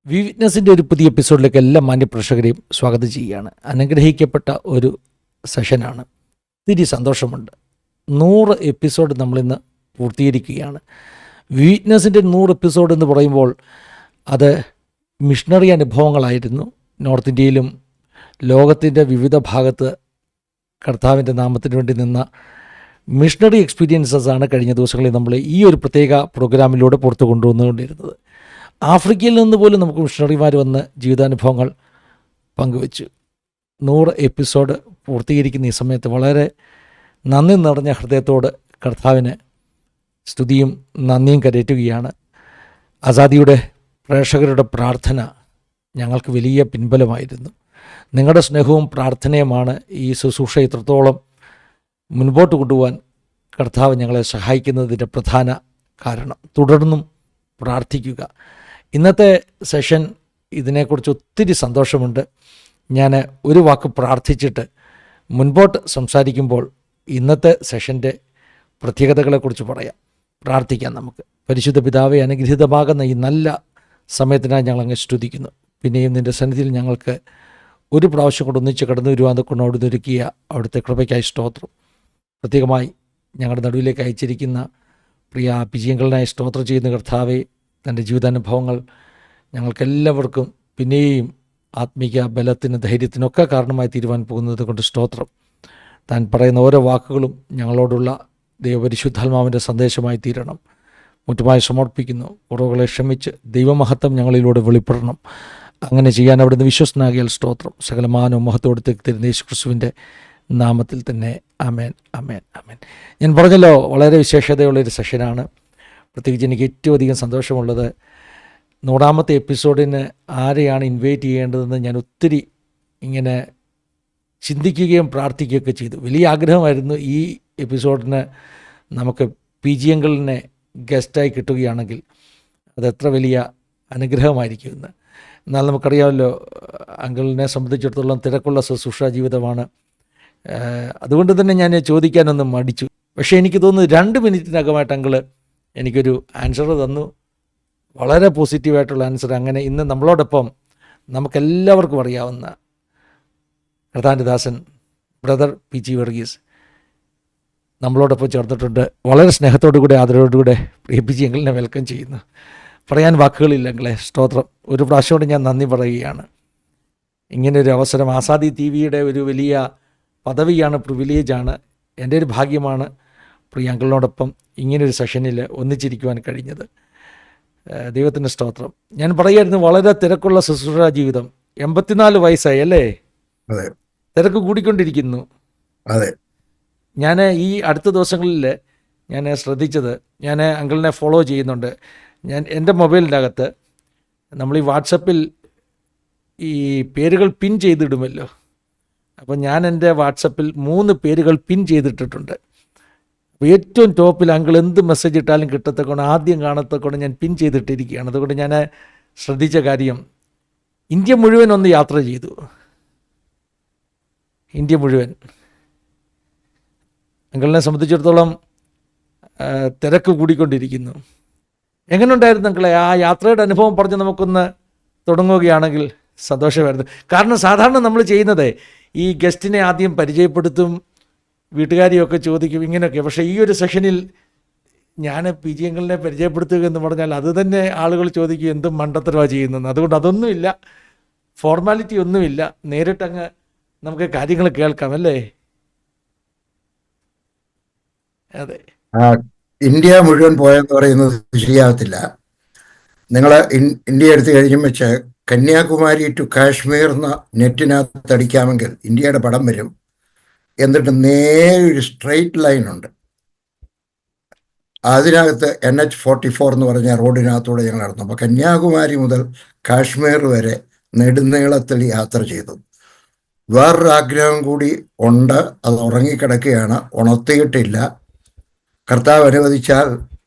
വിറ്റ്നസിൻ്റെ ഒരു പുതിയ എപ്പിസോഡിലേക്ക് എല്ലാ മാന്യപ്രേക്ഷകരെയും സ്വാഗതം ചെയ്യുകയാണ്. അനുഗ്രഹിക്കപ്പെട്ട ഒരു സെഷനാണ്. ഒത്തിരി സന്തോഷമുണ്ട്. 100 എപ്പിസോഡ് നമ്മളിന്ന് പൂർത്തീകരിക്കുകയാണ്. വിറ്റ്നസിൻ്റെ 100 എപ്പിസോഡ് എന്ന് പറയുമ്പോൾ അത് മിഷണറി അനുഭവങ്ങളായിരുന്നു. നോർത്ത് ഇന്ത്യയിലും ലോകത്തിൻ്റെ വിവിധ ഭാഗത്ത് കർത്താവിൻ്റെ നാമത്തിന് വേണ്ടി നിന്ന മിഷണറി എക്സ്പീരിയൻസസ് ആണ് കഴിഞ്ഞ ദിവസങ്ങളിൽ നമ്മൾ ഈ ഒരു പ്രത്യേക പ്രോഗ്രാമിലൂടെ പുറത്തു കൊണ്ടുവന്നുകൊണ്ടിരുന്നത്. ആഫ്രിക്കയിൽ നിന്ന് പോലും നമുക്ക് മിഷണറിമാർ വന്ന് ജീവിതാനുഭവങ്ങൾ പങ്കുവച്ചു. 100 എപ്പിസോഡ് പൂർത്തീകരിക്കുന്ന ഈ സമയത്ത് വളരെ നന്ദി നിറഞ്ഞ ഹൃദയത്തോട് കർത്താവിന് സ്തുതിയും നന്ദിയും കരയറ്റുകയാണ്. ആസാദിയുടെ പ്രേക്ഷകരുടെ പ്രാർത്ഥന ഞങ്ങൾക്ക് വലിയ പിൻബലമായിരുന്നു. നിങ്ങളുടെ സ്നേഹവും പ്രാർത്ഥനയുമാണ് ഈ ശുശ്രൂഷ ഇത്രത്തോളം മുൻപോട്ട് കൊണ്ടുപോകാൻ കർത്താവ് ഞങ്ങളെ സഹായിക്കുന്നതിൻ്റെ പ്രധാന കാരണം. തുടർന്നും പ്രാർത്ഥിക്കുക. ഇന്നത്തെ സെഷൻ ഇതിനെക്കുറിച്ച് ഒത്തിരി സന്തോഷമുണ്ട്. ഞാൻ ഒരു വാക്ക് പ്രാർത്ഥിച്ചിട്ട് മുൻപോട്ട് സംസാരിക്കുമ്പോൾ ഇന്നത്തെ സെഷൻ്റെ പ്രത്യേകതകളെക്കുറിച്ച് പറയാം. പ്രാർത്ഥിക്കാം നമുക്ക്. പരിശുദ്ധ പിതാവേ, അനുഗ്രഹീതമാകുന്ന ഈ നല്ല സമയത്തിനായി ഞങ്ങളങ്ങ് സ്തുതിക്കുന്നു. പിന്നെയും നിൻ്റെ സന്നിധിയിൽ ഞങ്ങൾക്ക് ഒരു പ്രാവശ്യം കൊണ്ട് ഒന്നിച്ച് കടന്നു വരുവാൻ കൊണ്ടോട് ഒരുക്കിയ അവിടുത്തെ കൃപയ്ക്കായി സ്തോത്രം. പ്രത്യേകമായി ഞങ്ങളുടെ നടുവിലേക്ക് അയച്ചിരിക്കുന്ന പ്രിയ വിജയങ്ങളിനായി സ്തോത്രം ചെയ്യുന്ന കർത്താവെ, തൻ്റെ ജീവിതാനുഭവങ്ങൾ ഞങ്ങൾക്കെല്ലാവർക്കും പിന്നെയും ആത്മീക ബലത്തിനും ധൈര്യത്തിനൊക്കെ കാരണമായി തീരുവാൻ പോകുന്നത് കൊണ്ട് സ്തോത്രം. താൻ പറയുന്ന ഓരോ വാക്കുകളും ഞങ്ങളോടുള്ള ദൈവപരിശുദ്ധാത്മാവിൻ്റെ സന്ദേശമായി തീരണം. മുറ്റുമായി സമർപ്പിക്കുന്നു. കുറവുകളെ ക്ഷമിച്ച് ദൈവമഹത്വം ഞങ്ങളിലൂടെ വെളിപ്പെടണം. അങ്ങനെ ചെയ്യാൻ അവിടുന്ന് വിശ്വസ്തനാകിയാൽ സ്തോത്രം. സകലമാനവും മഹത്വത്തോടത്തേക്ക് തരുന്ന യേശു ക്രിസ്തുവിൻ്റെ നാമത്തിൽ തന്നെ ആമേൻ, ആമേൻ, ആമേൻ. ഞാൻ പറഞ്ഞല്ലോ, വളരെ വിശേഷതയുള്ളൊരു സെഷനാണ്. പ്രത്യേകിച്ച് എനിക്ക് ഏറ്റവും അധികം സന്തോഷമുള്ളത് 100ാമത്തെ എപ്പിസോഡിന് ആരെയാണ് ഇൻവൈറ്റ് ചെയ്യേണ്ടതെന്ന് ഞാൻ ഒത്തിരി ഇങ്ങനെ ചിന്തിക്കുകയും പ്രാർത്ഥിക്കുകയൊക്കെ ചെയ്തു. വലിയ ആഗ്രഹമായിരുന്നു ഈ എപ്പിസോഡിന് നമുക്ക് PG അങ്കിളിനെ ഗസ്റ്റായി കിട്ടുകയാണെങ്കിൽ അതെത്ര വലിയ അനുഗ്രഹമായിരിക്കുമെന്ന്. എന്നാൽ നമുക്കറിയാമല്ലോ, അങ്കിളിനെ സംബന്ധിച്ചിടത്തോളം തിരക്കുള്ള ശുശ്രൂഷ ജീവിതമാണ്. അതുകൊണ്ട് തന്നെ ഞാൻ ചോദിക്കാനൊന്നും മടിച്ചു. പക്ഷേ എനിക്ക് തോന്നുന്നു 2 മിനിറ്റിനകമായിട്ട് അങ്കിള് എനിക്കൊരു ആൻസർ തന്നു. വളരെ പോസിറ്റീവായിട്ടുള്ള ആൻസർ. അങ്ങനെ ഇന്ന് നമ്മളോടൊപ്പം നമുക്കെല്ലാവർക്കും അറിയാവുന്ന കർത്താവിൻ്റെ ദാസൻ ബ്രദർ PG വർഗീസ് നമ്മളോടൊപ്പം ചേർന്നിട്ടുണ്ട്. വളരെ സ്നേഹത്തോടുകൂടെ ആദരവോടുകൂടെ PG അങ്കിളിനെ വെൽക്കം ചെയ്യുന്നു. പറയാൻ വാക്കുകളില്ലെങ്കിലേ സ്തോത്രം. ഒരു പ്രാവശ്യം ഞാൻ നന്ദി പറയുകയാണ്. ഇങ്ങനൊരു അവസരം ആസാദി TV ഒരു വലിയ പദവിയാണ്, പ്രിവിലേജാണ്. എൻ്റെ ഒരു ഭാഗ്യമാണ് പ്രിയ അങ്കിളിനോടൊപ്പം ഇങ്ങനൊരു സെഷനിൽ ഒന്നിച്ചിരിക്കുവാൻ കഴിഞ്ഞത്. ദൈവത്തിൻ്റെ സ്തോത്രം. ഞാൻ പറയായിരുന്നു, വളരെ തിരക്കുള്ള ശുശ്രൂഷ ജീവിതം. 84 വയസ്സായി അല്ലേ? അതെ, തിരക്ക് കൂടിക്കൊണ്ടിരിക്കുന്നു. അതെ. ഞാൻ ഈ അടുത്ത ദിവസങ്ങളിൽ ഞാൻ ശ്രദ്ധിച്ചത്, ഞാൻ അങ്കിളിനെ ഫോളോ ചെയ്യുന്നുണ്ട്. ഞാൻ എൻ്റെ മൊബൈലിൻ്റെ അകത്ത് നമ്മൾ ഈ വാട്സപ്പിൽ ഈ പേരുകൾ പിൻ ചെയ്തിടുമല്ലോ. അപ്പോൾ ഞാൻ എൻ്റെ വാട്സപ്പിൽ 3 പേരുകൾ പിൻ ചെയ്തിട്ടിട്ടുണ്ട്. അപ്പോൾ ഏറ്റവും ടോപ്പിൽ അങ്കിൾ എന്ത് മെസ്സേജ് ഇട്ടാലും കിട്ടത്തക്കൊണ്ട്, ആദ്യം കാണത്തക്കൊണ്ട് ഞാൻ പിൻ ചെയ്തിട്ടിരിക്കുകയാണ്. അതുകൊണ്ട് ഞാൻ ശ്രദ്ധിച്ച കാര്യം, ഇന്ത്യ മുഴുവൻ ഒന്ന് യാത്ര ചെയ്തു. ഇന്ത്യ മുഴുവൻ. അങ്കിളിനെ സംബന്ധിച്ചിടത്തോളം തിരക്ക് കൂടിക്കൊണ്ടിരിക്കുന്നു. എങ്ങനെയുണ്ടായിരുന്നു അങ്കിളെ ആ യാത്രയുടെ അനുഭവം പറഞ്ഞ് നമുക്കൊന്ന് തുടങ്ങുകയാണെങ്കിൽ സന്തോഷമായിരുന്നു. കാരണം സാധാരണ നമ്മൾ ചെയ്യുന്നത് ഈ ഗസ്റ്റിനെ ആദ്യം പരിചയപ്പെടുത്തും, വീട്ടുകാരെയൊക്കെ ചോദിക്കും, ഇങ്ങനെയൊക്കെ. പക്ഷേ ഈ ഒരു സെഷനിൽ ഞാൻ PG അങ്കിളിനെ പരിചയപ്പെടുത്തുക എന്ന് പറഞ്ഞാൽ അത് തന്നെ ആളുകൾ ചോദിക്കും എന്തും മണ്ടത്തരമാണ് ചെയ്യുന്നതെന്ന്. അതുകൊണ്ട് അതൊന്നുമില്ല, ഫോർമാലിറ്റി ഒന്നുമില്ല. നേരിട്ടങ്ങ് നമുക്ക് കാര്യങ്ങൾ കേൾക്കാം അല്ലേ? അതെ. ഇന്ത്യ മുഴുവൻ പോയെന്ന് പറയുന്നത് ശരിയാകത്തില്ല. നിങ്ങൾ ഇന്ത്യ എടുത്തു കഴിഞ്ഞും വെച്ച് കന്യാകുമാരി ടു കാശ്മീർ എന്ന നെറ്റിനകത്ത് അടിക്കാമെങ്കിൽ ഇന്ത്യയുടെ പടം വരും. എന്നിട്ട് നേരൊരു സ്ട്രെയിറ്റ് ലൈനുണ്ട്. അതിനകത്ത് NH44 എന്ന് പറഞ്ഞ റോഡിനകത്തൂടെ ഞങ്ങൾ നടന്നു. അപ്പോൾ കന്യാകുമാരി മുതൽ കാശ്മീർ വരെ നെടുനീളത്തിൽ യാത്ര ചെയ്തു. വേറൊരു ആഗ്രഹം കൂടി ഉണ്ട്, അത് ഉറങ്ങിക്കിടക്കുകയാണ്, ഉണർത്തിയിട്ടില്ല. കർത്താവ് അനുവദിച്ചാൽ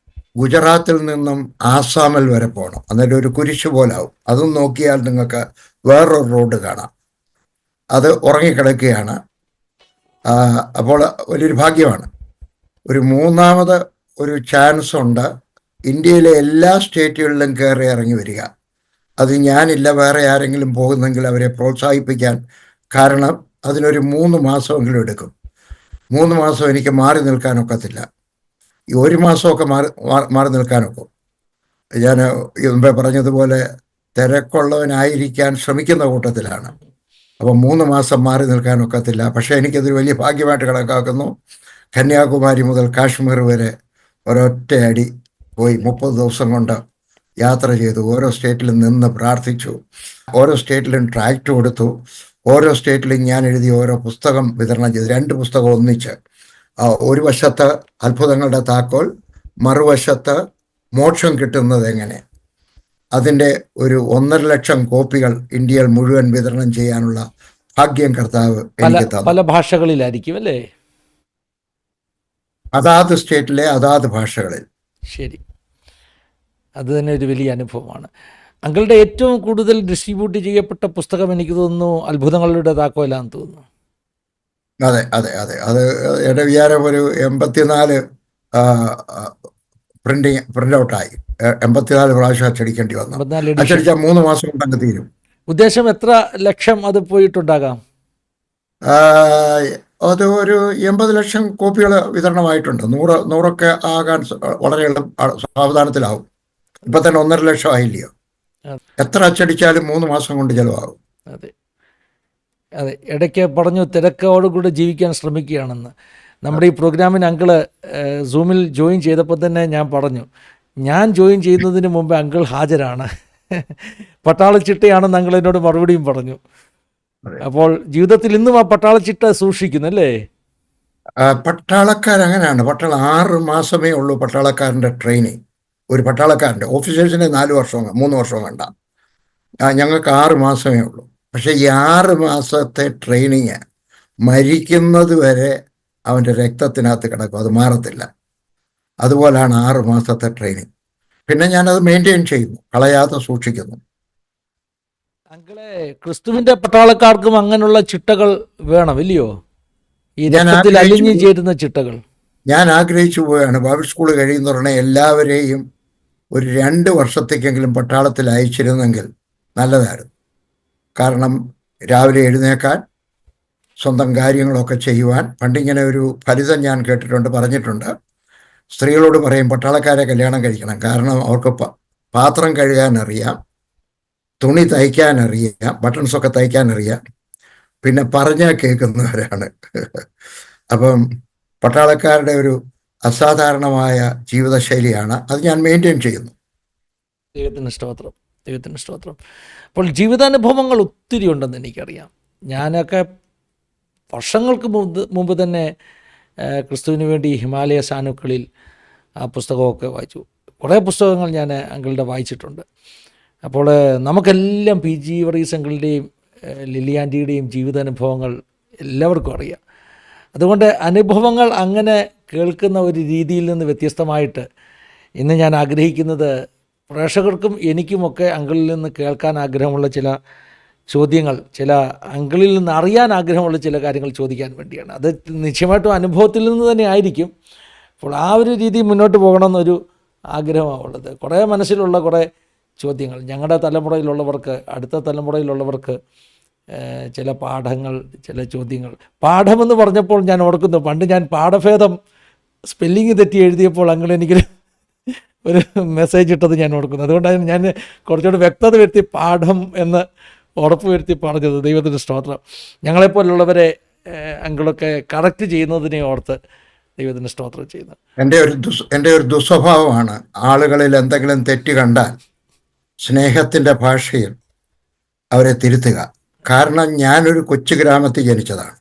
ഗുജറാത്തിൽ നിന്നും ആസാമിൽ വരെ പോകണം. എന്നിട്ട് ഒരു കുരിശ് പോലാവും. അതും നോക്കിയാൽ നിങ്ങൾക്ക് വേറൊരു റോഡ് കാണാം. അത് ഉറങ്ങിക്കിടക്കുകയാണ്. അപ്പോൾ വലിയൊരു ഭാഗ്യമാണ്. ഒരു 3ാമത് ഒരു ചാൻസ് ഉണ്ട്. ഇന്ത്യയിലെ എല്ലാ സ്റ്റേറ്റുകളിലും കയറി ഇറങ്ങി വരിക. അത് ഞാനില്ല വേറെ ആരെങ്കിലും പോകുന്നെങ്കിൽ അവരെ പ്രോത്സാഹിപ്പിക്കാൻ. കാരണം അതിനൊരു 3 മാസമെങ്കിലും എടുക്കും. 3 മാസം എനിക്ക് മാറി നിൽക്കാനൊക്കത്തില്ല. ഈ 1 മാസമൊക്കെ മാറി നിൽക്കാനൊക്കും. ഞാൻ മുമ്പേ പറഞ്ഞതുപോലെ തിരക്കുള്ളവനായിരിക്കാൻ ശ്രമിക്കുന്ന കൂട്ടത്തിലാണ്. അപ്പം 3 മാസം മാറി നിൽക്കാനൊക്കത്തില്ല. പക്ഷേ എനിക്കതൊരു വലിയ ഭാഗ്യമായിട്ട് കണക്കാക്കുന്നു. കന്യാകുമാരി മുതൽ കാശ്മീർ വരെ ഒരൊറ്റയടി പോയി 30 ദിവസം കൊണ്ട് യാത്ര ചെയ്തു. ഓരോ സ്റ്റേറ്റിലും നിന്ന് പ്രാർത്ഥിച്ചു. ഓരോ സ്റ്റേറ്റിലും ട്രാക്റ്റ് കൊടുത്തു. ഓരോ സ്റ്റേറ്റിലും ഞാൻ എഴുതിയ ഓരോ പുസ്തകം വിതരണം ചെയ്തു. 2 പുസ്തകം ഒന്നിച്ച്. ഒരു വശത്ത് അത്ഭുതങ്ങളുടെ താക്കോൽ, മറുവശത്ത് മോക്ഷം കിട്ടുന്നത് എങ്ങനെ. അതിൻ്റെ ഒരു 1.5 ലക്ഷം കോപ്പികൾ ഇന്ത്യയിൽ മുഴുവൻ വിതരണം ചെയ്യാനുള്ള ഭാഗ്യം കർത്താവ് എനിക്ക് തന്നു. പല ഭാഷകളിലായിരിക്കും അല്ലേ? അതാത് സ്റ്റേറ്റിലെ അതാത് ഭാഷകളിൽ. ശരി, അത് തന്നെ ഒരു വലിയ അനുഭവമാണ്. അങ്കിളുടെ ഏറ്റവും കൂടുതൽ ഡിസ്ട്രിബ്യൂട്ട് ചെയ്യപ്പെട്ട പുസ്തകം എനിക്ക് തോന്നുന്നു അത്ഭുതങ്ങളുടെ താക്കോലാന്ന് തോന്നുന്നു. അതെ അതെ അതെ, അത് എൻ്റെ വിചാരം ഒരു 84 പ്രിൻ്റ് ഔട്ടായി. 84 പ്രാവശ്യം അച്ചടിക്കേണ്ടി വന്നു. 54 edition. അച്ചടിച്ചാൽ 3 മാസം കൊണ്ട് അങ്ങ് തീരും. ഉദ്ദേശം എത്ര ലക്ഷം അത് പോയിട്ടുണ്ടാകാം? അത് ഒരു 80 ലക്ഷം കോപ്പികൾ വിതരണമായിട്ടുണ്ട്. 100 ആകാൻ വളരെ സാവധാനത്തിലാവും. ഇപ്പം തന്നെ 1.5 ലക്ഷം ആയില്ലയോ. എത്ര അച്ചടിച്ചാലും 3 മാസം കൊണ്ട് ചിലവാകും. അതെ അതെ, ഇടയ്ക്ക് പറഞ്ഞു തിരക്കോടുകൂടി ജീവിക്കാൻ ശ്രമിക്കുകയാണെന്ന്. നമ്മുടെ ഈ പ്രോഗ്രാമിന് അങ്കിള് സൂമിൽ ജോയിൻ ചെയ്തപ്പോൾ തന്നെ ഞാൻ പറഞ്ഞു, ഞാൻ ജോയിൻ ചെയ്യുന്നതിന് മുമ്പ് അങ്കിൾ ഹാജരാണ്, പട്ടാളച്ചിട്ടയാണെന്ന് അങ്കിൾ എന്നോട് മറുപടിയും പറഞ്ഞു. അപ്പോൾ ജീവിതത്തിൽ ഇന്നും ആ പട്ടാളച്ചിട്ട സൂക്ഷിക്കുന്നു അല്ലേ? പട്ടാളക്കാരങ്ങനെയാണ്. 6 മാസമേ ഉള്ളൂ പട്ടാളക്കാരൻ്റെ ട്രെയിനിങ്. ഒരു പട്ടാളക്കാരൻ്റെ, ഓഫീസേഴ്സിന് 4 വർഷം 3 വർഷം വേണ്ട. ഞങ്ങൾക്ക് 6 മാസമേ ഉള്ളൂ. പക്ഷേ ഈ 6 മാസത്തെ ട്രെയിനിങ് മരിക്കുന്നത് വരെ അവൻ്റെ രക്തത്തിനകത്ത് കിടക്കും, അത് മാറത്തില്ല. അതുപോലാണ് 6 മാസത്തെ ട്രെയിനിങ്. പിന്നെ ഞാനത് മെയിൻറ്റെയിൻ ചെയ്യുന്നു, കളയാതെ സൂക്ഷിക്കുന്നു. അങ്കിളെ, ക്രിസ്തുവിന്റെ പട്ടാളക്കാർക്കും അങ്ങനെയുള്ള ചിട്ടകൾ വേണം ഇല്ലയോ? ഈ രക്തത്തിൽ അലിഞ്ഞു ചേരുന്ന ചിട്ടകൾ ഞാൻ ആഗ്രഹിച്ചു പോവുകയാണ്. ബൈബിൾ സ്കൂൾ കഴിയുന്ന ഉടനെ എല്ലാവരെയും ഒരു 2 വർഷത്തേക്കെങ്കിലും പട്ടാളത്തിൽ അയച്ചിരുന്നെങ്കിൽ നല്ലതായിരുന്നു. കാരണം രാവിലെ എഴുന്നേക്കാൻ, സ്വന്തം കാര്യങ്ങളൊക്കെ ചെയ്യുവാൻ. പണ്ടിങ്ങനെ ഒരു ഫലിതം ഞാൻ കേട്ടിട്ടുണ്ട്, പറഞ്ഞിട്ടുണ്ട്. സ്ത്രീകളോട് പറയും പട്ടാളക്കാരെ കല്യാണം കഴിക്കണം, കാരണം അവർക്ക് പാത്രം കഴുകാൻ അറിയാം, തുണി തയ്ക്കാൻ അറിയാം, ബട്ടൺസൊക്കെ തയ്ക്കാൻ അറിയാം, പിന്നെ പറഞ്ഞാൽ കേൾക്കുന്നവരാണ്. അപ്പം പട്ടാളക്കാരുടെ ഒരു അസാധാരണമായ ജീവിതശൈലിയാണ്. അത് ഞാൻ മെയിൻറ്റെയിൻ ചെയ്യുന്നു. ദൈവത്തിന് സ്തോത്രം, ദൈവത്തിന് സ്തോത്രം. അപ്പോൾ ജീവിതാനുഭവങ്ങൾ ഒത്തിരി ഉണ്ടെന്ന് എനിക്കറിയാം. ഞാനൊക്കെ വർഷങ്ങൾക്ക് മുമ്പ് തന്നെ ക്രിസ്തുവിന് വേണ്ടി ഹിമാലയ സാനുക്കളിൽ ആ പുസ്തകമൊക്കെ വായിച്ചു. കുറേ പുസ്തകങ്ങൾ ഞാൻ അങ്കിളുടെ വായിച്ചിട്ടുണ്ട്. അപ്പോൾ നമുക്കെല്ലാം പി ജി വർഗീസ് അങ്കിളുടെയും ലില്ലിയാൻ്റിയുടെയും ജീവിതാനുഭവങ്ങൾ എല്ലാവർക്കും അറിയാം. അതുകൊണ്ട് അനുഭവങ്ങൾ അങ്ങനെ കേൾക്കുന്ന ഒരു രീതിയിൽ നിന്ന് വ്യത്യസ്തമായിട്ട് ഇന്ന് ഞാൻ ആഗ്രഹിക്കുന്നത് പ്രേക്ഷകർക്കും എനിക്കുമൊക്കെ അങ്കിളിൽ നിന്ന് കേൾക്കാൻ ആഗ്രഹമുള്ള ചില ചോദ്യങ്ങൾ, ചില അങ്കിളിൽ നിന്ന് അറിയാൻ ആഗ്രഹമുള്ള ചില കാര്യങ്ങൾ ചോദിക്കാൻ വേണ്ടിയാണ്. അത് നിശ്ചയമായിട്ടും അനുഭവത്തിൽ നിന്ന് തന്നെ ആയിരിക്കും. അപ്പോൾ ആ ഒരു രീതി മുന്നോട്ട് പോകണമെന്നൊരു ആഗ്രഹമാണ് ഉള്ളത്. കുറേ മനസ്സിലുള്ള കുറേ ചോദ്യങ്ങൾ ഞങ്ങളുടെ തലമുറയിലുള്ളവർക്ക്, അടുത്ത തലമുറയിലുള്ളവർക്ക് ചില പാഠങ്ങൾ, ചില ചോദ്യങ്ങൾ. പാഠമെന്ന് പറഞ്ഞപ്പോൾ ഞാൻ ഓർക്കുന്നു, പണ്ട് ഞാൻ പാഠഭേദം സ്പെല്ലിങ് തെറ്റി എഴുതിയപ്പോൾ അങ്ങനെ എനിക്കൊരു മെസ്സേജ് ഇട്ടത് ഞാൻ ഓർക്കുന്നു. അതുകൊണ്ടാണ് ഞാൻ കുറച്ചുകൂടി വ്യക്തത വരുത്തി പാഠം എന്ന് ഉറപ്പ് വരുത്തി പറഞ്ഞത്. ദൈവത്തിൻ്റെ സ്തോത്രം. ഞങ്ങളെപ്പോലുള്ളവരെ അങ്കിളൊക്കെ കറക്റ്റ് ചെയ്യുന്നതിനെ ഓർത്ത് ദൈവത്തിൻ്റെ സ്തോത്രം ചെയ്യുന്നത്. എൻ്റെ ഒരു ദുസ്വഭാവമാണ് ആളുകളിൽ എന്തെങ്കിലും തെറ്റ് കണ്ടാൽ സ്നേഹത്തിൻ്റെ ഭാഷയിൽ അവരെ തിരുത്തുക. കാരണം ഞാനൊരു കൊച്ചു ഗ്രാമത്തിൽ ജനിച്ചതാണ്,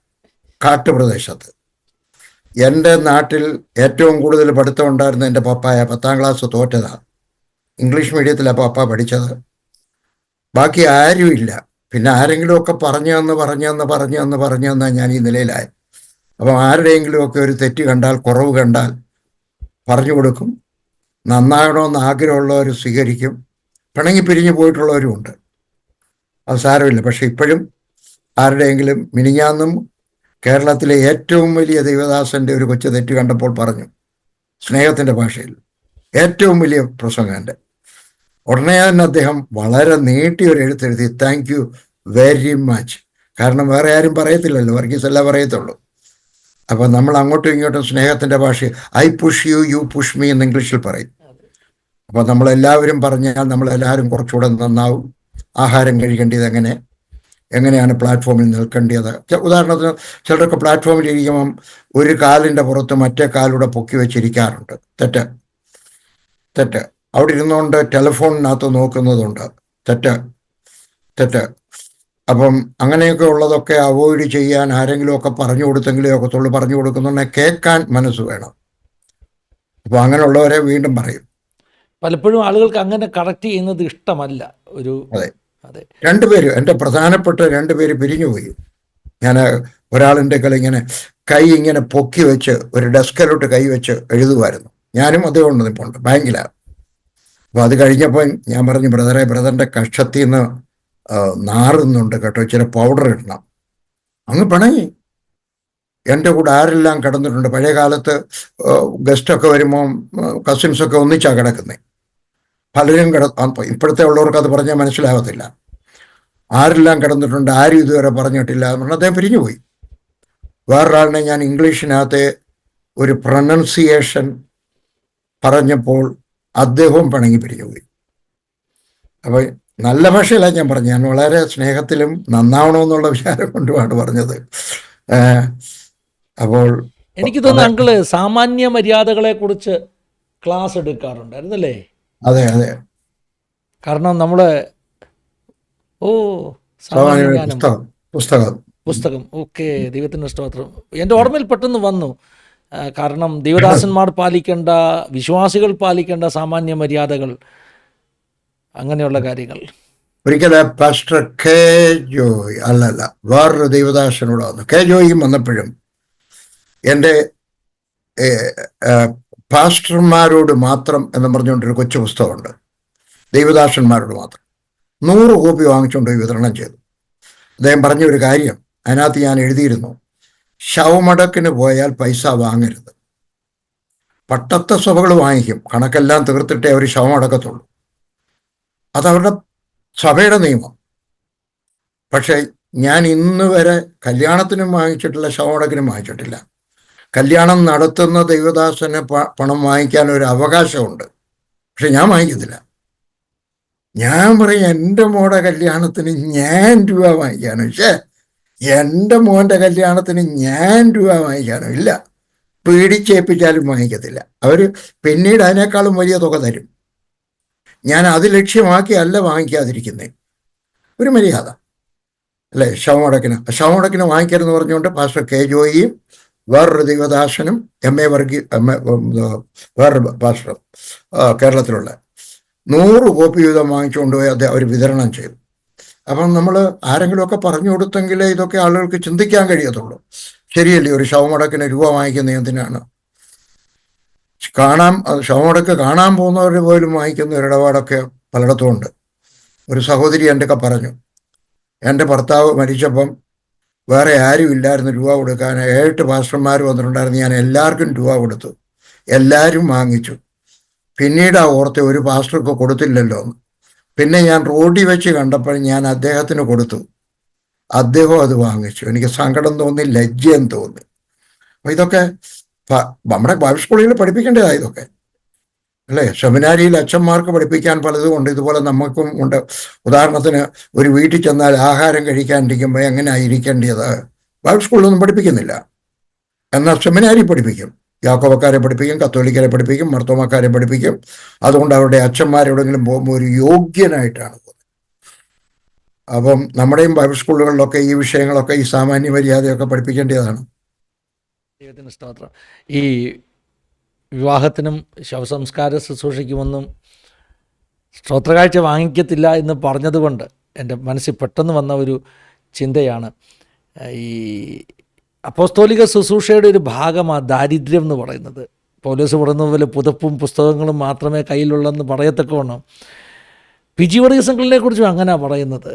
കാട്ടുപ്രദേശത്ത്. എൻ്റെ നാട്ടിൽ ഏറ്റവും കൂടുതൽ പഠിത്തം ഉണ്ടായിരുന്ന എൻ്റെ പപ്പായ 10ാം ക്ലാസ് തോറ്റതാണ്. ഇംഗ്ലീഷ് മീഡിയത്തിലാണ് പപ്പ പഠിച്ചത്. ബാക്കി ആരുമില്ല. പിന്നെ ആരെങ്കിലുമൊക്കെ പറഞ്ഞു തന്നാൽ ഞാൻ ഈ നിലയിലായി. അപ്പം ആരുടെയെങ്കിലുമൊക്കെ ഒരു തെറ്റ് കണ്ടാൽ, കുറവ് കണ്ടാൽ പറഞ്ഞു കൊടുക്കും. നന്നാകണമെന്ന് ആഗ്രഹമുള്ളവർ സ്വീകരിക്കും, പിണങ്ങി പിരിഞ്ഞു പോയിട്ടുള്ളവരുമുണ്ട്. അത് സാരമില്ല. പക്ഷെ ഇപ്പോഴും ആരുടെയെങ്കിലും, മിനിഞ്ഞാന്നും കേരളത്തിലെ ഏറ്റവും വലിയ ദൈവദാസൻ്റെ ഒരു കൊച്ചു തെറ്റ് കണ്ടപ്പോൾ പറഞ്ഞു, സ്നേഹത്തിൻ്റെ ഭാഷയിൽ, ഏറ്റവും വലിയ പ്രസംഗൻ്റെ ഉടനെ തന്നെ അദ്ദേഹം വളരെ നീട്ടിയ ഒരു എഴുത്തെഴുതി, താങ്ക് യു വെരി മച്ച്. കാരണം വേറെ ആരും പറയത്തില്ലല്ലോ, വർഗീസ് അല്ല പറയത്തുള്ളൂ. അപ്പം നമ്മൾ അങ്ങോട്ടും ഇങ്ങോട്ടും സ്നേഹത്തിൻ്റെ ഭാഷ, I push you, you push me എന്ന് ഇംഗ്ലീഷിൽ പറയും. അപ്പം നമ്മളെല്ലാവരും പറഞ്ഞാൽ നമ്മളെല്ലാവരും കുറച്ചുകൂടെ നന്നാവും. ആഹാരം കഴിക്കേണ്ടത് എങ്ങനെയാണ് പ്ലാറ്റ്ഫോമിൽ നിൽക്കേണ്ടത്. ഉദാഹരണത്തിന് ചിലരൊക്കെ പ്ലാറ്റ്ഫോമിൽ ഇരിക്കുമ്പം ഒരു കാലിൻ്റെ പുറത്ത് മറ്റേ കാലൂടെ പൊക്കി വെച്ചിരിക്കാറുണ്ട്. തെറ്റ്. അവിടെ ഇരുന്നുകൊണ്ട് ടെലിഫോണിനകത്ത് നോക്കുന്നതുണ്ട്. തെറ്റ്. അപ്പം അങ്ങനെയൊക്കെ ഉള്ളതൊക്കെ അവോയ്ഡ് ചെയ്യാൻ ആരെങ്കിലുമൊക്കെ പറഞ്ഞു കൊടുത്തെങ്കിലേ ഒക്കത്തുള്ളൂ. പറഞ്ഞു കൊടുക്കുന്നുണ്ടെങ്കിൽ കേൾക്കാൻ മനസ്സ് വേണം. അപ്പോൾ അങ്ങനെയുള്ളവരെ വീണ്ടും പറയും. പലപ്പോഴും ആളുകൾക്ക് അങ്ങനെ കറക്റ്റ് ചെയ്യുന്നത് ഇഷ്ടമല്ല. അതെ. എൻ്റെ പ്രധാനപ്പെട്ട 2 പേര് പിരിഞ്ഞുപോയി. ഞാൻ ഒരാളിൻ്റെ ഇങ്ങനെ കൈ ഇങ്ങനെ പൊക്കി വെച്ച് ഒരു ഡെസ്കിലോട്ട് കൈ വെച്ച് എഴുതുമായിരുന്നു. ഞാനും അദ്ദേഹം ഉണ്ട്, ഇപ്പോൾ ഉണ്ട്, ബാങ്കിലാണ്. അപ്പോൾ അത് കഴിഞ്ഞപ്പോൾ ഞാൻ പറഞ്ഞു, ബ്രദറിൻ്റെ കക്ഷത്തിൽ നിന്ന് നാറുന്നുണ്ട് കേട്ടോ, ഇച്ചിരി പൗഡർ ഇടണം. അങ്ങ് പിണങ്ങി. എൻ്റെ കൂടെ ആരെല്ലാം കിടന്നിട്ടുണ്ട്. പഴയ കാലത്ത് ഗസ്റ്റൊക്കെ വരുമ്പോൾ കസിൻസൊക്കെ ഒന്നിച്ചാണ് കിടക്കുന്നത്. പലരും ഇപ്പോഴത്തെ ഉള്ളവർക്ക് അത് പറഞ്ഞാൽ മനസ്സിലാകത്തില്ല. ആരെല്ലാം കിടന്നിട്ടുണ്ട്, ആരും ഇതുവരെ പറഞ്ഞിട്ടില്ല എന്ന് പറഞ്ഞാൽ അദ്ദേഹം പിരിഞ്ഞുപോയി. വേറൊരാളിനെ ഞാൻ ഇംഗ്ലീഷിനകത്ത് ഒരു പ്രൊനൗൺസിയേഷൻ പറഞ്ഞപ്പോൾ അദ്ദേഹവും പിണങ്ങി പിരിഞ്ഞുപോയി. അപ്പോൾ നല്ല ഭാഷയിലാണ് ഞാൻ പറഞ്ഞു. ഞാൻ വളരെ സ്നേഹത്തിലും നന്നാവണമെന്നുള്ള വിചാരം കൊണ്ടുമാണ് പറഞ്ഞത്. അപ്പോൾ എനിക്ക് തോന്നുന്നു അങ്കിള് സാമാന്യ മര്യാദകളെ കുറിച്ച് ക്ലാസ് എടുക്കാറുണ്ടായിരുന്നല്ലേ? അതെ. കാരണം നമ്മള് പുസ്തകം ഓക്കെ, ദൈവത്തിൻ്റെ സ്തോത്രം. എൻ്റെ ഓർമ്മയിൽ പെട്ടെന്ന് വന്നു. കാരണം ദൈവദാസന്മാർ പാലിക്കേണ്ട, വിശ്വാസികൾ പാലിക്കേണ്ട സാമാന്യ മര്യാദകൾ, അങ്ങനെയുള്ള കാര്യങ്ങൾ. ഒരിക്കലും പാസ്റ്റർ കെ ജോയ് അല്ലല്ല വേറൊരു ദൈവദാസനോട് വന്നു. കെ ജോയും വന്നപ്പോഴും എൻ്റെ പാസ്റ്റർമാരോട് മാത്രം എന്ന് പറഞ്ഞുകൊണ്ടൊരു കൊച്ചു പുസ്തകമുണ്ട്, ദൈവദാസന്മാരോട് മാത്രം. 100 കോപ്പി വാങ്ങിച്ചുകൊണ്ട് വിതരണം ചെയ്തു. അദ്ദേഹം പറഞ്ഞൊരു കാര്യം അതിനകത്ത് ഞാൻ എഴുതിയിരുന്നു, ശവമടക്കിന് പോയാൽ പൈസ വാങ്ങരുത്. പട്ടത്തെ സഭകൾ വാങ്ങിക്കും, കണക്കെല്ലാം തീർത്തിട്ടേ അവർ ശവമടക്കത്തുള്ളൂ. അതവരുടെ സഭയുടെ നിയമം. പക്ഷേ ഞാൻ ഇന്ന് വരെ കല്യാണത്തിനും വാങ്ങിച്ചിട്ടില്ല, ശവമടക്കിനും വാങ്ങിച്ചിട്ടില്ല. കല്യാണം നടത്തുന്ന ദൈവദാസന് പണം വാങ്ങിക്കാൻ ഒരു അവകാശമുണ്ട്, പക്ഷെ ഞാൻ വാങ്ങിക്കത്തില്ല. ഞാൻ പറയും, എൻ്റെ മോടെ കല്യാണത്തിന് ഞാൻ രൂപ വാങ്ങിക്കാനോ, എൻ്റെ മോൻ്റെ കല്യാണത്തിന് ഞാൻ രൂപ വാങ്ങിക്കാനോ ഇല്ല. പീഡിച്ചേൽപ്പിച്ചാലും വാങ്ങിക്കത്തില്ല. അവർ പിന്നീട് അതിനേക്കാളും വലിയ തുക തരും. ഞാൻ അത് ലക്ഷ്യമാക്കിയല്ല വാങ്ങിക്കാതിരിക്കുന്നത്. ഒരു മര്യാദ അല്ലേ? ശവമടക്കിന് വാങ്ങിക്കരുതെന്ന് പറഞ്ഞുകൊണ്ട് പാസ്റ്റർ കെ ജോയിയും വേറൊരു ദൈവദാസനും വേറൊരു പാസ്റ്റർ കേരളത്തിലുള്ള 100 കോപ്പി വീതം വാങ്ങിച്ചുകൊണ്ട് പോയി അവർ വിതരണം ചെയ്തു. അപ്പം നമ്മൾ ആരെങ്കിലുമൊക്കെ പറഞ്ഞു കൊടുത്തെങ്കിലേ ഇതൊക്കെ ആളുകൾക്ക് ചിന്തിക്കാൻ കഴിയത്തുള്ളൂ. ശരിയല്ലേ? ഒരു ശവമടക്കിന് രൂപ വാങ്ങിക്കുന്ന എന്തിനാണ്? ശവമടക്ക് കാണാൻ പോകുന്നവർ പോലും വാങ്ങിക്കുന്ന ഒരിടപാടൊക്കെ പലയിടത്തും ഉണ്ട്. ഒരു സഹോദരി എൻ്റെ ഒക്കെ പറഞ്ഞു, എൻ്റെ ഭർത്താവ് മരിച്ചപ്പം വേറെ ആരും ഇല്ലായിരുന്നു രൂപ കൊടുക്കാൻ. 7 പാസ്റ്റർമാർ വന്നിട്ടുണ്ടായിരുന്നു. ഞാൻ എല്ലാവർക്കും രൂപ കൊടുത്തു, എല്ലാവരും വാങ്ങിച്ചു. പിന്നീട് ഓർത്തെ ഒരു പാസ്റ്റർക്ക് കൊടുത്തില്ലല്ലോ എന്ന്. പിന്നെ ഞാൻ റോഡിൽ വെച്ച് കണ്ടപ്പോൾ ഞാൻ അദ്ദേഹത്തിന് കൊടുത്തു, അദ്ദേഹം അത് വാങ്ങിച്ചു. എനിക്ക് സങ്കടം തോന്നി, ലജ്ജയും തോന്നി. അപ്പം ഇതൊക്കെ നമ്മുടെ ബൈബിൾ സ്കൂളിൽ പഠിപ്പിക്കേണ്ടതാണ് ഇതൊക്കെ, അല്ലേ? സെമിനാരിയിൽ അച്ഛന്മാർക്ക് പഠിപ്പിക്കാൻ പലതും ഉണ്ട്, ഇതുപോലെ നമുക്കും ഉണ്ട്. ഉദാഹരണത്തിന് ഒരു വീട്ടിൽ ചെന്നാൽ ആഹാരം കഴിക്കാണ്ടിരിക്കുമ്പോൾ എങ്ങനെയാണ് ഇരിക്കേണ്ടത് ബൈബിൾ സ്കൂളിലൊന്നും പഠിപ്പിക്കുന്നില്ല. എന്നാൽ സെമിനാരി പഠിപ്പിക്കും. യാക്കോബക്കാരെ പഠിപ്പിക്കും, കത്തോലിക്കരെ പഠിപ്പിക്കും, മർത്തോമാക്കാരെ പഠിപ്പിക്കും. അതുകൊണ്ട് അവരുടെ അച്ഛന്മാരെവിടെയെങ്കിലും പോകുമ്പോൾ ഒരു യോഗ്യനായിട്ടാണ് പോകുന്നത്. അപ്പം നമ്മുടെയും ബൈബിൾ സ്കൂളുകളിലൊക്കെ ഈ വിഷയങ്ങളൊക്കെ, ഈ സാമാന്യ മര്യാദയൊക്കെ പഠിപ്പിക്കേണ്ടതാണ്. ദൈവത്തിന് സ്തോത്രം. ഈ വിവാഹത്തിനും ശവസംസ്കാര ശുശ്രൂഷയ്ക്കുമൊന്നും സ്തോത്രകാഴ്ച വാങ്ങിക്കത്തില്ല എന്ന് പറഞ്ഞതുകൊണ്ട് എൻ്റെ മനസ്സിൽ പെട്ടെന്ന് വന്ന ഒരു ചിന്തയാണ്, ഈ അപ്പോസ്തോലിക ശുശ്രൂഷയുടെ ഒരു ഭാഗമാണ് ദാരിദ്ര്യം എന്ന് പറയുന്നത്. പൗലോസ് പറയുന്നത് പോലെ പുതപ്പും പുസ്തകങ്ങളും മാത്രമേ കയ്യിലുള്ളെന്ന് പറയത്തക്കവണ്ണം പിജി വർഗീസങ്ങളിനെ കുറിച്ചും അങ്ങനെ പറയുന്നത്.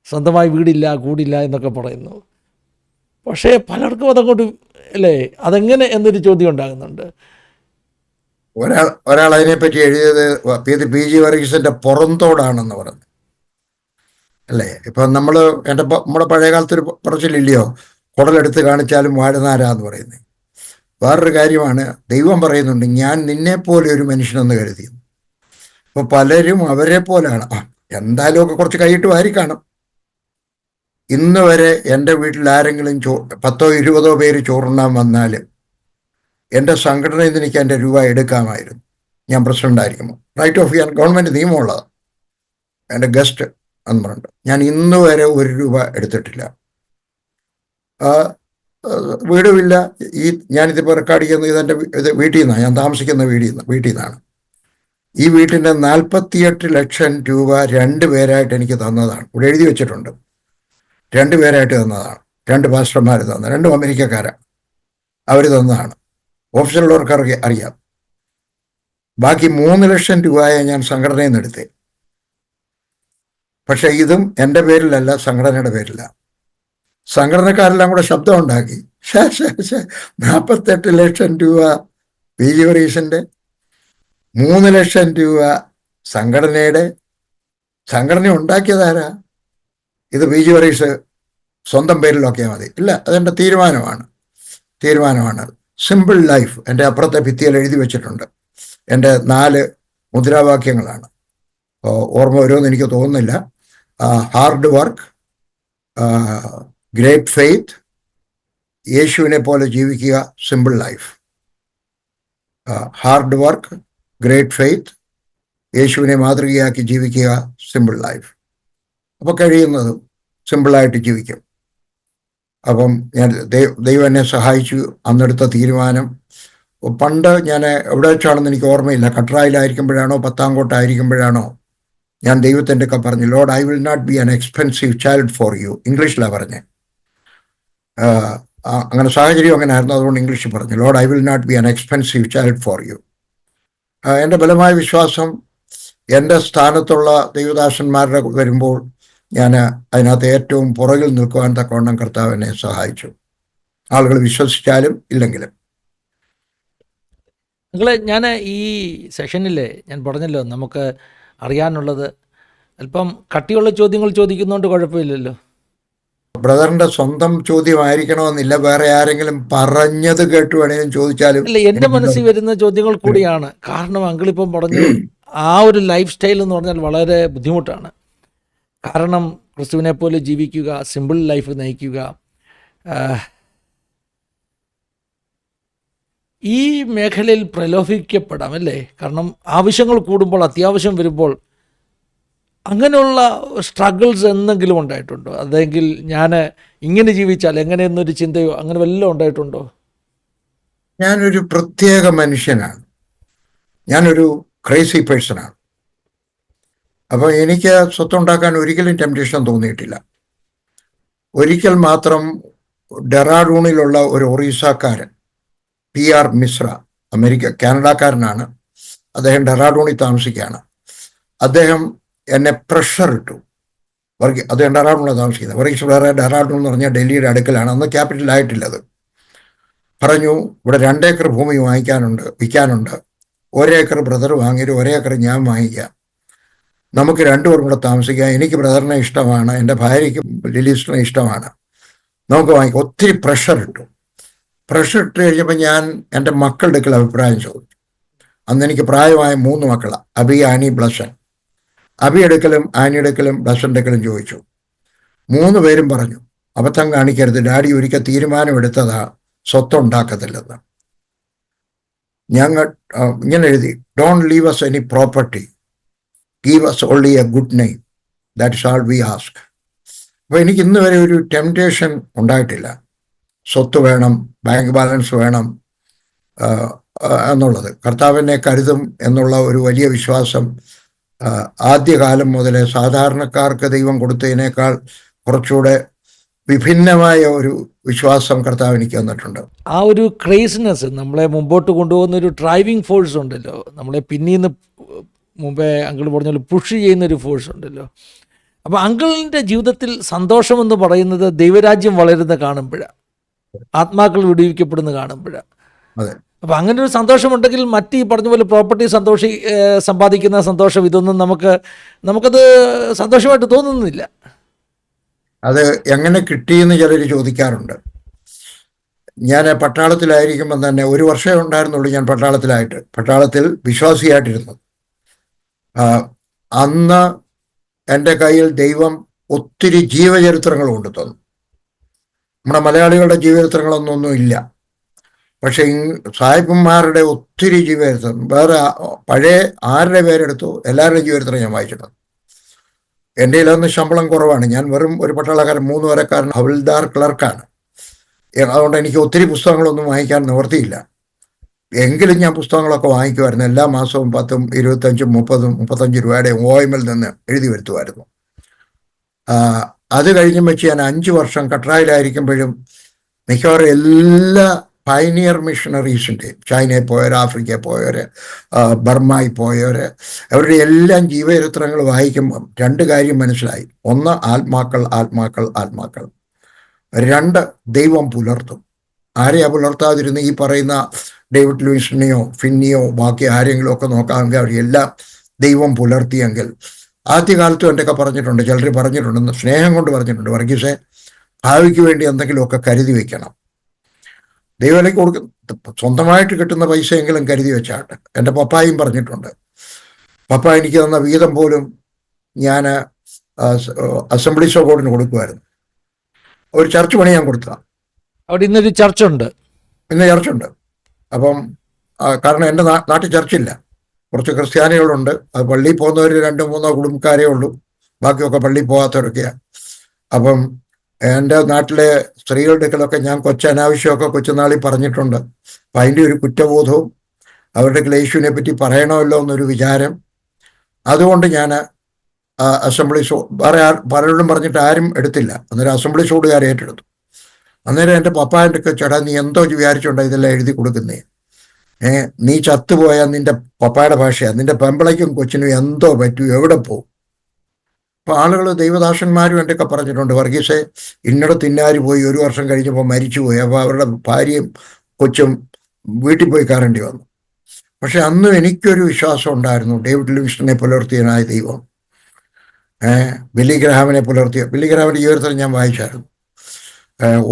സ്വന്തമായി വീടില്ല, കൂടില്ല എന്നൊക്കെ പറയുന്നു. പക്ഷേ പലർക്കും അതങ്ങോട്ട്, അല്ലേ, അതെങ്ങനെ എന്നൊരു ചോദ്യം ഉണ്ടാകുന്നുണ്ട്. ഒരാൾ അതിനെപ്പറ്റി എഴുതിയത് പി.ജി. വർഗീസിന്റെ പുറന്തോടാണെന്ന് പറഞ്ഞു. അല്ലേ? ഇപ്പം നമ്മുടെ പഴയ കാലത്തൊരു പറച്ചിലില്ലയോ, കുടലെടുത്ത് കാണിച്ചാലും വാഴുന്നാരാന്ന് പറയുന്നത്. വേറൊരു കാര്യമാണ്, ദൈവം പറയുന്നുണ്ട്, ഞാൻ നിന്നെപ്പോലെ ഒരു മനുഷ്യനെന്ന് കരുതി. അപ്പോൾ പലരും അവരെ പോലെയാണ്. എന്തായാലും ഒക്കെ കുറച്ച് കൈയിട്ട് വാരി കാണും. ഇന്ന് വരെ എൻ്റെ വീട്ടിൽ ആരെങ്കിലും 10-20 പേര് ചോറുണ്ണാൻ വന്നാൽ എൻ്റെ സംഘടനയിൽ നിന്ന് എനിക്ക് എൻ്റെ രൂപ എടുക്കാമായിരുന്നു, ഞാൻ പ്രസിഡന്റ് ആയിരിക്കുമ്പോൾ. റൈറ്റ് ഓഫ് ഗവൺമെൻറ് നിയമമുള്ളത്. എൻ്റെ ഗസ്റ്റ് എന്ന് പറഞ്ഞിട്ട് ഞാൻ ഇന്ന് വരെ 1 രൂപ എടുത്തിട്ടില്ല. വീടുമില്ല. ഞാനിതിപ്പോൾ റെക്കോർഡ് ചെയ്യുന്നത് ഇതെൻ്റെ വീട്ടിൽ നിന്നാണ്, ഞാൻ താമസിക്കുന്ന വീട്ടിൽ നിന്നാണ്. ഈ വീട്ടിൻ്റെ 48 ലക്ഷം രൂപ 2 പേരായിട്ട് എനിക്ക് തന്നതാണ്. ഇവിടെ എഴുതി വെച്ചിട്ടുണ്ട്, 2 പേരായിട്ട് തന്നതാണ്. 2 പാസ്റ്റർമാർ തന്ന, 2 അമേരിക്കക്കാരാണ്, അവർ തന്നതാണ്. ഓഫീസിലുള്ളവർക്ക് അറിയാം. ബാക്കി 3 ലക്ഷം രൂപയെ ഞാൻ സംഘടനയിൽ നിന്ന് എടുത്തേ. പക്ഷെ ഇതും എൻ്റെ പേരിലല്ല, സംഘടനയുടെ പേരിലാണ്. സംഘടനക്കാരെല്ലാം കൂടെ ശബ്ദം ഉണ്ടാക്കി 48 ലക്ഷം രൂപ പി.ജി. വർഗീസിന്റെ, 3 ലക്ഷം രൂപ സംഘടനയുടെ. സംഘടന ഉണ്ടാക്കിയതാരാ? ഇത് പി.ജി. വർഗീസ് സ്വന്തം പേരിലൊക്കെ മതി. ഇല്ല, അതെൻ്റെ തീരുമാനമാണ്. സിമ്പിൾ ലൈഫ് എൻ്റെ അപ്പുറത്തെ ഭിത്തിയിൽ എഴുതി വെച്ചിട്ടുണ്ട്. എൻ്റെ 4 മുദ്രാവാക്യങ്ങളാണ്. ഓർമ്മ വരുമെന്ന് എനിക്ക് തോന്നുന്നില്ല. ഹാർഡ് വർക്ക്, ഗ്രേറ്റ് ഫെയ്ത്ത്, യേശുവിനെ പോലെ ജീവിക്കുക, simple life. Hard work, great faith, യേശുവിനെ മാതൃകയാക്കി ജീവിക്കുക, സിമ്പിൾ ലൈഫ്. അപ്പോൾ കഴിയുന്നതും സിമ്പിളായിട്ട് ജീവിക്കും. അപ്പം ഞാൻ ദൈവം എന്നെ സഹായിച്ചു. അന്നെടുത്ത തീരുമാനം, പണ്ട് ഞാൻ എവിടെ വെച്ചാണെന്ന് എനിക്ക് ഓർമ്മയില്ല, കട്രായിലായിരിക്കുമ്പോഴാണോ പത്താംകോട്ടായിരിക്കുമ്പോഴാണോ, ഞാൻ ദൈവത്തിൻ്റെ ഒക്കെ പറഞ്ഞു, Lord I will not be an expensive child for you. ഇംഗ്ലീഷിലാണ് പറഞ്ഞത്. അങ്ങനെ സാഹചര്യം അങ്ങനെ ആയിരുന്നു, അതുകൊണ്ട് ഇംഗ്ലീഷിൽ പറഞ്ഞു, Lord I will not be an expensive child for you. എൻ്റെ ബലമായ വിശ്വാസം, എൻ്റെ സ്ഥാനത്തുള്ള ദൈവദാസന്മാരുടെ വരുമ്പോൾ ഞാൻ അതിനകത്ത് ഏറ്റവും പുറകിൽ നിൽക്കുവാൻ തക്കവണ്ണം കർത്താവ് എന്നെ സഹായിച്ചു, ആളുകൾ വിശ്വസിച്ചാലും ഇല്ലെങ്കിലും. നിങ്ങളെ ഞാൻ ഈ സെഷനിൽ ഞാൻ പറഞ്ഞല്ലോ, നമുക്ക് അറിയാനുള്ളത് അല്പം കട്ടിയുള്ള ചോദ്യങ്ങൾ ചോദിക്കുന്നതുകൊണ്ട് കുഴപ്പമില്ലല്ലോ. ബ്രദറിന്റെ സ്വന്തം ചോദ്യമായിരിക്കണമെന്നില്ല, വേറെ ആരെങ്കിലും പറഞ്ഞത് കേട്ട് വേണമെങ്കിലും ചോദിച്ചാലും. അല്ല, എൻ്റെ മനസ്സിൽ വരുന്ന ചോദ്യങ്ങൾ കൂടിയാണ്. കാരണം അങ്കിളിപ്പം പറഞ്ഞു, ആ ഒരു ലൈഫ് സ്റ്റൈൽ എന്ന് പറഞ്ഞാൽ വളരെ ബുദ്ധിമുട്ടാണ്. കാരണം ക്രിസ്തുവിനെ പോലെ ജീവിക്കുക, സിമ്പിൾ ലൈഫ് നയിക്കുക, ഈ മേഖലയിൽ പ്രലോഭിക്കപ്പെടാം അല്ലേ? കാരണം ആവശ്യങ്ങൾ കൂടുമ്പോൾ, അത്യാവശ്യം വരുമ്പോൾ അങ്ങനെയുള്ള സ്ട്രഗിൾസ് എന്തെങ്കിലും ഉണ്ടായിട്ടുണ്ടോ? അതെങ്കിൽ ഞാൻ ഇങ്ങനെ ജീവിച്ചാൽ എങ്ങനെയെന്നൊരു ചിന്തയോ അങ്ങനെ വല്ലതും ഉണ്ടായിട്ടുണ്ടോ? ഞാനൊരു പ്രത്യേക മനുഷ്യനാണ്, ഞാനൊരു ക്രേസി പേഴ്സണാണ്. അപ്പോൾ എനിക്ക് സ്വത്തുണ്ടാക്കാൻ ഒരിക്കലും ടെംപ്റ്റേഷൻ തോന്നിയിട്ടില്ല. ഒരിക്കൽ മാത്രം ഡെറാഡൂണിലുള്ള ഒരു ഒറീസക്കാരൻ, PR മിശ്ര, കാനഡക്കാരനാണ്, അദ്ദേഹം ഡെറാഡൂണിൽ താമസിക്കുകയാണ്. അദ്ദേഹം എന്നെ പ്രഷർ ഇട്ടു. അദ്ദേഹം ഡെറാഡൂണിലാണ് താമസിക്കുന്നത്. വർഗീസ് വേറെ, ഡെറാഡൂൺ എന്ന് പറഞ്ഞാൽ ഡൽഹിയുടെ അടുക്കലാണ്, അന്ന് ക്യാപിറ്റലായിട്ടില്ലത്. പറഞ്ഞു, ഇവിടെ 2 ഏക്കർ ഭൂമി വിൽക്കാനുണ്ട്. 1 ഏക്കർ ബ്രദർ വാങ്ങിയിട്ട് 1 ഏക്കർ ഞാൻ വാങ്ങിക്കാം, നമുക്ക് 2 പേരും കൂടെ താമസിക്കാം. എനിക്ക് ബ്രദറിനെ ഇഷ്ടമാണ്, എൻ്റെ ഭാര്യയ്ക്ക് ലിലിസ്റ്റിനെ ഇഷ്ടമാണ്, നമുക്ക് വാങ്ങിക്കാം. ഒത്തിരി പ്രഷർ ഇട്ടു കഴിഞ്ഞപ്പോൾ ഞാൻ എൻ്റെ മക്കളുടെ അടുക്കൽ അഭിപ്രായം ചോദിച്ചു. അന്ന് എനിക്ക് പ്രായമായ 3 മക്കളാണ്, അബി, ആനി, ബ്ലസൻ. അബി എടുക്കലും ആനി എടുക്കലും ബ്ലസൻ്റെ അടുക്കലും ചോദിച്ചു. 3 പേരും പറഞ്ഞു, അബദ്ധം കാണിക്കരുത്, ഡാഡി ഒരിക്കൽ തീരുമാനമെടുത്തതാ, സ്വത്തുണ്ടാക്കത്തില്ലെന്ന്. ഞങ്ങൾ ഇങ്ങനെ എഴുതി, don't leave us any property, give us only a good name, that is all we ask. അപ്പോൾ എനിക്ക് ഇന്ന് വരെ ഒരു ടെംപ്റ്റേഷൻ ഉണ്ടായിട്ടില്ല, സ്വത്ത് വേണം, ബാങ്ക് ബാലൻസ് വേണം എന്നുള്ളത്. കർത്താവിനെ കരുതും എന്നുള്ള ഒരു വലിയ വിശ്വാസം ആദ്യകാലം മുതലേ സാധാരണക്കാർക്ക് ദൈവം കൊടുത്തതിനേക്കാൾ കുറച്ചുകൂടെ വിഭിന്നമായ ഒരു വിശ്വാസം കർത്താവ് എനിക്ക് തന്നിട്ടുണ്ട്. ആ ഒരു ക്രേസിനെസ് നമ്മളെ മുമ്പോട്ട് കൊണ്ടുപോകുന്ന ഒരു ഡ്രൈവിംഗ് ഫോഴ്സ് ഉണ്ടല്ലോ, നമ്മളെ പിന്നീന്ന് മുമ്പേ അങ്കിൾ പറഞ്ഞാൽ പുഷ് ചെയ്യുന്നൊരു ഫോഴ്സ് ഉണ്ടല്ലോ. അപ്പോൾ അങ്കിളിൻ്റെ ജീവിതത്തിൽ സന്തോഷമെന്ന് പറയുന്നത് ദൈവരാജ്യം വളരുന്ന കാണുമ്പോഴാണ്, ആത്മാക്കൾ വിടുവിക്കപ്പെടുന്ന കാണുമ്പോഴാണ്. അതെ, അപ്പം അങ്ങനെ ഒരു സന്തോഷമുണ്ടെങ്കിൽ മറ്റ് ഈ പറഞ്ഞ പോലെ പ്രോപ്പർട്ടി സമ്പാദിക്കുന്ന സന്തോഷം ഇതൊന്നും നമുക്കത് സന്തോഷമായിട്ട് തോന്നുന്നില്ല. അത് എങ്ങനെ കിട്ടിയെന്ന് ചിലർ ചോദിക്കാറുണ്ട്. ഞാൻ പട്ടാളത്തിലായിരിക്കുമ്പോൾ തന്നെ 1 വർഷമേ ഉണ്ടായിരുന്നുള്ളൂ ഞാൻ പട്ടാളത്തിൽ വിശ്വാസിയായിട്ടിരുന്നു. അന്ന് എൻ്റെ കയ്യിൽ ദൈവം ഒത്തിരി ജീവചരിത്രങ്ങൾ കൊണ്ടു തന്നു. നമ്മുടെ മലയാളികളുടെ ജീവചരിത്രങ്ങളൊന്നും ഇല്ല. പക്ഷെ സാഹിബന്മാരുടെ ഒത്തിരി ജീവചരിത്രം, വേറെ പഴയ ആരുടെ പേരെടുത്തു എല്ലാവരുടെയും ജീവചരിത്രം ഞാൻ വായിച്ചിട്ടുണ്ട്. എൻ്റെ കയ്യിലൊന്ന് ശമ്പളം കുറവാണ്. ഞാൻ വെറും ഒരു പട്ടാളക്കാരൻ, 3 വരക്കാരൻ, ഹവിൽദാർ ക്ലർക്കാണ്. അതുകൊണ്ട് എനിക്ക് ഒത്തിരി പുസ്തകങ്ങളൊന്നും വാങ്ങിക്കാൻ നിവർത്തിയില്ല. എങ്കിലും ഞാൻ പുസ്തകങ്ങളൊക്കെ വാങ്ങിക്കുമായിരുന്നു. എല്ലാ മാസവും 10, 25, 30, 35 രൂപയുടെ OML നിന്ന് എഴുതി വരുത്തുമായിരുന്നു. അത് കഴിഞ്ഞും വെച്ച് ഞാൻ 5 വർഷം കട്രായിലായിരിക്കുമ്പോഴും മിക്കവാറും എല്ലാ പൈനിയർ മിഷണറീസിൻ്റെയും, ചൈനയിൽ പോയവർ, ആഫ്രിക്കയിൽ പോയവർ, ബർമയിൽ പോയവർ, അവരുടെ എല്ലാം ജീവചരിത്രങ്ങൾ വായിക്കുമ്പം 2 കാര്യം മനസ്സിലായി. 1, ആത്മാക്കൾ. 2, ദൈവം പുലർത്തും. ആരെയാ പുലർത്താതിരുന്ന്? ഈ പറയുന്ന ഡേവിഡ് ലൂയിസിനെയോ ഫിന്നിയോ ബാക്കി ആരെങ്കിലും ഒക്കെ നോക്കാമെങ്കിൽ അവരെല്ലാം ദൈവം പുലർത്തിയെങ്കിൽ. ആദ്യകാലത്തും എൻ്റെയൊക്കെ പറഞ്ഞിട്ടുണ്ട്, ചിലർ പറഞ്ഞിട്ടുണ്ട്, സ്നേഹം കൊണ്ട് പറഞ്ഞിട്ടുണ്ട്, വർഗീസെ ഭാവിക്ക് വേണ്ടി എന്തെങ്കിലുമൊക്കെ കരുതി വെക്കണം. ദൈവത്തിലേക്ക് സ്വന്തമായിട്ട് കിട്ടുന്ന പൈസയെങ്കിലും കരുതി വെച്ചാട്ട്. എൻ്റെ പപ്പായും പറഞ്ഞിട്ടുണ്ട്. പപ്പ എനിക്ക് തന്ന വീതം പോലും ഞാൻ അസംബ്ലീസ് ഓഫ് ഗോഡിന് കൊടുക്കുമായിരുന്നു. ഒരു ചർച്ച് പണി ഞാൻ കൊടുത്തതാണ്. അവിടെ ഇന്നൊരു ചർച്ചുണ്ട്. അപ്പം കാരണം എൻ്റെ നാട്ടിൽ ചർച്ചില്ല. കുറച്ച് ക്രിസ്ത്യാനികളുണ്ട്. അത് പള്ളിയിൽ പോകുന്നവർ 2-3 കുടുംബക്കാരേ ഉള്ളൂ. ബാക്കിയൊക്കെ പള്ളിയിൽ പോകാത്തവരൊക്കെയാണ്. അപ്പം എൻ്റെ നാട്ടിലെ സ്ത്രീകളുടെ അടുക്കലൊക്കെ ഞാൻ അനാവശ്യമൊക്കെ കൊച്ചുനാളിൽ പറഞ്ഞിട്ടുണ്ട്. അപ്പം അതിൻ്റെ ഒരു കുറ്റബോധവും അവരുടെ യേശുവിനെ പറ്റി പറയണമല്ലോ എന്നൊരു വിചാരം. അതുകൊണ്ട് ഞാൻ അസംബ്ലീസ് പലരോടും പറഞ്ഞിട്ട് ആരും എടുത്തില്ല. അന്നേരം അസംബ്ലീസോടുകാർ ഏറ്റെടുത്തു. അന്നേരം എൻ്റെ പപ്പാൻ്റെ ഒക്കെ, ചേട്ടാ നീ എന്തോ വിചാരിച്ചുണ്ടോ ഇതെല്ലാം എഴുതി കൊടുക്കുന്നേ? നീ ചത്തുപോയാൽ നിന്റെ പപ്പായുടെ ഭാഷയാണ്, നിന്റെ പെമ്പളയ്ക്കും കൊച്ചിനും എന്തോ പറ്റൂ, എവിടെ പോകും? അപ്പോൾ ആളുകൾ, ദൈവദാസന്മാരും എൻ്റെ ഒക്കെ പറഞ്ഞിട്ടുണ്ട്, വർഗീസെ ഇന്നിടത്ത് ഇന്നാര് പോയി 1 വർഷം കഴിഞ്ഞപ്പോൾ മരിച്ചുപോയി. അപ്പോൾ അവരുടെ ഭാര്യയും കൊച്ചും വീട്ടിൽ പോയി കയറേണ്ടി വന്നു. പക്ഷെ അന്നും എനിക്കൊരു വിശ്വാസം ഉണ്ടായിരുന്നു. ഡേവിഡ് ലിവിങ്സ്റ്റനെ പുലർത്തിയനായ ദൈവം, ബില്ലി ഗ്രഹാമിനെ പുലർത്തിയ, ബില്ലി ഗ്രഹാമിൻ്റെ ജീവചരിത്രം ഞാൻ വായിച്ചായിരുന്നു.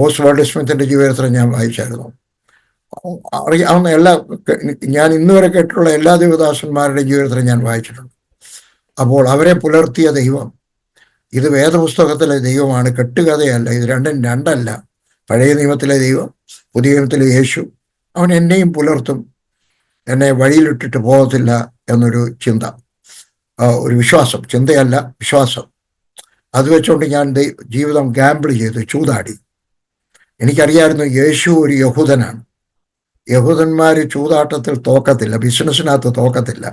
ഓസ്വാൾഡ് സ്മിത്തിൻ്റെ ജീവചരിത്രം ഞാൻ വായിച്ചായിരുന്നു. അറിയാവുന്ന ഞാൻ ഇന്ന് വരെ കേട്ടിട്ടുള്ള എല്ലാ ദൈവദാസന്മാരുടെ ജീവിതത്തിലും ഞാൻ വായിച്ചിട്ടുണ്ട്. അപ്പോൾ അവരെ പുലർത്തിയ ദൈവം, ഇത് വേദപുസ്തകത്തിലെ ദൈവമാണ്, കെട്ടുകഥയല്ല. ഇത് രണ്ടല്ല. പഴയ നിയമത്തിലെ ദൈവം, പുതിയ നിയമത്തിലെ യേശു. അവൻ എന്നെയും പുലർത്തും, എന്നെ വഴിയിലിട്ടിട്ട് പോകത്തില്ല എന്നൊരു ചിന്ത, ഒരു വിശ്വാസം. ചിന്തയല്ല, വിശ്വാസം. അത് വെച്ചുകൊണ്ട് ഞാൻ ജീവിതം ഗാമ്പിൾ ചെയ്തു, ചൂതാടി. എനിക്കറിയായിരുന്നു യേശു ഒരു യഹൂദനാണ്. യഹൂദന്മാർ ചൂതാട്ടത്തിൽ തോക്കത്തില്ല, ബിസിനസ്സിനകത്ത് തോക്കത്തില്ല.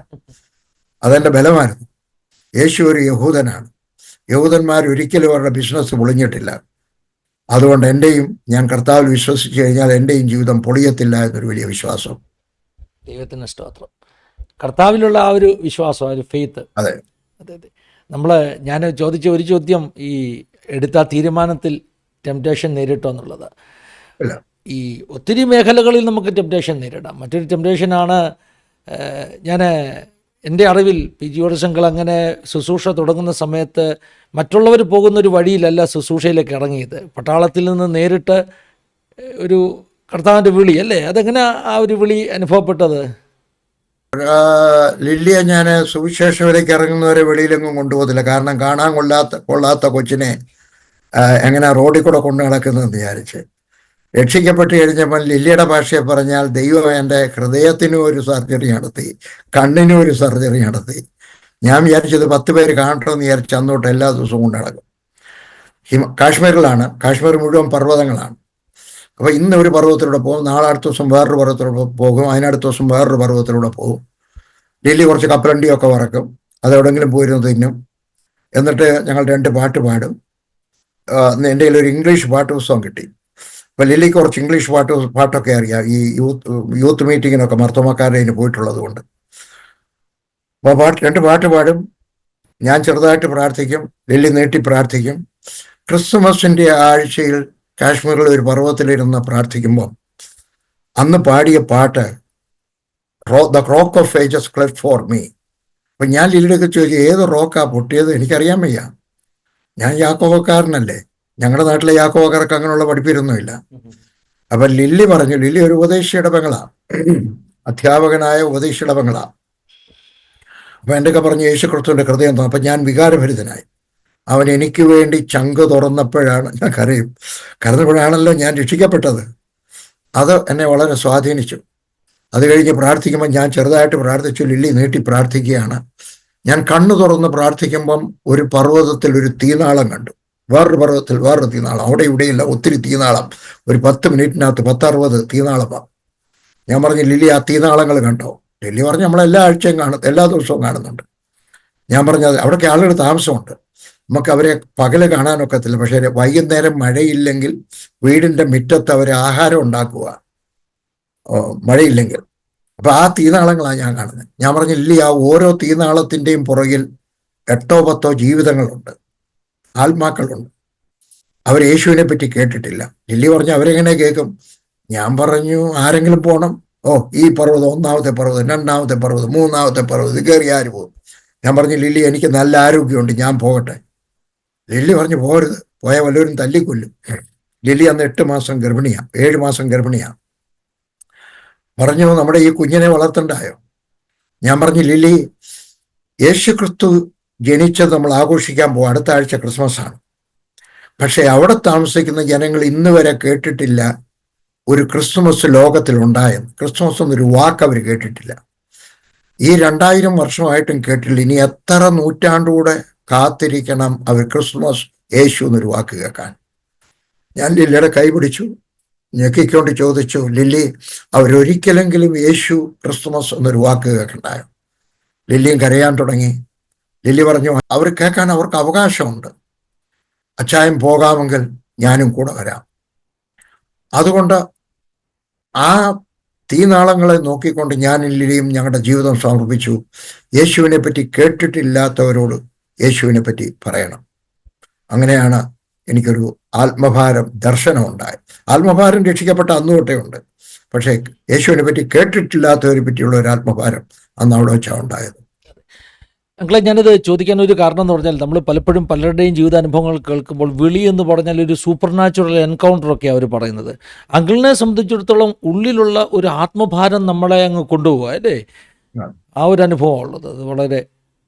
അതെൻ്റെ ബലമായിരുന്നു. യേശു ഒരു യഹൂദനാണ്. യഹൂദന്മാർ ഒരിക്കലും അവരുടെ ബിസിനസ് പൊളിഞ്ഞിട്ടില്ല. അതുകൊണ്ട് ഞാൻ കർത്താവിൽ വിശ്വസിച്ച് കഴിഞ്ഞാൽ എൻ്റെയും ജീവിതം പൊളിയത്തില്ല എന്നൊരു വലിയ വിശ്വാസം. ദൈവത്തിന് സ്തോത്രം. കർത്താവിലുള്ള ആ ഒരു വിശ്വാസം, ആ ഒരു ഫെയ്ത്ത്. അതെ. ഞാൻ ചോദിച്ച ഒരു ചോദ്യം, ഈ എടുത്ത തീരുമാനത്തിൽ ടെംപ്റ്റേഷൻ നേരിട്ടോ എന്നുള്ളത്. ഈ ഒത്തിരി മേഖലകളിൽ നമുക്ക് ടെംപ്റ്റേഷൻ നേരിടാം. മറ്റൊരു ടെംപ്റ്റേഷനാണ്, എൻ്റെ അറിവിൽ PG ഓർസങ്കൾ അങ്ങനെ ശുശ്രൂഷ തുടങ്ങുന്ന സമയത്ത് മറ്റുള്ളവർ പോകുന്നൊരു വഴിയിലല്ല ശുശ്രൂഷയിലേക്ക് ഇറങ്ങിയത്. പട്ടാളത്തിൽ നിന്ന് നേരിട്ട് ഒരു കർത്താവിൻ്റെ വിളി അല്ലേ? അതെങ്ങനെ ആ ഒരു വിളി അനുഭവപ്പെട്ടത്? ലില്ലിയെ ഞാൻ സുവിശേഷത്തിലേക്ക് ഇറങ്ങുന്നവരെ വെളിയിലെങ്ങും കൊണ്ടുപോകത്തില്ല. കാരണം കാണാൻ കൊള്ളാത്ത കൊച്ചിനെ എങ്ങനെ റോഡിൽ കൂടെ കൊണ്ടു നടക്കുന്നതെന്ന് വിചാരിച്ച്. രക്ഷിക്കപ്പെട്ട് കഴിഞ്ഞപ്പോൾ ലില്ലിയുടെ ഭാഷയെ പറഞ്ഞാൽ ദൈവം എൻ്റെ ഹൃദയത്തിനും ഒരു സർജറി നടത്തി, കണ്ണിനും ഒരു സർജറി നടത്തി. ഞാൻ വിചാരിച്ചത് 10 പേര് കാണണമെന്ന് വിചാരിച്ച് അന്നോട്ട് എല്ലാ ദിവസവും കൊണ്ട് നടക്കും. കാശ്മീരിലാണ്. കാശ്മീർ മുഴുവൻ പർവ്വതങ്ങളാണ്. അപ്പോൾ ഇന്ന് ഒരു പർവ്വതത്തിലൂടെ പോകും, നാളെ അടുത്ത ദിവസം വേറൊരു പർവ്വതത്തിലൂടെ പോകും, അതിനടുത്ത ദിവസം വേറൊരു പർവ്വതത്തിലൂടെ പോകും. ഡൽഹി കുറച്ച് കപ്പലണ്ടിയൊക്കെ വറക്കും, അതെവിടെങ്കിലും പോയിരുന്നു തിന്നും. എന്നിട്ട് ഞങ്ങൾ 2 പാട്ട് പാടും. എൻ്റെ കയ്യിൽ ഒരു ഇംഗ്ലീഷ് പാട്ട് പുസ്തകം കിട്ടി. അപ്പോൾ ലില്ലിക്ക് കുറച്ച് ഇംഗ്ലീഷ് പാട്ടൊക്കെ അറിയാം, ഈ യൂത്ത് മീറ്റിങ്ങിനൊക്കെ മർത്തോമക്കാരുടെ പോയിട്ടുള്ളത് കൊണ്ട്. അപ്പോൾ 2 പാട്ട് പാടും. ഞാൻ ചെറുതായിട്ട് പ്രാർത്ഥിക്കും, ലില്ലി നീട്ടി പ്രാർത്ഥിക്കും. ക്രിസ്മസിൻ്റെ ആഴ്ചയിൽ കാശ്മീരിൽ ഒരു പർവ്വതത്തിലിരുന്ന് പ്രാർത്ഥിക്കുമ്പോൾ അന്ന് പാടിയ പാട്ട് the rock of ages clef for me. അപ്പം ഞാൻ ലില്ലിയൊക്കെ ചോദിച്ചു, ഏത് റോക്കാ പൊട്ടിയത്? എനിക്കറിയാൻ വയ്യ, ഞാൻ യാക്കോബക്കാരനല്ലേ, ഞങ്ങളുടെ നാട്ടിലെ യാക്കോബക്കാർക്ക് അങ്ങനെയുള്ള പഠിപ്പിരുന്നുമില്ല. അപ്പം ലില്ലി പറഞ്ഞു, ലില്ലി ഒരു ഉപദേശിയുടെ പെങ്ങളാ, അധ്യാപകനായ ഉപദേശിയുടെ പെങ്ങളാ. അപ്പം എൻ്റെയൊക്കെ പറഞ്ഞു യേശു ക്രിസ്തുവിൻ്റെ ഹൃദയം തോന്നും. അപ്പം ഞാൻ വികാരഭരിതനായി. അവൻ എനിക്ക് വേണ്ടി ചങ്ക് തുറന്നപ്പോഴാണ് ഞാൻ കരഞ്ഞപ്പോഴാണല്ലോ ഞാൻ രക്ഷിക്കപ്പെട്ടത്. അത് എന്നെ വളരെ സ്വാധീനിച്ചു. അത് കഴിഞ്ഞ് പ്രാർത്ഥിക്കുമ്പോൾ ഞാൻ ചെറുതായിട്ട് പ്രാർത്ഥിച്ചു. ലില്ലി നീട്ടി പ്രാർത്ഥിക്കുകയാണ്. ഞാൻ കണ്ണു തുറന്ന് പ്രാർത്ഥിക്കുമ്പം ഒരു പർവ്വതത്തിൽ ഒരു തീനാളം കണ്ടു. വേറൊരു പർവ്വതത്തിൽ വേറൊരു തീനാളം. അവിടെ ഇവിടെയില്ല, ഒത്തിരി തീനാളം. ഒരു 10 മിനിറ്റിനകത്ത് 10-60 തീനാളമാണ്. ഞാൻ പറഞ്ഞു, ലില്ലി ആ തീനാളങ്ങൾ കണ്ടോ? ലില്ലി പറഞ്ഞു, നമ്മളെല്ലാ ആഴ്ചയും എല്ലാ ദിവസവും കാണുന്നുണ്ട്. ഞാൻ പറഞ്ഞത് അവിടെയൊക്കെ ആളുകൾ താമസമുണ്ട്, നമുക്ക് അവരെ പകല് കാണാനൊക്കത്തില്ല. പക്ഷേ വൈകുന്നേരം മഴയില്ലെങ്കിൽ വീടിൻ്റെ മുറ്റത്ത് അവർ ആഹാരം ഉണ്ടാക്കുക, മഴയില്ലെങ്കിൽ. അപ്പം ആ തീനാളങ്ങളാണ് ഞാൻ കാണുന്നത്. ഞാൻ പറഞ്ഞു, ലില്ലി, ആ ഓരോ തീനാളത്തിൻ്റെയും പുറകിൽ 8-10 ജീവിതങ്ങളുണ്ട്, ആത്മാക്കളുണ്ട്. അവർ യേശുവിനെ പറ്റി കേട്ടിട്ടില്ല. ലില്ലി പറഞ്ഞു, അവരെങ്ങനെ കേൾക്കും? ഞാൻ പറഞ്ഞു, ആരെങ്കിലും പോകണം. ഈ പർവ്വതം, 1-ാമത്തെ പർവ്വതം, 2-ാമത്തെ പർവ്വതം, 3-ാമത്തെ പർവ്വതം, ഇത് കയറി ആര് പോകും? ഞാൻ പറഞ്ഞു, ലില്ലി, എനിക്ക് നല്ല ആരോഗ്യമുണ്ട്, ഞാൻ പോകട്ടെ. ലില്ലി പറഞ്ഞു, പോകരുത്, പോയാൽ വല്ലവരും തല്ലിക്കൊല്ലും. ലില്ലി അന്ന് 8 മാസം ഗർഭിണിയാണ്, 7 മാസം ഗർഭിണിയാണ്. പറഞ്ഞു, നമ്മുടെ ഈ കുഞ്ഞിനെ വളർത്തണ്ടായോ? ഞാൻ പറഞ്ഞു, ലില്ലി, യേശു ക്രിസ്തു ജനിച്ചത് നമ്മൾ ആഘോഷിക്കാൻ പോകും, അടുത്ത ആഴ്ച ക്രിസ്മസ് ആണ്. പക്ഷെ അവിടെ താമസിക്കുന്ന ജനങ്ങൾ ഇന്ന് വരെ കേട്ടിട്ടില്ല ഒരു ക്രിസ്തുമസ് ലോകത്തിലുണ്ടായെന്ന്. ക്രിസ്തുമസ് എന്നൊരു വാക്ക് അവർ കേട്ടിട്ടില്ല. ഈ 2000 വർഷമായിട്ടും കേട്ടില്ല. ഇനി എത്ര നൂറ്റാണ്ടുകൂടെ കാത്തിരിക്കണം അവർ ക്രിസ്മസ് യേശു എന്നൊരു വാക്ക് കേൾക്കാൻ? ഞാൻ ലില്ലിയുടെ കൈ പിടിച്ചു, ഞെക്കിക്കൊണ്ട് ചോദിച്ചു, ലില്ലി, അവരൊരിക്കലെങ്കിലും യേശു ക്രിസ്തുമസ് എന്നൊരു വാക്ക് കേൾക്കണ്ടായോ? ലില്ലിയും കരയാൻ തുടങ്ങി. ലില്ലി പറഞ്ഞു, അവർ കേൾക്കാൻ അവർക്ക് അവകാശമുണ്ട്. അച്ചായൻ പോകാമെങ്കിൽ ഞാനും കൂടെ വരാം. അതുകൊണ്ട് ആ തീനാളങ്ങളെ നോക്കിക്കൊണ്ട് ഞാൻ ലില്ലിയും ഞങ്ങളുടെ ജീവിതം സമർപ്പിച്ചു. യേശുവിനെ പറ്റി കേട്ടിട്ടില്ലാത്തവരോട് യേശുവിനെ പറ്റി പറയണം. അങ്ങനെയാണ് എനിക്കൊരു ആത്മഭാരം ദർശനം ഉണ്ടായത്. ആത്മഭാരം രക്ഷിക്കപ്പെട്ട അന്ന് തൊട്ടേ ഉണ്ട്. പക്ഷേ യേശുവിനെ പറ്റി കേട്ടിട്ടില്ലാത്തവരെ പറ്റിയുള്ള ഒരു ആത്മഭാരം അന്ന് അവിടെ വെച്ചാണ് ഉണ്ടായത്. അങ്കിളെ, ഞാനത് ചോദിക്കാൻ ഒരു കാരണം എന്ന് പറഞ്ഞാൽ, നമ്മൾ പലപ്പോഴും പലരുടെയും ജീവിതാനുഭവങ്ങൾ കേൾക്കുമ്പോൾ വിളി എന്ന് പറഞ്ഞാൽ ഒരു സൂപ്പർ നാച്ചുറൽ എൻകൗണ്ടറൊക്കെ അവർ പറയുന്നത്. അങ്കിളിനെ സംബന്ധിച്ചിടത്തോളം ഉള്ളിലുള്ള ഒരു ആത്മഭാരം നമ്മളെ അങ്ങ് കൊണ്ടുപോകുക അല്ലേ? ആ ഒരു അനുഭവം ഉള്ളത്, അത് വളരെ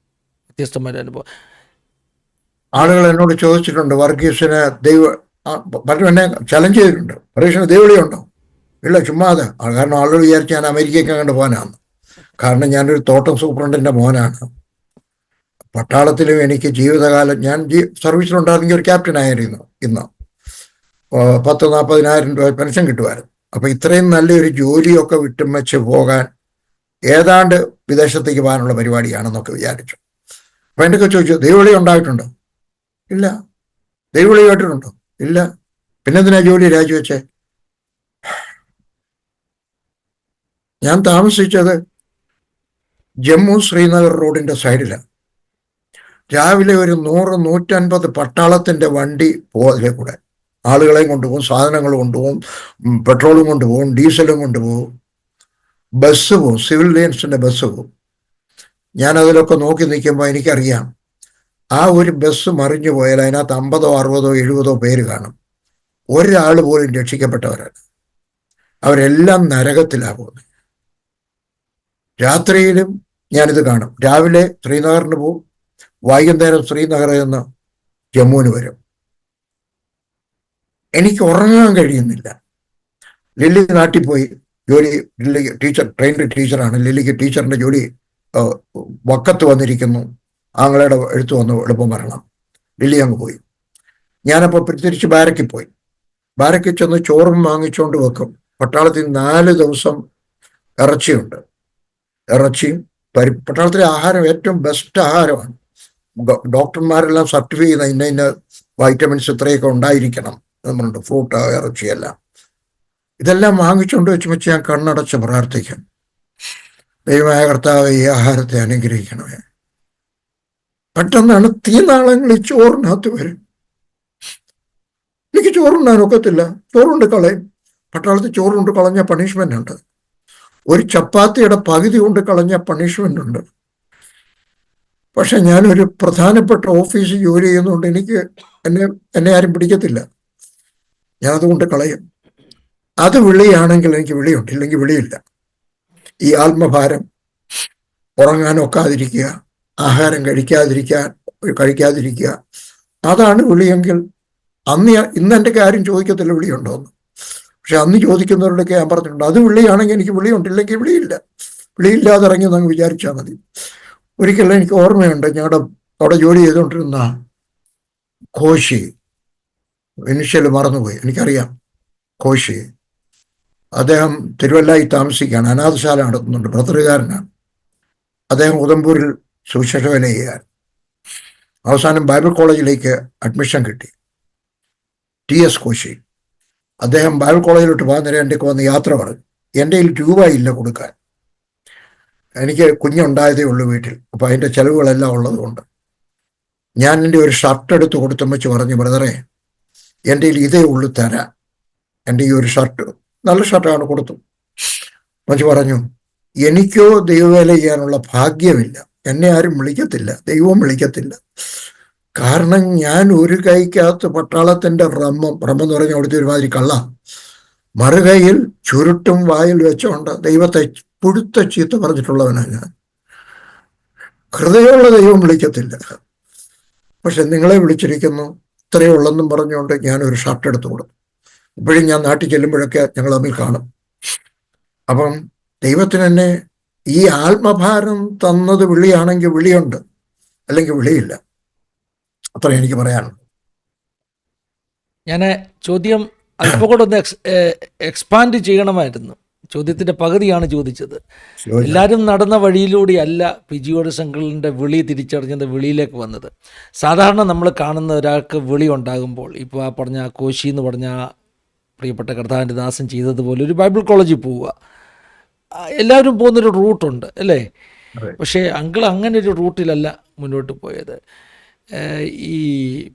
വ്യത്യസ്തമായ അനുഭവം. ആളുകൾ എന്നോട് ചോദിച്ചിട്ടുണ്ട്, വർഗീസിന് പലരും എന്നെ ചലഞ്ച് ചെയ്തിട്ടുണ്ട്, വർഗീസിന് ദൈവവിളിയുണ്ടോ? ഇല്ല, ചുമ്മാതെ. കാരണം ആളുകൾ വിചാരിച്ച് ഞാൻ അമേരിക്കയ്ക്ക് അങ്ങോട്ട് പോകാനാണ്. കാരണം ഞാനൊരു തോട്ടം സൂപ്രണ്ടിൻ്റെ മോനാണ്. പട്ടാളത്തിലും എനിക്ക് ജീവിതകാലം ഞാൻ സർവീസിലുണ്ടായിരുന്നെങ്കിൽ ഒരു ക്യാപ്റ്റൻ ആയിരുന്നു. ഇന്ന് 10-40,000 രൂപ പെൻഷൻ കിട്ടുമായിരുന്നു. അപ്പം ഇത്രയും നല്ലൊരു ജോലിയൊക്കെ വിട്ടും വെച്ച് പോകാൻ ഏതാണ്ട് വിദേശത്തേക്ക് പോകാനുള്ള പരിപാടിയാണെന്നൊക്കെ വിചാരിച്ചു. അപ്പം എൻ്റെ ഒക്കെ ചോദിച്ചു, ദൈവവിളി ഉണ്ടായിട്ടുണ്ടോ? ഇല്ല. ദൈവവിളി കേട്ടിട്ടുണ്ടോ? ഇല്ല. പിന്നെന്തിനാ ജോലി രാജിവെച്ചേ? ഞാൻ താമസിച്ചത് ജമ്മു ശ്രീനഗർ റോഡിൻ്റെ സൈഡിലാണ്. രാവിലെ ഒരു 100-150 പട്ടാളത്തിൻ്റെ വണ്ടി അതിലെ കൂടെ ആളുകളെയും കൊണ്ടുപോകും, സാധനങ്ങൾ കൊണ്ടുപോകും, പെട്രോളും കൊണ്ടുപോകും, ഡീസലും കൊണ്ടുപോകും, ബസ് പോകും, സിവിലിയൻസിൻ്റെ ബസ് പോകും. ഞാനതിലൊക്കെ നോക്കി നിൽക്കുമ്പോൾ എനിക്കറിയാം, ആ ഒരു ബസ് മറിഞ്ഞു പോയാൽ അതിനകത്ത് 50, 60, 70 പേര് കാണും. ഒരാൾ പോലും രക്ഷിക്കപ്പെട്ടവരല്ല. അവരെല്ലാം നരകത്തിലാണ് പോകുന്നത്. രാത്രിയിലും ഞാനിത് കാണും. രാവിലെ ശ്രീനഗറിന് പോകും, വൈകുന്നേരം ശ്രീനഗറിൽ നിന്ന് ജമ്മുവിന് വരും. എനിക്ക് ഉറങ്ങാൻ കഴിയുന്നില്ല. ലില്ലി നാട്ടിൽ പോയി ജോലി, ലില്ലി ട്രെയിൻഡ് ടീച്ചറാണ്. ലില്ലിക്ക് ടീച്ചറിൻ്റെ ജോലി വക്കത്ത് വന്നിരിക്കുന്നു. ആങ്ങളയുടെ എഴുത്ത് വന്നു, എളുപ്പം വരണം. ലില്ലി അങ്ങ് പോയി. ഞാനപ്പോൾ തിരിച്ച് ബാരക്കിൽ പോയി. ബാരക്കിൽ ചെന്ന് ചോറും വാങ്ങിച്ചുകൊണ്ട് വെക്കും. പട്ടാളത്തിൽ 4 ദിവസം ഇറച്ചിയുണ്ട്. ഇറച്ചിയും പട്ടാളത്തിലെ ആഹാരം ഏറ്റവും ബെസ്റ്റ് ആഹാരമാണ്. ഡോക്ടർമാരെല്ലാം സർട്ടിഫൈ ചെയ്യുന്ന ഇന്ന വൈറ്റമിൻസ് ഇത്രയൊക്കെ ഉണ്ടായിരിക്കണം എന്നുണ്ട്. ഫ്രൂട്ട്, ഇറച്ചിയെല്ലാം. ഇതെല്ലാം വാങ്ങിച്ചുകൊണ്ട് വെച്ച് ഞാൻ കണ്ണടച്ച് പ്രാർത്ഥിക്കും, ദൈവമായ കർത്താവ് ഈ ആഹാരത്തെ അനുഗ്രഹിക്കണമേ. പെട്ടെന്നാണ് തീനാളങ്ങൾ ഈ ചോറിനകത്ത് വരും. എനിക്ക് ചോറുണ്ണാൻ ഒക്കത്തില്ല, ചോറുണ്ട് കളയും. പട്ടാളത്തിൽ ചോറുണ്ട് കളഞ്ഞ പണിഷ്മെന്റ് ഉണ്ട്. ഒരു ചപ്പാത്തിയുടെ പകുതി കൊണ്ട് കളഞ്ഞ പണിഷ്മെന്റ് ഉണ്ട്. പക്ഷെ ഞാനൊരു പ്രധാനപ്പെട്ട ഓഫീസിൽ ജോലി ചെയ്യുന്നതുകൊണ്ട് എന്നെ ആരും പിടിക്കത്തില്ല. ഞാൻ അതുകൊണ്ട് കളയും. അത് വിളിയാണെങ്കിൽ എനിക്ക് വിളിയുണ്ട്, ഇല്ലെങ്കിൽ വിളിയില്ല. ഈ ആത്മഭാരം, ഉറങ്ങാനൊക്കാതിരിക്കുക, ആഹാരം കഴിക്കാതിരിക്കുക, അതാണ് വിളിയെങ്കിൽ ഇന്ന് എൻ്റെ കാര്യം ചോദിക്കത്തില്ല വിളിയുണ്ടോന്ന്. പക്ഷെ അന്ന് ചോദിക്കുന്നവരുടെയൊക്കെ ഞാൻ പറഞ്ഞിട്ടുണ്ട്, അത് വിളിയാണെങ്കിൽ എനിക്ക് വിളിയുണ്ട്, ഇല്ലെങ്കിൽ വിളിയില്ല. വിളിയില്ലാതെ ഇറങ്ങി എന്നങ്ങ് വിചാരിച്ചാൽ മതി. ഒരിക്കലും എനിക്ക് ഓർമ്മയുണ്ട്, ഞങ്ങളുടെ അവിടെ ജോലി ചെയ്തുകൊണ്ടിരുന്ന ഘോഷി, ഇനിഷ്യൽ മറന്നുപോയി, എനിക്കറിയാം ഘോഷി. അദ്ദേഹം തിരുവല്ലായി താമസിക്കുകയാണ്, അനാഥശാല നടത്തുന്നുണ്ട്, ബ്രദറുകാരനാണ്. അദ്ദേഹം ഉദംപൂരിൽ സുവിശേഷ വേല ചെയ്യാൻ അവസാനം ബൈബിൾ കോളേജിലേക്ക് അഡ്മിഷൻ കിട്ടി. TS കോശി. അദ്ദേഹം ബൈബിൾ കോളേജിലോട്ട് പോകാൻ നേരം എൻ്റെ വന്ന് യാത്ര പറഞ്ഞു. എൻ്റെ കയ്യിൽ രൂപ ഇല്ല കൊടുക്കാൻ. എനിക്ക് കുഞ്ഞുണ്ടായതേ ഉള്ളൂ വീട്ടിൽ. അപ്പോൾ അതിൻ്റെ ചിലവുകളെല്ലാം ഉള്ളതുകൊണ്ട് ഞാൻ എൻ്റെ ഒരു ഷർട്ട് എടുത്ത് കൊടുത്തമ്മച്ച് പറഞ്ഞു, ബ്രദറെ എൻ്റെ കയ്യിൽ ഇതേ ഉള്ളു തരാൻ, എൻ്റെ ഈ ഒരു ഷർട്ട്, നല്ല ഷർട്ടാണ്, കൊടുത്തു. മച്ച് പറഞ്ഞു, എനിക്കോ ദൈവവേല ചെയ്യാനുള്ള ഭാഗ്യമില്ല, എന്നെ ആരും വിളിക്കത്തില്ല, ദൈവവും വിളിക്കത്തില്ല. കാരണം ഞാൻ ഒരു കൈക്കകത്ത് പട്ടാളത്തിൻ്റെ റമ്മം എന്ന് പറഞ്ഞാൽ അവിടുത്തെ ഒരുമാതിരി കള്ള, മറുകൈയിൽ ചുരുട്ടും വായിൽ വെച്ചോണ്ട് ദൈവത്തെ പുഴുത്ത ചീത്ത പറഞ്ഞിട്ടുള്ളവനാണ് ഞാൻ. ഹൃദയമുള്ള ദൈവം വിളിക്കത്തില്ല. പക്ഷെ നിങ്ങളെ വിളിച്ചിരിക്കുന്നു, ഇത്രയേ ഉള്ളെന്നും പറഞ്ഞുകൊണ്ട് ഞാനൊരു ഷർട്ട് എടുത്തു കൊടുത്തു. ഇപ്പോഴും ഞാൻ നാട്ടിൽ ചെല്ലുമ്പോഴൊക്കെ ഞങ്ങൾ തമ്മിൽ കാണും. അപ്പം ദൈവത്തിന് എന്നെ ഈ ആത്മഭാരം തന്നത് വിളിയാണെങ്കിൽ വിളിയുണ്ട്, അല്ലെങ്കിൽ വിളിയില്ല. അത്ര എനിക്ക് പറയാനുണ്ട്. ഞാൻ ചോദ്യം അല്പം കൂടെ ഒന്ന് എക്സ്പാൻഡ് ചെയ്യണമായിരുന്നു. ചോദ്യത്തിൻ്റെ പകുതിയാണ് ചോദിച്ചത്. എല്ലാവരും നടന്ന വഴിയിലൂടെയല്ല പിജിയോട് സംഘങ്ങളുടെ വിളി തിരിച്ചറിഞ്ഞത് വിളിയിലേക്ക് വന്നത്. സാധാരണ നമ്മൾ കാണുന്ന ഒരാൾക്ക് വിളി ഉണ്ടാകുമ്പോൾ, ഇപ്പോൾ ആ പറഞ്ഞ കോശി എന്ന് പറഞ്ഞ പ്രിയപ്പെട്ട കർത്താവിൻ്റെ ദാസൻ ചെയ്തതുപോലെ ഒരു ബൈബിൾ കോളേജിൽ പോവുക, എല്ലാവരും പോകുന്നൊരു റൂട്ടുണ്ട് അല്ലേ? പക്ഷേ അങ്കിൾ അങ്ങനെ ഒരു റൂട്ടിലല്ല മുന്നോട്ട് പോയത്. ഈ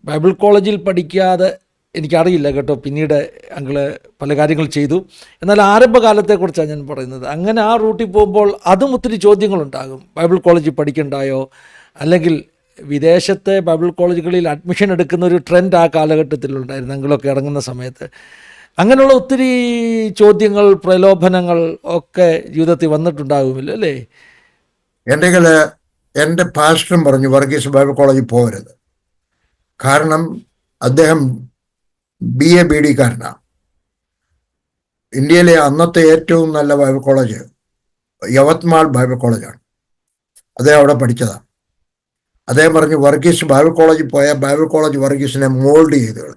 ബൈബിൾ കോളേജിൽ പഠിക്കാതെ എനിക്കറിയില്ല കേട്ടോ, പിന്നീട് അങ്കിള് പല കാര്യങ്ങൾ ചെയ്തു. എന്നാൽ ആരംഭകാലത്തെക്കുറിച്ചാണ് ഞാൻ പറയുന്നത്. അങ്ങനെ ആ റൂട്ടിൽ പോകുമ്പോൾ അതും ഒത്തിരി ചോദ്യങ്ങളുണ്ടാകും. ബൈബിൾ കോളേജിൽ പഠിക്കണ്ടായോ, അല്ലെങ്കിൽ വിദേശത്തെ ബൈബിൾ കോളേജുകളിൽ അഡ്മിഷൻ എടുക്കുന്ന ഒരു ട്രെൻഡ് ആ കാലഘട്ടത്തിലുണ്ടായിരുന്നു, അങ്കിളൊക്കെ ഇറങ്ങുന്ന സമയത്ത്. അങ്ങനെയുള്ള ഒത്തിരി ചോദ്യങ്ങൾ, പ്രലോഭനങ്ങൾ ഒക്കെ ജീവിതത്തിൽ വന്നിട്ടുണ്ടാകുമല്ലോ അല്ലേ? എൻ്റെ പാസ്റ്ററും പറഞ്ഞു വർഗീസ് ബൈബിൾ കോളേജിൽ പോകരുത്. കാരണം അദ്ദേഹം BA BD കാരനാണ്. ഇന്ത്യയിലെ അന്നത്തെ ഏറ്റവും നല്ല ബൈബിൾ കോളേജ് യവത്മാൾ ബൈബിൾ കോളേജാണ്. അദ്ദേഹം അവിടെ പഠിച്ചതാണ്. അദ്ദേഹം പറഞ്ഞു വർഗീസ് ബൈബിൾ കോളേജിൽ പോയാൽ ബൈബിൾ കോളേജ് വർഗീസിനെ മോൾഡ് ചെയ്തു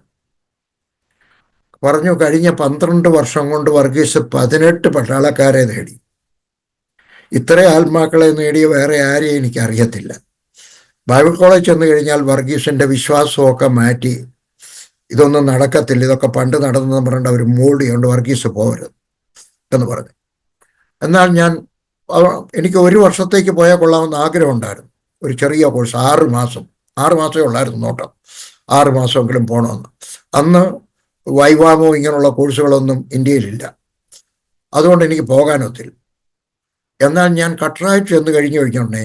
പറഞ്ഞു. കഴിഞ്ഞ 12 വർഷം കൊണ്ട് വർഗീസ് 18 പട്ടാളക്കാരെ നേടി. ഇത്ര ആത്മാക്കളെ നേടിയ വേറെ ആരെയും എനിക്കറിയത്തില്ല. ബൈബിൾ കോളേജ് ചെന്ന് കഴിഞ്ഞാൽ വർഗീസിൻ്റെ വിശ്വാസമൊക്കെ മാറ്റി, ഇതൊന്നും നടക്കത്തില്ല, ഇതൊക്കെ പണ്ട് നടന്നെന്ന് പറഞ്ഞിട്ട് അവർ മോൾഡ് ചെയ്യുന്നുണ്ട്, വർഗീസ് പോകരുത് എന്ന് പറഞ്ഞു. എന്നാൽ എനിക്ക് 1 വർഷത്തേക്ക് പോയാൽ കൊള്ളാമെന്ന് ആഗ്രഹമുണ്ടായിരുന്നു. ഒരു ചെറിയ കോഴ്സ് 6 മാസമേ ഉള്ളായിരുന്നു നോട്ടം, 6 മാസമെങ്കിലും പോകണമെന്ന്. അന്ന് വൈവാമോ ഇങ്ങനെയുള്ള കോഴ്സുകളൊന്നും ഇന്ത്യയിലില്ല, അതുകൊണ്ട് എനിക്ക് പോകാനൊത്തില്ല. എന്നാൽ ഞാൻ കട്രായിട്ട് ചെന്ന് കഴിഞ്ഞുടനെ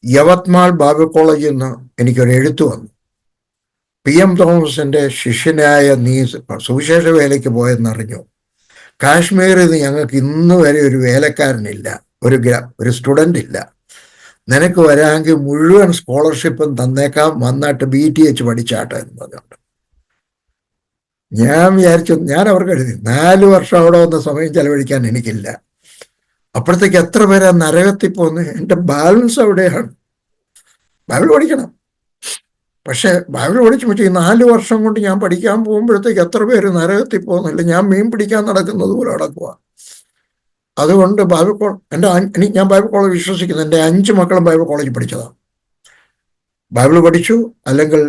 യവത്മാൾ ബൈബിൾ കോളേജിൽ നിന്ന് എനിക്കൊരു എഴുത്ത് വന്നു. PM തോമസിൻ്റെ ശിഷ്യനായ നീ സുവിശേഷ വേലയ്ക്ക് പോയെന്നറിഞ്ഞു. കാശ്മീരിൽ നിന്ന് ഞങ്ങൾക്ക് ഇന്ന് വരെ ഒരു വേലക്കാരനില്ല, ഒരു സ്റ്റുഡൻ്റ് ഇല്ല. നിനക്ക് വരാമെങ്കിൽ മുഴുവൻ സ്കോളർഷിപ്പും തന്നേക്കാം, വന്നിട്ട് BTH പഠിച്ചാട്ടെ എന്ന് പറഞ്ഞുകൊണ്ട്. ഞാൻ വിചാരിച്ചു, ഞാൻ അവർക്ക് എഴുതി 4 വർഷം അവിടെ വന്ന സമയം ചെലവഴിക്കാൻ എനിക്കില്ല. അപ്പോഴത്തേക്ക് എത്ര പേരാ നരകത്തിൽ പോകുന്നത്? എൻ്റെ ബാലൻസ് അവിടെയാണ്. ബൈബിൾ പഠിക്കണം, പക്ഷെ ബൈബിൾ പഠിച്ചു ഈ 4 വർഷം കൊണ്ട് ഞാൻ പഠിക്കാൻ പോകുമ്പോഴത്തേക്ക് എത്ര പേര് നരകത്തിൽ പോകുന്നില്ല. ഞാൻ മീൻ പിടിക്കാൻ നടക്കുന്നത് പോലെ നടക്കുക. അതുകൊണ്ട് ഞാൻ ബൈബിൾ കോളേജ് വിശ്വസിക്കുന്നു. എൻ്റെ 5 മക്കളും ബൈബിൾ കോളേജിൽ പഠിച്ചതാണ്. ബൈബിൾ പഠിച്ചു, അല്ലെങ്കിൽ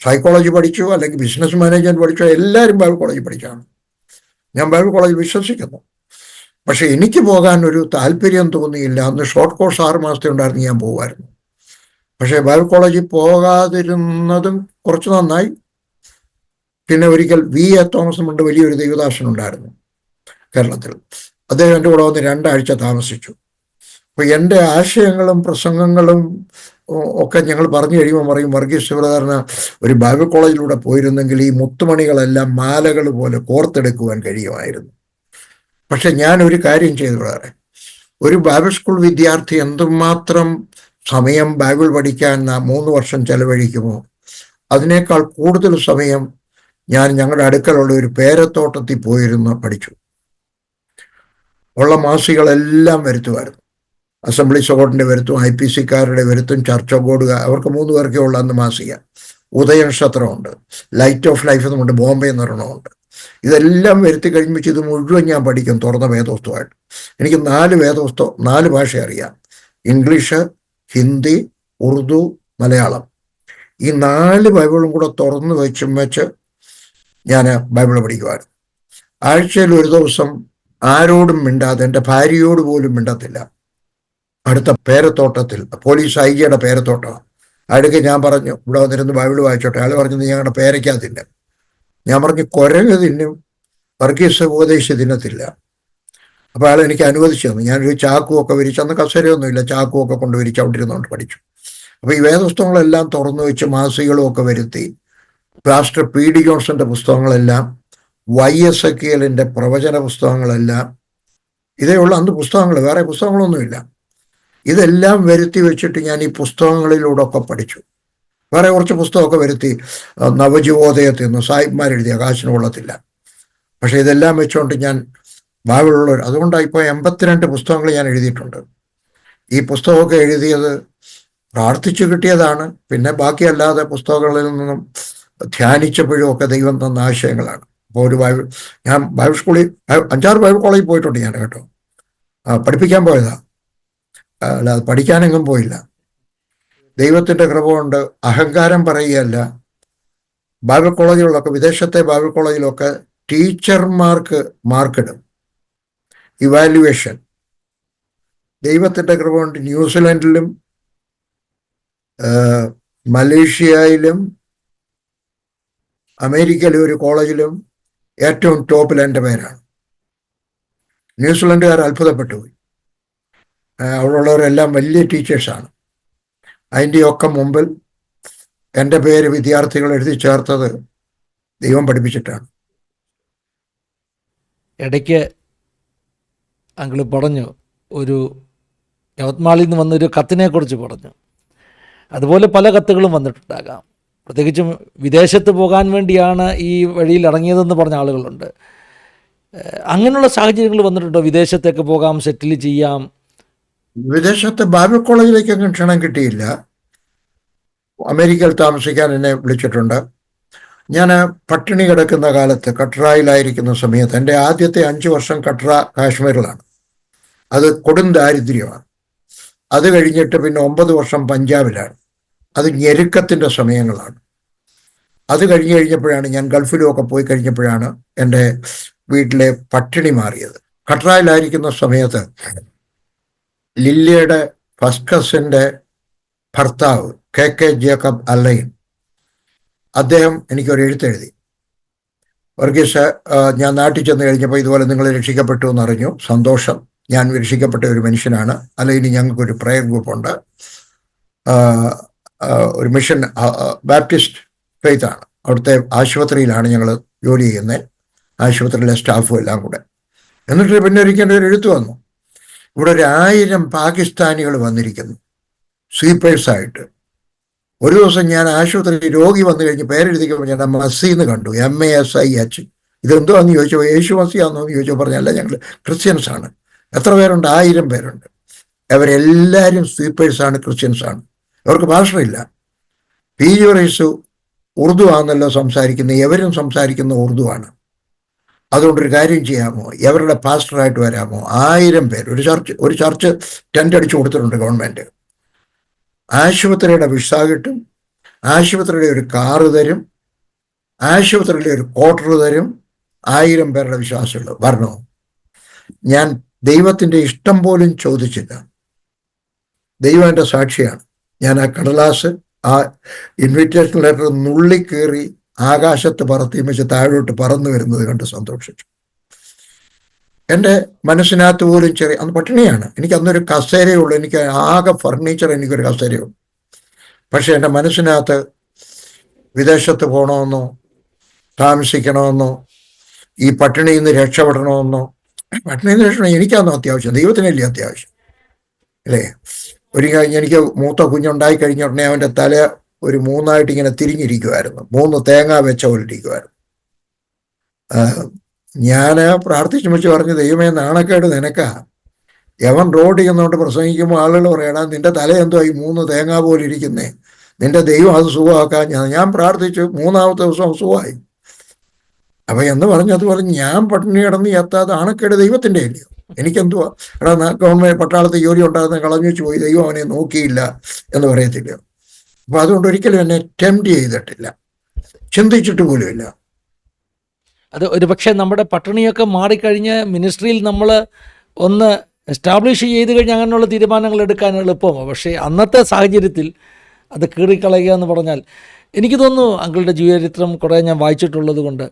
സൈക്കോളജി പഠിച്ചു, അല്ലെങ്കിൽ ബിസിനസ് മാനേജ്മെൻറ്റ് പഠിച്ചു. എല്ലാവരും ബൈബിൾ കോളേജിൽ പഠിച്ചാണ്. ഞാൻ ബൈബിൾ കോളേജിൽ വിശ്വസിക്കുന്നു. പക്ഷെ എനിക്ക് പോകാൻ ഒരു താല്പര്യം തോന്നിയില്ല. അന്ന് ഷോർട്ട് കോഴ്സ് 6 മാസത്തെ ഉണ്ടായിരുന്നു, ഞാൻ പോകുമായിരുന്നു. പക്ഷേ ബൈബിൾ കോളേജിൽ പോകാതിരുന്നതും കുറച്ച് നന്നായി. പിന്നെ ഒരിക്കൽ VA തോമസ് ഉണ്ട്, വലിയൊരു ദൈവദാസനുണ്ടായിരുന്നു കേരളത്തിൽ. അദ്ദേഹം എൻ്റെ കൂടെ വന്ന് 2 ആഴ്ച താമസിച്ചു. അപ്പോൾ എൻ്റെ ആശയങ്ങളും പ്രസംഗങ്ങളും ഒക്കെ ഞങ്ങൾ പറഞ്ഞു കഴിയുമ്പോൾ പറയും, വർഗീസ് ശിവധാരണ ഒരു ബൈബിൾ കോളേജിലൂടെ പോയിരുന്നെങ്കിൽ ഈ മുത്തുമണികളെല്ലാം മാലകൾ പോലെ കോർത്തെടുക്കുവാൻ കഴിയുമായിരുന്നു. പക്ഷെ ഞാൻ ഒരു കാര്യം ചെയ്തു വളരെ, ഒരു ബൈബിൾ സ്കൂൾ വിദ്യാർത്ഥി എന്തുമാത്രം സമയം ബൈബിൾ പഠിക്കാൻ 3 വർഷം ചെലവഴിക്കുമോ അതിനേക്കാൾ കൂടുതൽ സമയം ഞാൻ ഞങ്ങളുടെ അടുക്കലുള്ള ഒരു പേരത്തോട്ടത്തിൽ പോയിരുന്ന് പഠിച്ചു. ഉള്ള മാസികളെല്ലാം വരുത്തുമായിരുന്നു. അസംബ്ലീസ് ഓഫ് ഗോഡിൻ്റെ വരുത്തും, IPC-കാരുടെ വരുത്തും, ചർച്ച് ഓഫ് ഗോഡ്, അവർക്ക് 3 പേർക്കേ ഉള്ള അന്ന് മാസിക. ഉദയനക്ഷത്രമുണ്ട്, ലൈറ്റ് ഓഫ് ലൈഫ് എന്നുണ്ട്, ബോംബെ എന്നൊരെണ്ണമുണ്ട്. ഇതെല്ലാം വരുത്തി കഴിയുമ്പോൾ ഇത് മുഴുവൻ ഞാൻ പഠിക്കും തുറന്ന വേദോസ്തവമായിട്ട്. എനിക്ക് 4 വേദോസ്തവം, 4 ഭാഷ അറിയാം: ഇംഗ്ലീഷ്, ഹിന്ദി, ഉറുദു, മലയാളം. ഈ 4 ബൈബിളും കൂടെ തുറന്നു വെച്ച് ഞാൻ ബൈബിൾ പഠിക്കുമായിരുന്നു. ആഴ്ചയിൽ ഒരു ദിവസം ആരോടും മിണ്ടാതെ, എൻ്റെ ഭാര്യയോട് പോലും മിണ്ടത്തില്ല, അടുത്ത പേരത്തോട്ടത്തിൽ, പോലീസ് IG-യുടെ പേരത്തോട്ടമാണ്. അടുക്ക് ഞാൻ പറഞ്ഞു, ഇവിടെ വന്നിരുന്ന് ബൈബിൾ വായിച്ചോട്ടെ. അയാൾ പറഞ്ഞത് ഞങ്ങളുടെ പേരയ്ക്കകത്തില്ല. ഞാൻ പറഞ്ഞു, കുരങ്ങ് തിന്നും, വർഗീസ് ഉപദേശി തിന്നത്തില്ല. അപ്പോൾ അയാൾ എനിക്ക് അനുവദിച്ചു തന്നു. ഞാനൊരു ചാക്കുമൊക്കെ വിരിച്ച്, അന്ന് കസേരയൊന്നുമില്ല, ചാക്കുമൊക്കെ കൊണ്ട് വിരിച്ച് അവിടെ ഇരുന്നുകൊണ്ട് പഠിച്ചു. അപ്പോൾ ഈ വേദപുസ്തകങ്ങളെല്ലാം തുറന്നു വെച്ച് മാസികളും ഒക്കെ വരുത്തി, പാസ്റ്റർ PD ജോൺസന്റെ പുസ്തകങ്ങളെല്ലാം, YSKL-ന്റെ പ്രവചന പുസ്തകങ്ങളെല്ലാം, ഇതേ ഉള്ള അന്ന് പുസ്തകങ്ങൾ, വേറെ പുസ്തകങ്ങളൊന്നുമില്ല. ഇതെല്ലാം വരുത്തി വെച്ചിട്ട് ഞാൻ ഈ പുസ്തകങ്ങളിലൂടെ ഒക്കെ പഠിച്ചു. വേറെ കുറച്ച് പുസ്തകമൊക്കെ വരുത്തി, നവജീവോദയത്തിൽ നിന്ന് സാഹിബ്മാരെഴുതിയ, കാശിന് കൊള്ളത്തില്ല. പക്ഷെ ഇതെല്ലാം വെച്ചുകൊണ്ട് ഞാൻ ബൈബിളുള്ളവർ, അതുകൊണ്ടാണ് ഇപ്പോൾ 82 പുസ്തകങ്ങൾ ഞാൻ എഴുതിയിട്ടുണ്ട്. ഈ പുസ്തകമൊക്കെ എഴുതിയത് പ്രാർത്ഥിച്ചു കിട്ടിയതാണ്. പിന്നെ ബാക്കിയല്ലാതെ പുസ്തകങ്ങളിൽ നിന്നും ധ്യാനിച്ചപ്പോഴും ഒക്കെ ദൈവം തന്ന ആശയങ്ങളാണ്. അപ്പോൾ ഒരു ഞാൻ ബൈബിൾ സ്കൂളിൽ 5-6 ബൈബിൾ കോളേജിൽ പോയിട്ടുണ്ട് ഞാൻ, കേട്ടോ. പഠിപ്പിക്കാൻ പോയതാ, അല്ലാതെ പഠിക്കാനെങ്ങും പോയില്ല. ദൈവത്തിൻ്റെ കൃപ കൊണ്ട് അഹങ്കാരം പറയുകയല്ല. ബൈബിൾ കോളേജുകളിലൊക്കെ, വിദേശത്തെ ബൈബിൾ കോളേജിലൊക്കെ ടീച്ചർമാർക്ക് മാർക്കിടും, ഇവാലുവേഷൻ. ദൈവത്തിൻ്റെ കൃപ കൊണ്ട് ന്യൂസിലൻഡിലും മലേഷ്യയിലും അമേരിക്കയിലെ ഒരു കോളേജിലും ഏറ്റവും ടോപ്പിൽ എൻ്റെ പേരാണ്. ന്യൂസിലൻഡുകാർ അത്ഭുതപ്പെട്ടു പോയി. അവിടെയുള്ളവരെല്ലാം വലിയ ടീച്ചേഴ്സാണ്. അതിൻ്റെയൊക്കെ മുമ്പിൽ എൻ്റെ പേര് വിദ്യാർത്ഥികൾ എഴുതി ചേർത്തത് ദൈവം പഠിപ്പിച്ചിട്ടാണ്. ഇടയ്ക്ക് അങ്കിൾ പറഞ്ഞു, ഒരു യവത്മാളിൽ നിന്ന് വന്നൊരു കത്തിനെക്കുറിച്ച് പറഞ്ഞു. അതുപോലെ പല കത്തുകളും വന്നിട്ടുണ്ടാകാം. പ്രത്യേകിച്ചും വിദേശത്ത് പോകാൻ വേണ്ടിയാണ് ഈ വഴിയിൽ ഇറങ്ങിയതെന്ന് പറഞ്ഞ ആളുകളുണ്ട്. അങ്ങനെയുള്ള സാഹചര്യങ്ങൾ വന്നിട്ടുണ്ടോ? വിദേശത്തേക്ക് പോകാം, സെറ്റിൽ ചെയ്യാം. വിദേശത്തെ ബൈബിൾ കോളേജിലേക്കൊന്നും ക്ഷണം കിട്ടിയില്ല. അമേരിക്കയിൽ താമസിക്കാൻ എന്നെ വിളിച്ചിട്ടുണ്ട്. ഞാൻ പട്ടിണി കിടക്കുന്ന കാലത്ത്, കട്രായിലായിരിക്കുന്ന സമയത്ത്, എൻ്റെ ആദ്യത്തെ 5 വർഷം കട്ര കാശ്മീരിലാണ്. അത് കൊടും ദാരിദ്ര്യമാണ്. അത് കഴിഞ്ഞിട്ട് പിന്നെ 9 വർഷം പഞ്ചാബിലാണ്. അത് ഞെരുക്കത്തിൻ്റെ സമയങ്ങളാണ്. അത് കഴിഞ്ഞപ്പോഴാണ് ഞാൻ ഗൾഫിലുമൊക്കെ പോയി കഴിഞ്ഞപ്പോഴാണ് എൻ്റെ വീട്ടിലെ പട്ടിണി മാറിയത്. കട്രായിലായിരിക്കുന്ന സമയത്ത് ലില്ലിയുടെ ഫസ്റ്റ് കസിൻ്റെ ഭർത്താവ് KK ജേക്കബ് അല്ലൈൻ, അദ്ദേഹം എനിക്കൊരു എഴുത്തെഴുതി. വർഗീസ്, ഞാൻ നാട്ടിൽ ചെന്ന് കഴിഞ്ഞപ്പോൾ ഇതുപോലെ നിങ്ങൾ രക്ഷിക്കപ്പെട്ടു എന്നറിഞ്ഞു, സന്തോഷം. ഞാൻ രക്ഷിക്കപ്പെട്ട ഒരു മനുഷ്യനാണ്. അല്ലെങ്കിൽ ഞങ്ങൾക്കൊരു പ്രയർ ഗ്രൂപ്പുണ്ട്, ഒരു മിഷൻ, ബാപ്റ്റിസ്റ്റ് ഫെയ്ത്താണ്. അവിടുത്തെ ആശുപത്രിയിലാണ് ഞങ്ങൾ ജോലി ചെയ്യുന്നത്, ആശുപത്രിയിലെ സ്റ്റാഫും എല്ലാം കൂടെ. എന്നിട്ട് പിന്നെ ഒരിക്കലും ഒരു എഴുത്ത് വന്നു, ഇവിടെ 1000 പാകിസ്ഥാനികൾ വന്നിരിക്കുന്നു സ്വീപ്പേഴ്സായിട്ട്. ഒരു ദിവസം ഞാൻ ആശുപത്രിയിൽ രോഗി വന്നു കഴിഞ്ഞ് പേരെഴുതിക്കുമ്പോൾ ഞാൻ മസീന്ന് കണ്ടു, MASIH. ഇതെന്തുവാന്ന് ചോദിച്ചപ്പോൾ യേശു മസിയാന്നോ എന്ന് ചോദിച്ചപ്പോൾ പറഞ്ഞല്ല, ഞങ്ങൾ ക്രിസ്ത്യൻസാണ്. എത്ര പേരുണ്ട്? 1000 പേരുണ്ട്. അവരെല്ലാവരും സ്വീപ്പേഴ്സാണ്, ക്രിസ്ത്യൻസാണ്. അവർക്ക് ഭാഷയില്ല. PG റൈസ് ഉറുദു ആണെന്നല്ലോ സംസാരിക്കുന്നത്, എവരും സംസാരിക്കുന്ന ഉറുദുവാണ്. അതുകൊണ്ടൊരു കാര്യം ചെയ്യാമോ, എവരുടെ പാസ്റ്ററായിട്ട് വരാമോ? 1000 പേര്. ഒരു ചർച്ച് ടെൻ്റ് അടിച്ചു കൊടുത്തിട്ടുണ്ട് ഗവൺമെൻറ്. ആശുപത്രിയുടെ വിസ കിട്ടും, ആശുപത്രിയുടെ ഒരു കാറ് തരും, ആശുപത്രിയിലെ ഒരു ക്വാർട്ടർ തരും. 1000 പേരുടെ വിശ്വാസമുള്ളൂ. വരണോ? ഞാൻ ദൈവത്തിൻ്റെ ഇഷ്ടം പോലും ചോദിച്ചില്ല. ദൈവം എൻ്റെ സാക്ഷിയാണ്. ഞാൻ ആ കടലാസ്, ആ ഇൻവിറ്റേഷൻ ലെറ്റർ നുള്ളിക്കേറി ആകാശത്ത് പറത്തി വെച്ച് താഴോട്ട് പറന്നു വരുന്നത് കണ്ട് സന്തോഷിച്ചു. എൻ്റെ മനസ്സിനകത്ത് പോലും അന്ന് പട്ടിണിയാണ്. എനിക്ക് അന്നൊരു കസേരയുള്ളൂ, എനിക്ക് ആകെ ഫർണിച്ചർ എനിക്കൊരു കസേരയുള്ളൂ. പക്ഷെ എൻ്റെ മനസ്സിനകത്ത് വിദേശത്ത് പോകണമെന്നോ താമസിക്കണമെന്നോ ഈ പട്ടിണിയിൽ നിന്ന് രക്ഷപ്പെടണമെന്നോ, പട്ടിണിയിൽ നിന്ന് രക്ഷപ്പെടണം എനിക്കാണോ അത്യാവശ്യം? ദൈവത്തിനല്ലേ അത്യാവശ്യം, അല്ലേ? എനിക്ക് മൂത്ത കുഞ്ഞുണ്ടായി കഴിഞ്ഞ ഉടനെ അവൻ്റെ തല ഒരു മൂന്നായിട്ട് ഇങ്ങനെ തിരിഞ്ഞിരിക്കുമായിരുന്നു, 3 തേങ്ങ വെച്ച പോലെ ഇരിക്കുമായിരുന്നു. ഞാൻ പ്രാർത്ഥിച്ചു വെച്ച് പറഞ്ഞു, ദൈവമേ നാണക്കേട് നിനക്കാ. യവൻ റോഡ് ചെയ്യുന്നതുകൊണ്ട് പ്രസംഗിക്കുമ്പോൾ ആളുകൾ പറയണം, നിന്റെ തല എന്തോ ഈ 3 തേങ്ങ പോലെ ഇരിക്കുന്നേ, നിന്റെ ദൈവം അത് സുഖമാക്കാൻ. ഞാൻ പ്രാർത്ഥിച്ചു, 3-ാമത്തെ ദിവസം സുഖമായി. അപ്പം എന്ന് പറഞ്ഞതുപോലെ ഞാൻ പട്ടിണി കിടന്ന് എത്താതെ ആണക്കേട് ദൈവത്തിൻ്റെ അല്ലയോ? എനിക്കെന്തുവാ? എടാ, ഗവൺമെൻറ് പട്ടാളത്ത് ജോലി ഉണ്ടാകുന്ന കളഞ്ഞു വെച്ച് പോയി, ദൈവം അവനെ നോക്കിയില്ല എന്ന് പറയത്തില്ലയോ? അപ്പം അതുകൊണ്ട് ഒരിക്കലും എന്നെ ടെംപ്റ്റ് ചെയ്തിട്ടില്ല, ചിന്തിച്ചിട്ട് പോലുമില്ല. അത് ഒരു പക്ഷേ നമ്മുടെ പട്ടിണിയൊക്കെ മാറിക്കഴിഞ്ഞ് മിനിസ്ട്രിയിൽ നമ്മൾ ഒന്ന് എസ്റ്റാബ്ലിഷ് ചെയ്ത് കഴിഞ്ഞാൽ അങ്ങനെയുള്ള തീരുമാനങ്ങൾ എടുക്കാൻ എളുപ്പമാണ്. പക്ഷേ അന്നത്തെ സാഹചര്യത്തിൽ അത് കീറിക്കളയുക എന്ന് പറഞ്ഞാൽ, എനിക്ക് തോന്നുന്നു അങ്കിളുടെ ജീവചരിത്രം കുറേ ഞാൻ വായിച്ചിട്ടുള്ളത് കൊണ്ട്,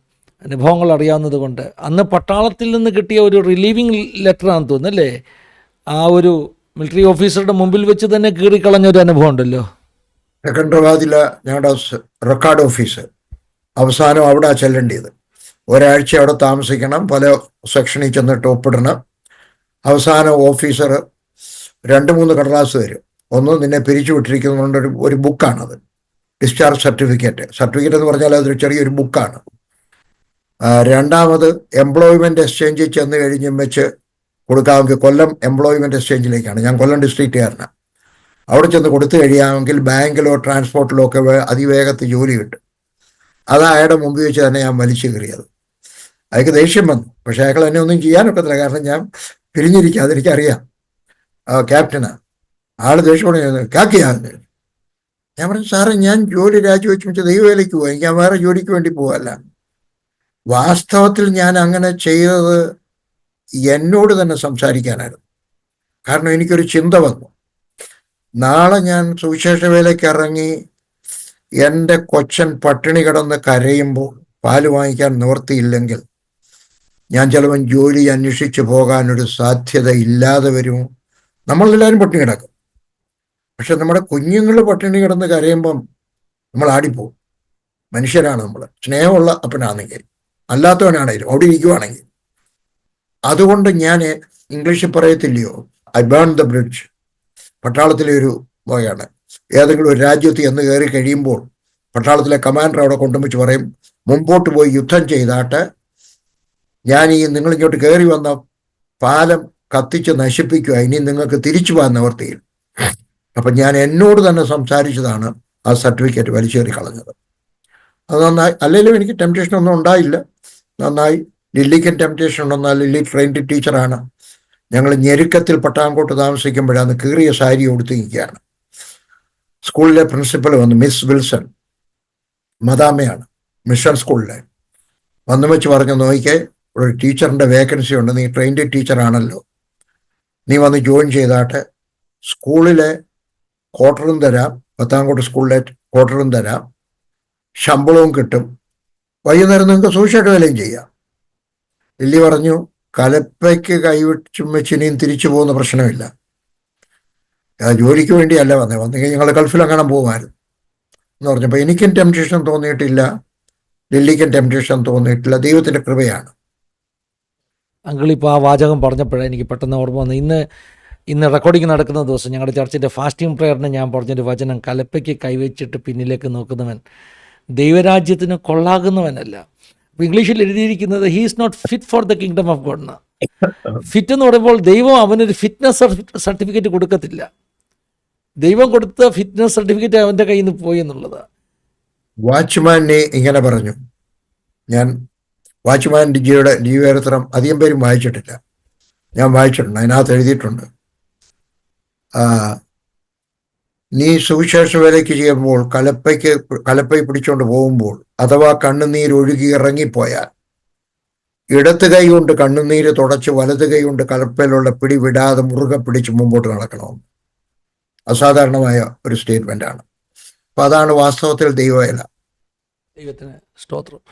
അനുഭവങ്ങൾ അറിയാവുന്നത് കൊണ്ട്, അന്ന് പട്ടാളത്തിൽ നിന്ന് കിട്ടിയ ഒരു റിലീവിങ് ലെറ്ററാണെന്ന് തോന്നുന്നു അല്ലേ? ആ ഒരു മിലിറ്ററി ഓഫീസറുടെ മുമ്പിൽ വെച്ച് തന്നെ കീറിക്കളഞ്ഞൊരു അനുഭവം ഉണ്ടല്ലോ. സെക്കൻഡറാബാദിലെ ഞങ്ങളുടെ റെക്കോർഡ് ഓഫീസ്, അവസാനം അവിടെ ചെല്ലേണ്ടത്. ഒരാഴ്ച അവിടെ താമസിക്കണം, പല സെക്ഷനിൽ ചെന്നിട്ട് ഒപ്പിടണം. അവസാനം ഓഫീസർ 2-3 കടലാസ് തരും. ഒന്ന് നിന്നെ പിരിച്ചു വിട്ടിരിക്കുന്നതുകൊണ്ട് ഒരു ബുക്കാണത്, ഡിസ്ചാർജ് സർട്ടിഫിക്കറ്റ് എന്ന് പറഞ്ഞാൽ അതൊരു ചെറിയൊരു ബുക്കാണ്. രണ്ടാമത് എംപ്ലോയ്മെൻറ്റ് എക്സ്ചേഞ്ചിൽ ചെന്ന് കഴിഞ്ഞും വെച്ച് കൊടുക്കാമെങ്കിൽ, കൊല്ലം എംപ്ലോയ്മെൻറ്റ് എക്സ്ചേഞ്ചിലേക്കാണ്, ഞാൻ കൊല്ലം ഡിസ്ട്രിക്റ്റുകാരനാണ്. അവിടെ ചെന്ന് കൊടുത്തു കഴിയാമെങ്കിൽ ബാങ്കിലോ ട്രാൻസ്പോർട്ടിലോ ഒക്കെ അതിവേഗത്തിൽ ജോലി കിട്ടും. അത് അയാളുടെ മുമ്പിൽ വെച്ച് തന്നെ ഞാൻ വലിച്ചു കയറിയത്. അയാൾക്ക് ദേഷ്യം വന്നു, പക്ഷേ അയാൾ എന്നെ ഒന്നും ചെയ്യാനൊക്കത്തില്ല, കാരണം ഞാൻ പിരിഞ്ഞിരിക്കുക, അതെനിക്കറിയാം. ക്യാപ്റ്റനാണ്. ആൾ ദേഷ്യത്തോടെ കാക്കിയാന്ന്. ഞാൻ പറഞ്ഞു, സാറേ ഞാൻ ജോലി രാജിവെച്ച് വെച്ച് ദൈവവേലയ്ക്ക് പോവാ, എനിക്ക് വേറെ ജോലിക്ക് വേണ്ടി പോവല്ല. വാസ്തവത്തിൽ ഞാൻ അങ്ങനെ ചെയ്തത് എന്നോട് തന്നെ സംസാരിക്കാനായിരുന്നു. കാരണം എനിക്കൊരു ചിന്ത വന്നു, നാളെ ഞാൻ സുവിശേഷ വേലയ്ക്ക് ഇറങ്ങി എൻ്റെ കൊച്ചൻ പട്ടിണി കിടന്ന് കരയുമ്പോൾ പാല് വാങ്ങിക്കാൻ നിവൃത്തിയില്ലെങ്കിൽ ഞാൻ ചിലവൻ ജോലി അന്വേഷിച്ച് പോകാനൊരു സാധ്യത ഇല്ലാതെ വരുമോ? നമ്മളെല്ലാവരും പട്ടിണി കിടക്കും, പക്ഷെ നമ്മുടെ കുഞ്ഞുങ്ങൾ പട്ടിണി കിടന്ന് കരയുമ്പം നമ്മൾ ആടിപ്പോവും. മനുഷ്യരാണ് നമ്മൾ, സ്നേഹമുള്ള അപ്പനാണെങ്കിൽ അല്ലാത്തവനാണെങ്കിലും അവിടെ ഇരിക്കുവാണെങ്കിൽ. അതുകൊണ്ട് ഞാൻ ഇംഗ്ലീഷിൽ പറയത്തില്ലയോ, ഐ ബേൺ ദ ബ്രിഡ്ജ്. പട്ടാളത്തിലെ ഒരു വകയാണ്. ഏതെങ്കിലും ഒരു രാജ്യത്ത് എന്ന് കയറി കഴിയുമ്പോൾ പട്ടാളത്തിലെ കമാൻഡർ അവിടെ കൊണ്ടുവച്ച് പറയും, മുമ്പോട്ട് പോയി യുദ്ധം ചെയ്താട്ട് ഞാൻ നിങ്ങളിങ്ങോട്ട് കയറി വന്ന പാലം കത്തിച്ച് നശിപ്പിക്കുക, ഇനി നിങ്ങൾക്ക് തിരിച്ചു പോകാൻ നിവർത്തിയിൽ. അപ്പം ഞാൻ എന്നോട് തന്നെ സംസാരിച്ചതാണ് ആ സർട്ടിഫിക്കറ്റ് വലിച്ചേറി കളഞ്ഞത്. അത് നന്നായി. അല്ലെങ്കിലും എനിക്ക് ടെംപ്റ്റേഷൻ ഒന്നും ഉണ്ടായില്ല, നന്നായി. ലില്ലിക്കും ടെംപ്റ്റേഷൻ ഉണ്ടെന്നാൽ ലില്ലി ട്രെയിൻഡ് ടീച്ചറാണ്. ഞങ്ങൾ ഞെരുക്കത്തിൽ പട്ടാങ്കോട്ട് താമസിക്കുമ്പോഴാണ് കീറിയ സാരി കൊടുത്ത് നിൽക്കുകയാണ്. സ്കൂളിലെ പ്രിൻസിപ്പൽ വന്നു, മിസ് വിൽസൺ, മദാമയാണ്, മിഷൻ സ്കൂളിലെ, വന്നു വെച്ച് പറഞ്ഞു, നോക്കിക്കേ ഒരു ടീച്ചറിൻ്റെ വേക്കൻസി ഉണ്ട്, നീ ട്രെയിൻഡ് ടീച്ചറാണല്ലോ, നീ വന്ന് ജോയിൻ ചെയ്താട്ട് സ്കൂളിലെ ക്വാർട്ടറും തരാം, പത്താംകോട്ട് സ്കൂളിലെ ക്വാർട്ടറും തരാം, ശമ്പളവും കിട്ടും, വൈകുന്നേരം നിങ്ങൾക്ക് സൂക്ഷിച്ചിട്ട് വേലയും ചെയ്യാം. ലില്ലി പറഞ്ഞു, കലപ്പയ്ക്ക് കൈവച്ചും വെച്ച് ഇനിയും തിരിച്ചു പോകുന്ന പ്രശ്നമില്ല, ജോലിക്ക് വേണ്ടിയല്ല വന്നെങ്കിൽ ഞങ്ങൾ ഗൾഫിലെങ്ങാനും പോകുമായിരുന്നു എന്ന് പറഞ്ഞപ്പോൾ എനിക്കും ടെംപ്റ്റേഷൻ തോന്നിയിട്ടില്ല, ലില്ലിക്കും ടെംപ്റ്റേഷൻ തോന്നിയിട്ടില്ല. ദൈവത്തിൻ്റെ കൃപയാണ്. അങ്കിളിപ്പോൾ ആ വാചകം പറഞ്ഞപ്പോഴാണ് എനിക്ക് പെട്ടെന്ന് ഓർമ്മ വന്നത്. ഇന്ന് റെക്കോർഡിങ് നടക്കുന്ന ദിവസം ഞങ്ങളുടെ ചർച്ചിൻ്റെ ഫാസ്റ്റിംഗ് പ്രയറിന് ഞാൻ പറഞ്ഞൊരു വചനം, കലപ്പയ്ക്ക് കൈവച്ചിട്ട് പിന്നിലേക്ക് നോക്കുന്നവൻ ദൈവരാജ്യത്തിന് കൊള്ളാകുന്നവനല്ല. അപ്പോൾ ഇംഗ്ലീഷിൽ എഴുതിയിരിക്കുന്നത് he is not fit for the kingdom of God എന്നാണ്. ഫിറ്റ് എന്ന് പറയുമ്പോൾ ദൈവം അവനൊരു ഫിറ്റ്നസ് സർട്ടിഫിക്കറ്റ് കൊടുക്കത്തില്ല, ദൈവം കൊടുത്ത ഫിറ്റ്നസ് സർട്ടിഫിക്കറ്റ് അവൻ്റെ കയ്യിൽ നിന്ന് പോയി എന്നുള്ളത്. വാച്ച്മാനെ ഇങ്ങനെ പറഞ്ഞു, ഞാൻ വാച്ച്മാൻ്റെ ജീവചരിത്രം അധികം പേരും വായിച്ചിട്ടില്ല, ഞാൻ വായിച്ചിട്ടുണ്ട്. അതിനകത്ത് എഴുതിയിട്ടുണ്ട്, നീ സുവിശേഷ വേലയ്ക്ക് ചെയ്യുമ്പോൾ കലപ്പை പിടിച്ചുകൊണ്ട് പോകുമ്പോൾ അഥവാ കണ്ണുനീരൊഴുകി ഇറങ്ങിപ്പോയാൽ ഇടത്ത് കൈ കൊണ്ട് കണ്ണുനീര് തുടച്ച് വലത് കൈ കൊണ്ട് കലപ്പയിലുള്ള പിടി വിടാതെ മുറുകെ പിടിച്ച് മുമ്പോട്ട് നടക്കണമെന്ന്. അസാധാരണമായ ഒരു സ്റ്റേറ്റ്മെൻ്റാണ്. അപ്പം അതാണ് വാസ്തവത്തിൽ ദൈവവേല. ദൈവത്തിന് സ്തോത്രം.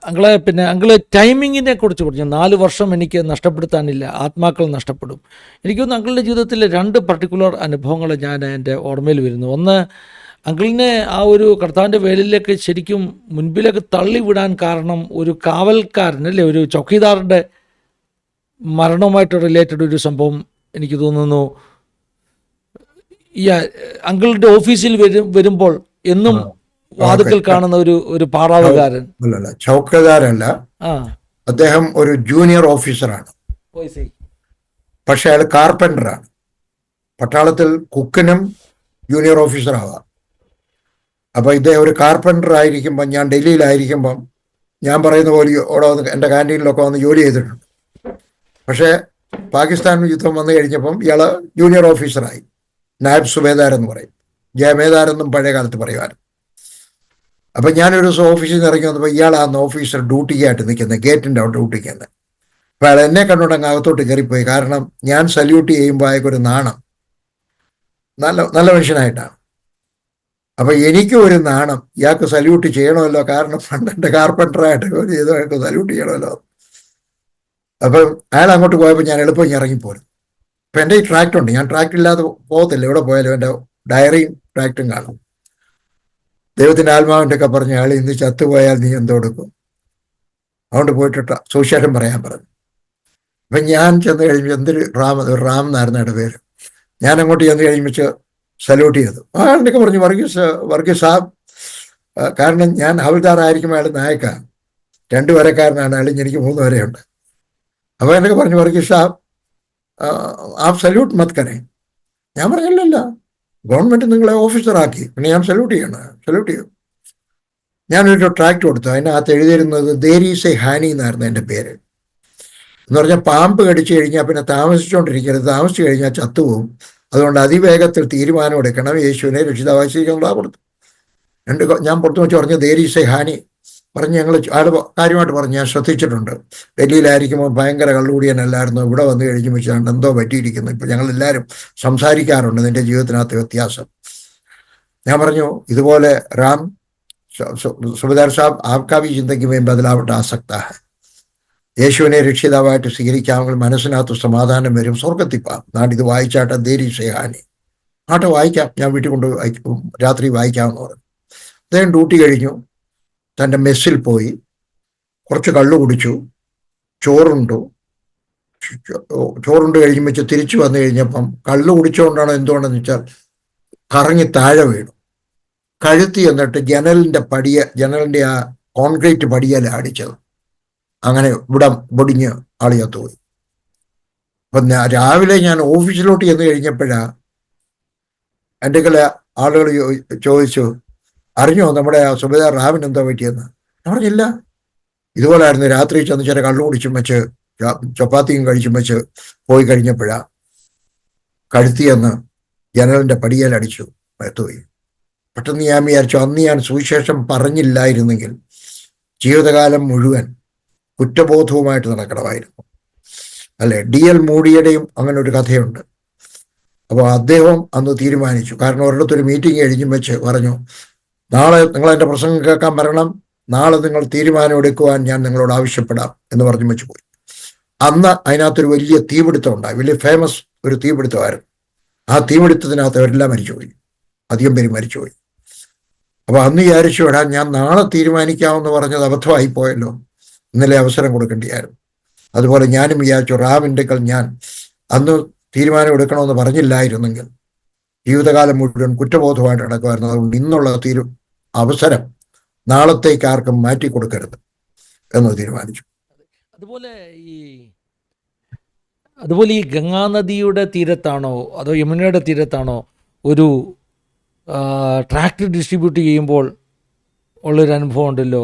അങ്കിള് ടൈമിങ്ങിനെ കുറിച്ച് പറഞ്ഞു. 4 വർഷം എനിക്ക് നഷ്ടപ്പെടുത്താനില്ല, ആത്മാക്കൾ നഷ്ടപ്പെടും. എനിക്ക് തോന്നുന്നു അങ്കിളിൻ്റെ ജീവിതത്തിലെ 2 പർട്ടിക്കുലർ അനുഭവങ്ങൾ ഞാൻ എൻ്റെ ഓർമ്മയിൽ വരുന്നു. ഒന്ന്, അങ്കിളിനെ ആ ഒരു കർത്താവിൻ്റെ വേലിലേക്ക് ശരിക്കും മുൻപിലേക്ക് തള്ളിവിടാൻ കാരണം ഒരു കാവൽക്കാരൻ, അല്ലേ, ഒരു ചൗക്കീദാറിൻ്റെ മരണവുമായിട്ട് റിലേറ്റഡ് ഒരു സംഭവം എനിക്ക് തോന്നുന്നു. ഈ അങ്കിളിൻ്റെ ഓഫീസിൽ വരുമ്പോൾ എന്നും വാതുക്കൽ കാണുന്ന ഒരു പാറാവുകാരൻ. അല്ലല്ല, ചൗക്കദാരല്ല, ആ, അദ്ദേഹം ഒരു ജൂനിയർ ഓഫീസറാണ്. പക്ഷെ അയാൾ കാർപ്പൻ്ററാണ്. പട്ടാളത്തിൽ കുക്കിനും ജൂനിയർ ഓഫീസറാവാം. അപ്പോൾ ഇദ്ദേഹം ഒരു കാർപ്പൻ്റർ ആയിരിക്കുമ്പം, ഞാൻ ഡൽഹിയിലായിരിക്കുമ്പം ഞാൻ പറയുന്ന പോലെ അവിടെ വന്ന് എൻ്റെ ക്യാൻറ്റീനിലൊക്കെ വന്ന് ജോലി ചെയ്തിട്ടുണ്ട്. പക്ഷേ പാകിസ്ഥാൻ യുദ്ധം വന്നു കഴിഞ്ഞപ്പം ഇയാൾ ജൂനിയർ ഓഫീസറായി. നായബ് സുബേദാർ എന്ന് പറയും, ജയമേദാർ എന്നും പഴയ കാലത്ത് പറയുമായിരുന്നു. അപ്പം ഞാനൊരു ദിവസം ഓഫീസിൽ നിന്ന് ഇറങ്ങി വന്നപ്പോൾ ഇയാളാണ് ഓഫീസർ ഡ്യൂട്ടിക്കായിട്ട് നിൽക്കുന്നത്, ഗേറ്റിൻ്റെ അവിടെ ഡ്യൂട്ടിക്കുന്നത്. അപ്പോൾ അയാൾ എന്നെ കണ്ടുകൊണ്ട് അങ്ങ് അകത്തോട്ട് കയറിപ്പോയി. കാരണം ഞാൻ സല്യൂട്ട് ചെയ്യുമ്പോൾ അയാൾക്കൊരു നാണം, നല്ല മനുഷ്യനായിട്ടാണ്. അപ്പം എനിക്കും ഒരു നാണം, ഇയാൾക്ക് സല്യൂട്ട് ചെയ്യണമല്ലോ, കാരണം പണ്ടെൻ്റെ കാർപ്പൻ്ററായിട്ട് ജോലി ചെയ്ത് അയാൾക്ക് സല്യൂട്ട് ചെയ്യണമല്ലോ. അപ്പം അയാൾ അങ്ങോട്ട് പോയപ്പോൾ ഞാൻ എളുപ്പം ഇറങ്ങിപ്പോരും. അപ്പം എൻ്റെ ഈ ട്രാക്റ്റുണ്ട്, ഞാൻ ട്രാക്റ്റ് ഇല്ലാതെ പോകത്തില്ല, എവിടെ പോയാലും എൻ്റെ ഡയറിയും ട്രാക്റ്റും കാണും. ദൈവത്തിൻ്റെ ആത്മാവിൻ്റെ ഒക്കെ പറഞ്ഞ അയാൾ ഇന്ന് ചത്തുപോയാൽ നീ എന്തോ എടുക്കും, അതുകൊണ്ട് പോയിട്ട് സുവിശേഷം പറയാൻ പറഞ്ഞു. അപ്പം ഞാൻ ചെന്ന് കഴിയുമ്പോൾ എന്തൊരു റാം എന്നായിരുന്നു അയാളുടെ പേര്. ഞാൻ അങ്ങോട്ട് ചെന്ന് കഴിയുമ്പോൾ സല്യൂട്ട് ചെയ്തു. അയാളുടെ പറഞ്ഞു വർഗീസ് സാബ്, കാരണം ഞാൻ ഹവിൽദാറായിരിക്കും, അയാൾ നായക്കാണ്, 2 വരക്കാരനാണ് അയാൾ, എനിക്ക് 3 വരെയുണ്ട്. അപ്പോൾ എന്നൊക്കെ പറഞ്ഞു വർഗീസ് സാബ് ആ സല്യൂട്ട് മത് കരേ. ഞാൻ പറഞ്ഞില്ലല്ല, ഗവൺമെൻറ് നിങ്ങളെ ഓഫീസറാക്കി, പിന്നെ ഞാൻ സല്യൂട്ട് ചെയ്യും. ഞാനൊരു ട്രാക്റ്റ് കൊടുത്തു, അതിനകത്ത് എഴുതിയിരുന്നത് ദേരീസെ ഹാനി എന്നായിരുന്നു എൻ്റെ പേര്. എന്ന് പറഞ്ഞാൽ പാമ്പ് കടിച്ചു കഴിഞ്ഞാൽ പിന്നെ താമസിച്ചുകൊണ്ടിരിക്കരുത്, താമസിച്ചു കഴിഞ്ഞാൽ ചത്തുപോകും, അതുകൊണ്ട് അതിവേഗത്തിൽ തീരുമാനം എടുക്കണം, യേശുവിനെ രക്ഷിതാവായി സ്വീകരിക്കാനുള്ള കൊടുത്തു. ഞാൻ പുറത്തു വെച്ച് പറഞ്ഞു ദേരീസെ ഹാനി പറഞ്ഞ് ഞങ്ങൾ ആൾ കാര്യമായിട്ട് പറഞ്ഞു. ഞാൻ ശ്രദ്ധിച്ചിട്ടുണ്ട്, ഡൽഹിയിലായിരിക്കുമ്പോൾ ഭയങ്കര കള്ളുകൂടിയനല്ലായിരുന്നു, ഇവിടെ വന്നു കഴിഞ്ഞ് വെച്ചാണ് എന്തോ പറ്റിയിരിക്കുന്നു. ഇപ്പം ഞങ്ങളെല്ലാവരും സംസാരിക്കാറുണ്ട് നിൻ്റെ ജീവിതത്തിനകത്ത് വ്യത്യാസം. ഞാൻ പറഞ്ഞു ഇതുപോലെ റാം സുബേദാർ സാബ് ആപ്കാ ഭി ജിന്ദഗി മേ ബദലാവട്ട് ആസക്ത ഹൈ. യേശുവിനെ രക്ഷിതാവായിട്ട് സ്വീകരിക്കാമെങ്കിൽ മനസ്സിനകത്ത് സമാധാനം വരും, സ്വർഗത്തിപ്പാം. നാടിത് വായിച്ചാട്ടെ ദേരി ഷെഹാനി ആട്ടെ വായിക്കാം, ഞാൻ വീട്ടിൽ കൊണ്ട് രാത്രി വായിക്കാമെന്ന് പറഞ്ഞു. അദ്ദേഹം ഡ്യൂട്ടി കഴിഞ്ഞു, തൻ്റെ മെസ്സിൽ പോയി കുറച്ച് കള്ളു കുടിച്ചു, ചോറുണ്ട് കഴിയുമ്പോൾ തിരിച്ചു വന്നു കഴിഞ്ഞപ്പം കള്ളു കുടിച്ചുകൊണ്ടാണോ എന്തുകൊണ്ടെന്ന് വെച്ചാൽ കറങ്ങി താഴെ വീണു, കഴുത്തി എന്നിട്ട് ജനലിൻ്റെ ആ കോൺക്രീറ്റ് പടിയല്ല അടിച്ചത്. അങ്ങനെ പൊടിഞ്ഞ് ആളിയത്ത് പോയി. അപ്പം രാവിലെ ഞാൻ ഓഫീസിലോട്ട് ചെന്ന് കഴിഞ്ഞപ്പോഴാണ് എൻ്റെ കല ആളുകൾ ചോദിച്ചു, അറിഞ്ഞോ നമ്മുടെ സുബേദാർ റാമിന് എന്താ പറ്റിയെന്ന്. ഞാൻ പറഞ്ഞില്ല. ഇതുപോലായിരുന്നു, രാത്രി ചെന്ന് ചില കള്ളു കുടിച്ചും വെച്ച് ചപ്പാത്തിയും കഴിച്ചും വെച്ച് പോയി കഴിഞ്ഞപ്പോഴാണ് കഴുത്തിയെന്ന് ജനലിൻ്റെ പടിയേലടിച്ചു എത്തുപോയി. പെട്ടെന്ന് ഞാൻ വിചാരിച്ചു, അന്ന് ഞാൻ സുവിശേഷം പറഞ്ഞില്ലായിരുന്നെങ്കിൽ ജീവിതകാലം മുഴുവൻ കുറ്റബോധവുമായിട്ട് നടക്കണമായിരുന്നു. അല്ലെ, DL മൂഡിയുടെയും അങ്ങനെ ഒരു കഥയുണ്ട്. അപ്പോൾ അദ്ദേഹം അന്ന് തീരുമാനിച്ചു, കാരണം ഒരിടത്തൊരു മീറ്റിംഗ് കഴിഞ്ഞും വെച്ച് പറഞ്ഞു, നാളെ നിങ്ങൾ എൻ്റെ പ്രസംഗം കേൾക്കാൻ വരണം, നാളെ നിങ്ങൾ തീരുമാനം എടുക്കുവാൻ ഞാൻ നിങ്ങളോട് ആവശ്യപ്പെടാം എന്ന് പറഞ്ഞു വെച്ച് പോയി. അന്ന് അതിനകത്തൊരു വലിയ തീപിടുത്തം ഉണ്ടായി, വലിയ ഫേമസ് ഒരു തീപിടുത്തമായിരുന്നു. ആ തീപിടുത്തത്തിനകത്ത് അവരെല്ലാം മരിച്ചുപോയി, അധികം പേര് മരിച്ചുപോയി. അപ്പോൾ അന്ന് വിചാരിച്ചു, ഞാൻ നാളെ തീരുമാനിക്കാമെന്ന് പറഞ്ഞത് അബദ്ധമായി പോയല്ലോ, ഇന്നലെ അവസരം കൊടുക്കേണ്ടിയായിരുന്നു. അതുപോലെ ഞാനും വിചാരിച്ചു, റാമിൻ്റെ ഞാൻ അന്ന് തീരുമാനം എടുക്കണമെന്ന് പറഞ്ഞില്ലായിരുന്നെങ്കിൽ ജീവിതകാലം മുഴുവൻ കുറ്റബോധമായിട്ട് നടക്കുമായിരുന്നു. അതുകൊണ്ട് ഇന്നുള്ള അവസരം നാളത്തേക്ക് ആർക്കും മാറ്റിക്കൊടുക്കരുത് എന്ന് തീരുമാനിച്ചു. അതുപോലെ ഈ ഗംഗാനദിയുടെ തീരത്താണോ അതോ യമുനയുടെ തീരത്താണോ ഒരു ട്രാക്ടർ ഡിസ്ട്രിബ്യൂട്ട് ചെയ്യുമ്പോൾ ഉള്ളൊരു അനുഭവം ഉണ്ടല്ലോ,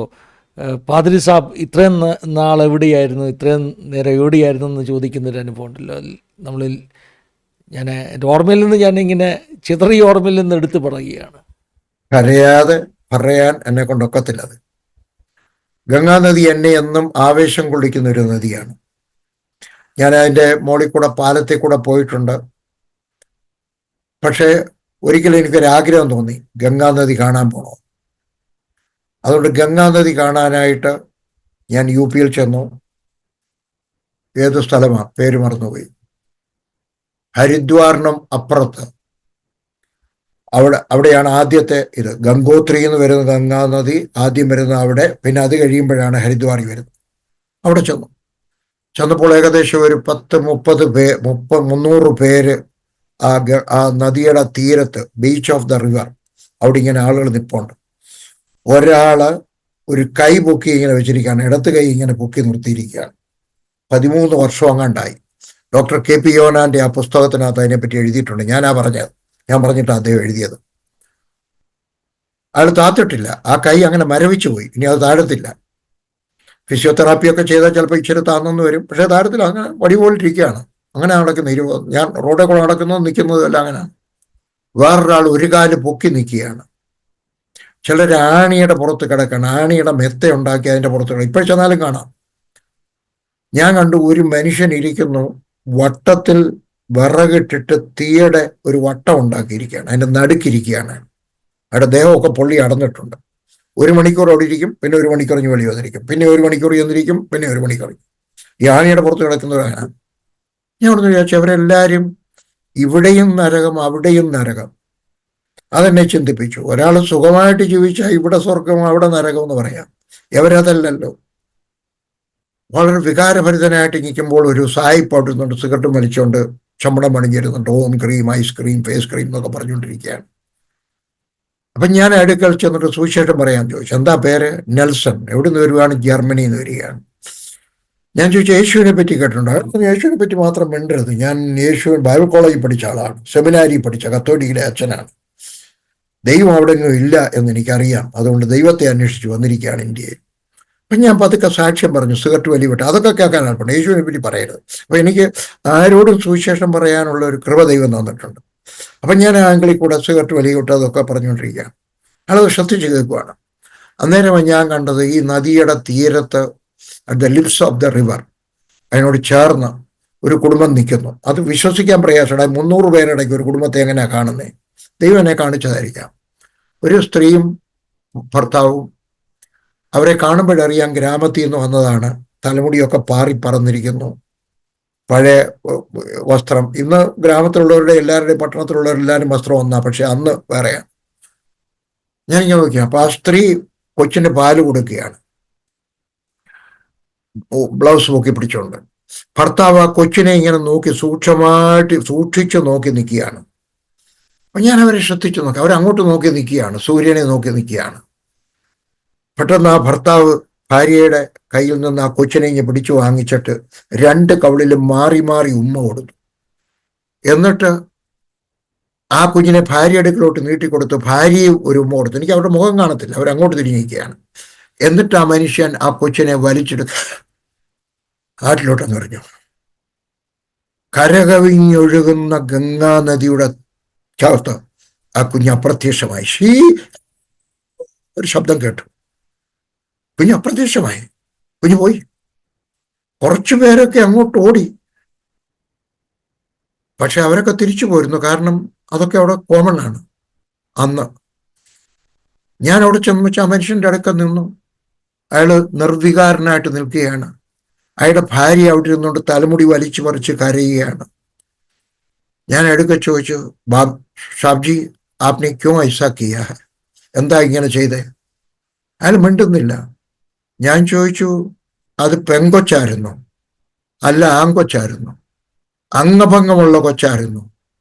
പാദ്രി സാബ് ഇത്രയും നാൾ എവിടെയായിരുന്നു, ഇത്രയും നേരം എവിടെയായിരുന്നു എന്ന് ചോദിക്കുന്നൊരു അനുഭവം ഉണ്ടല്ലോ നമ്മളിൽ. ഞാൻ എൻ്റെ ഓർമ്മയിൽ നിന്ന് ഞാനിങ്ങനെ ചിതറിയ ഓർമ്മയിൽ നിന്ന് എടുത്തു പറയുകയാണ്. കരയാതെ പറയാൻ എന്നെ കൊണ്ടൊക്കത്തില്ലത്. ഗംഗാനദി എന്നെ എന്നും ആവേശം കൊള്ളിക്കുന്ന ഒരു നദിയാണ്. ഞാൻ അതിൻ്റെ മുകളിൽ കൂടെ പാലത്തിൽ കൂടെ പോയിട്ടുണ്ട്. പക്ഷേ ഒരിക്കലും എനിക്കൊരാഗ്രഹം തോന്നി ഗംഗാനദി കാണാൻ പോകണം. അതുകൊണ്ട് ഗംഗാനദി കാണാനായിട്ട് ഞാൻ UP-യിൽ ചെന്നു. ഏത് സ്ഥലമാണ് പേര് മറന്നുപോയി, ഹരിദ്വാറിനും അപ്പുറത്ത്, അവിടെയാണ് ആദ്യത്തെ ഇത്. ഗംഗോത്രി എന്ന് വരുന്ന ഗംഗാനദി ആദ്യം വരുന്ന അവിടെ, പിന്നെ അത് കഴിയുമ്പോഴാണ് ഹരിദ്വാറി വരുന്നത്. അവിടെ ചെന്നപ്പോൾ ഏകദേശം ഒരു 300 പേര് ആ നദിയുടെ തീരത്ത്, ബീച്ച് ഓഫ് ദ റിവർ, അവിടെ ഇങ്ങനെ ആളുകൾ നിൽപ്പുണ്ട്. ഒരാള് ഒരു കൈ പൊക്കി ഇങ്ങനെ വെച്ചിരിക്കുകയാണ്, ഇടത്ത് കൈ ഇങ്ങനെ പൊക്കി നിർത്തിയിരിക്കുകയാണ്. 13 വർഷം അങ്ങാണ്ടായി. ഡോക്ടർ KP യോഹന്നാന്റെ ആ പുസ്തകത്തിനകത്ത് അതിനെപ്പറ്റി എഴുതിയിട്ടുണ്ട്. ഞാൻ പറഞ്ഞിട്ട് അദ്ദേഹം എഴുതിയത്. അയാൾ താത്തിട്ടില്ല, ആ കൈ അങ്ങനെ മരവിച്ചു പോയി, ഇനി അത് താഴത്തില്ല. ഫിസിയോതെറാപ്പിയൊക്കെ ചെയ്താൽ ചിലപ്പോൾ ഇച്ചിരി താന്നെന്ന് വരും, പക്ഷേ താഴത്തിൽ അങ്ങനെ വടിപോലിരിക്കുകയാണ്. അങ്ങനെ നടക്കുന്ന ഞാൻ റോഡിൽ കൂടെ നടക്കുന്നതും നിൽക്കുന്നതും എല്ലാം അങ്ങനെയാണ്. വേറൊരാൾ ഒരു കാല് പൊക്കി നിൽക്കുകയാണ്. ചിലർ ആണിയുടെ പുറത്ത് കിടക്കണം, ആണിയുടെ മെത്ത ഉണ്ടാക്കി അതിൻ്റെ പുറത്ത് കിടക്കും. ഇപ്പോൾ ചെന്നാലും കാണാം. ഞാൻ കണ്ടു ഒരു മനുഷ്യൻ ഇരിക്കുന്നു, വട്ടത്തിൽ വിറകിട്ടിട്ട് തീയുടെ ഒരു വട്ടം ഉണ്ടാക്കിയിരിക്കുകയാണ്, അതിൻ്റെ നടുക്കിരിക്കുകയാണ്. അയാളുടെ ദേഹമൊക്കെ പൊള്ളി അടന്നിട്ടുണ്ട്. 1 മണിക്കൂർ അവിടെ ഇരിക്കും, പിന്നെ 1 മണിക്കൂർ വെളി വന്നിരിക്കും, പിന്നെ 1 മണിക്കൂർ ചെന്നിരിക്കും, പിന്നെ 1 മണിക്കൂർ. ഈ ആണിയുടെ പുറത്ത് കിടക്കുന്നവരാണ്. ഞാൻ അവിടെ വിചാരിച്ചു, അവരെല്ലാവരും ഇവിടെയും നരകം അവിടെയും നരകം. അതെന്നെ ചിന്തിപ്പിച്ചു. ഒരാൾ സുഖമായിട്ട് ജീവിച്ചാൽ ഇവിടെ സ്വർഗം അവിടെ നരകം എന്ന് പറയാം, എവരതല്ലല്ലോ. വളരെ വികാരഭരിതനായിട്ട് നിൽക്കുമ്പോൾ ഒരു സായിപ്പ് അവിടെ സിഗരറ്റ് വലിച്ചുകൊണ്ട് ചമ്പടം പണിഞ്ഞിരുന്നുണ്ട്. Home cream, ice cream, face cream എന്നൊക്കെ പറഞ്ഞുകൊണ്ടിരിക്കുകയാണ്. അപ്പം ഞാൻ അടുക്കൽ ചെന്നിട്ട് സുവിശേഷം പറയാൻ ചോദിച്ചു. എന്താ പേര്? നെൽസൺ. എവിടെ നിന്ന് വരുവാണ്? ജർമ്മനിയിൽ നിന്ന് വരികയാണ്. ഞാൻ ചോദിച്ചു, യേശുവിനെ പറ്റി കേട്ടിട്ടുണ്ടോ? യേശുവിനെ പറ്റി മാത്രം മിണ്ടരുത്, ഞാൻ ബൈബിൾ കോളേജിൽ പഠിച്ച ആളാണ്, സെമിനാരി പഠിച്ച കത്തോലിക്കയിലെ അച്ഛനാണ്. ദൈവം അവിടെ ഒന്നും ഇല്ല എന്ന് എനിക്കറിയാം, അതുകൊണ്ട് ദൈവത്തെ അന്വേഷിച്ച് വന്നിരിക്കുകയാണ് ഇന്ത്യയിൽ. അപ്പം ഞാൻ പതുക്കെ സാക്ഷ്യം പറഞ്ഞു, സിഗരറ്റ് വലി വിട്ട് അതൊക്കെ കേൾക്കാനാണ് പറഞ്ഞു, യേശുവിനെ പറ്റി പറയരുത്. അപ്പം എനിക്ക് ആരോടും സുവിശേഷം പറയാനുള്ള ഒരു കൃപ ദൈവം തന്നിട്ടുണ്ട്. അപ്പം ഞാൻ ആംഗിളിൽ കൂടെ സിഗരറ്റ് വലി വിട്ട് അതൊക്കെ പറഞ്ഞുകൊണ്ടിരിക്കുകയാണ്. അയാളത് ശ്രദ്ധിച്ച് കേൾക്കുവാണ്. അന്നേരം ഞാൻ കണ്ടത് ഈ നദിയുടെ തീരത്ത്, at the lips of the river, അതിനോട് ചേർന്ന് ഒരു കുടുംബം നിൽക്കുന്നു. അത് വിശ്വസിക്കാൻ പ്രയാസമാണ്. 300 പേരിടയ്ക്ക് ഒരു കുടുംബത്തെ എങ്ങനെയാണ് കാണുന്നത്? ദൈവം എന്നെ കാണിച്ചതായിരിക്കാം. ഒരു സ്ത്രീയും ഭർത്താവും. അവരെ കാണുമ്പോഴറിയാം ഗ്രാമത്തിൽ നിന്ന് വന്നതാണ്. തലമുടിയൊക്കെ പാറി പറന്നിരിക്കുന്നു, പഴയ വസ്ത്രം. ഇന്ന് ഗ്രാമത്തിലുള്ളവരുടെ എല്ലാവരുടെയും പട്ടണത്തിലുള്ളവരെല്ലാവരും വസ്ത്രം ഒന്നാ, പക്ഷെ അന്ന് വേറെയാണ്. ഞാനിങ്ങനെ നോക്കിയാൽ അപ്പൊ ആ സ്ത്രീ കൊച്ചിന് പാല് കൊടുക്കുകയാണ്, ബ്ലൗസ് നോക്കി പിടിച്ചോണ്ട്. ഭർത്താവ് ആ കൊച്ചിനെ ഇങ്ങനെ നോക്കി സൂക്ഷിച്ചു നോക്കി നിൽക്കുകയാണ്. അപ്പൊ ഞാൻ അവരെ ശ്രദ്ധിച്ചു നോക്കി. അവരങ്ങോട്ട് നോക്കി നിൽക്കുകയാണ്, സൂര്യനെ നോക്കി നിൽക്കുകയാണ്. പെട്ടെന്ന് ആ ഭർത്താവ് ഭാര്യയുടെ കയ്യിൽ നിന്ന് ആ കൊച്ചിനെ ഇങ്ങനെ പിടിച്ചു വാങ്ങിച്ചിട്ട് 2 കവിളിലും മാറി മാറി ഉമ്മ കൊടുത്തു. എന്നിട്ട് ആ കുഞ്ഞിനെ ഭാര്യ അടുക്കിലോട്ട് നീട്ടിക്കൊടുത്തു. ഭാര്യയും ഒരു ഉമ്മ കൊടുത്തു. എനിക്ക് അവരുടെ മുഖം കാണത്തില്ല, അവരങ്ങോട്ട് തിരിഞ്ഞിരിക്കുകയാണ്. എന്നിട്ട് ആ മനുഷ്യൻ ആ കൊച്ചിനെ വലിച്ചെടുത്ത് കാട്ടിലോട്ടെന്ന് പറഞ്ഞു. കരകവിഞ്ഞൊഴുകുന്ന ഗംഗാ നദിയുടെ ചേർത്ത് ആ കുഞ്ഞ് അപ്രത്യക്ഷമായി. ഒരു ശബ്ദം കേട്ടു. കുഞ്ഞ് അപ്രത്യക്ഷമായി. കുഞ്ഞ് പോയി. കുറച്ചു പേരൊക്കെ അങ്ങോട്ട് ഓടി, പക്ഷെ അവരൊക്കെ തിരിച്ചു പോരുന്നു. കാരണം അതൊക്കെ അവിടെ കോമൺ ആണ്. അന്ന് ഞാൻ അവിടെ ചെന്ന് ആ മനുഷ്യന്റെ അടുക്ക നിന്നു. അയാള് നിർവികാരനായിട്ട് നിൽക്കുകയാണ്. അയാളുടെ ഭാര്യ അവിടെ ഇരുന്നുകൊണ്ട് തലമുടി വലിച്ചു പറിച്ച് കരയുകയാണ്. ഞാൻ എടുക്ക ചോദിച്ചു, സാബ്ജി ആപ്നെ ക്യോ ഐസാ കിയാ ഹൈ? എന്താ ഇങ്ങനെ ചെയ്തേ? അയാൾ മിണ്ടുന്നില്ല. ഞാൻ ചോദിച്ചു, അത് പെൺകൊച്ചായിരുന്നു? അല്ല, ആൺകൊച്ചായിരുന്നു. അംഗഭംഗമുള്ള കൊച്ചായിരുന്നു?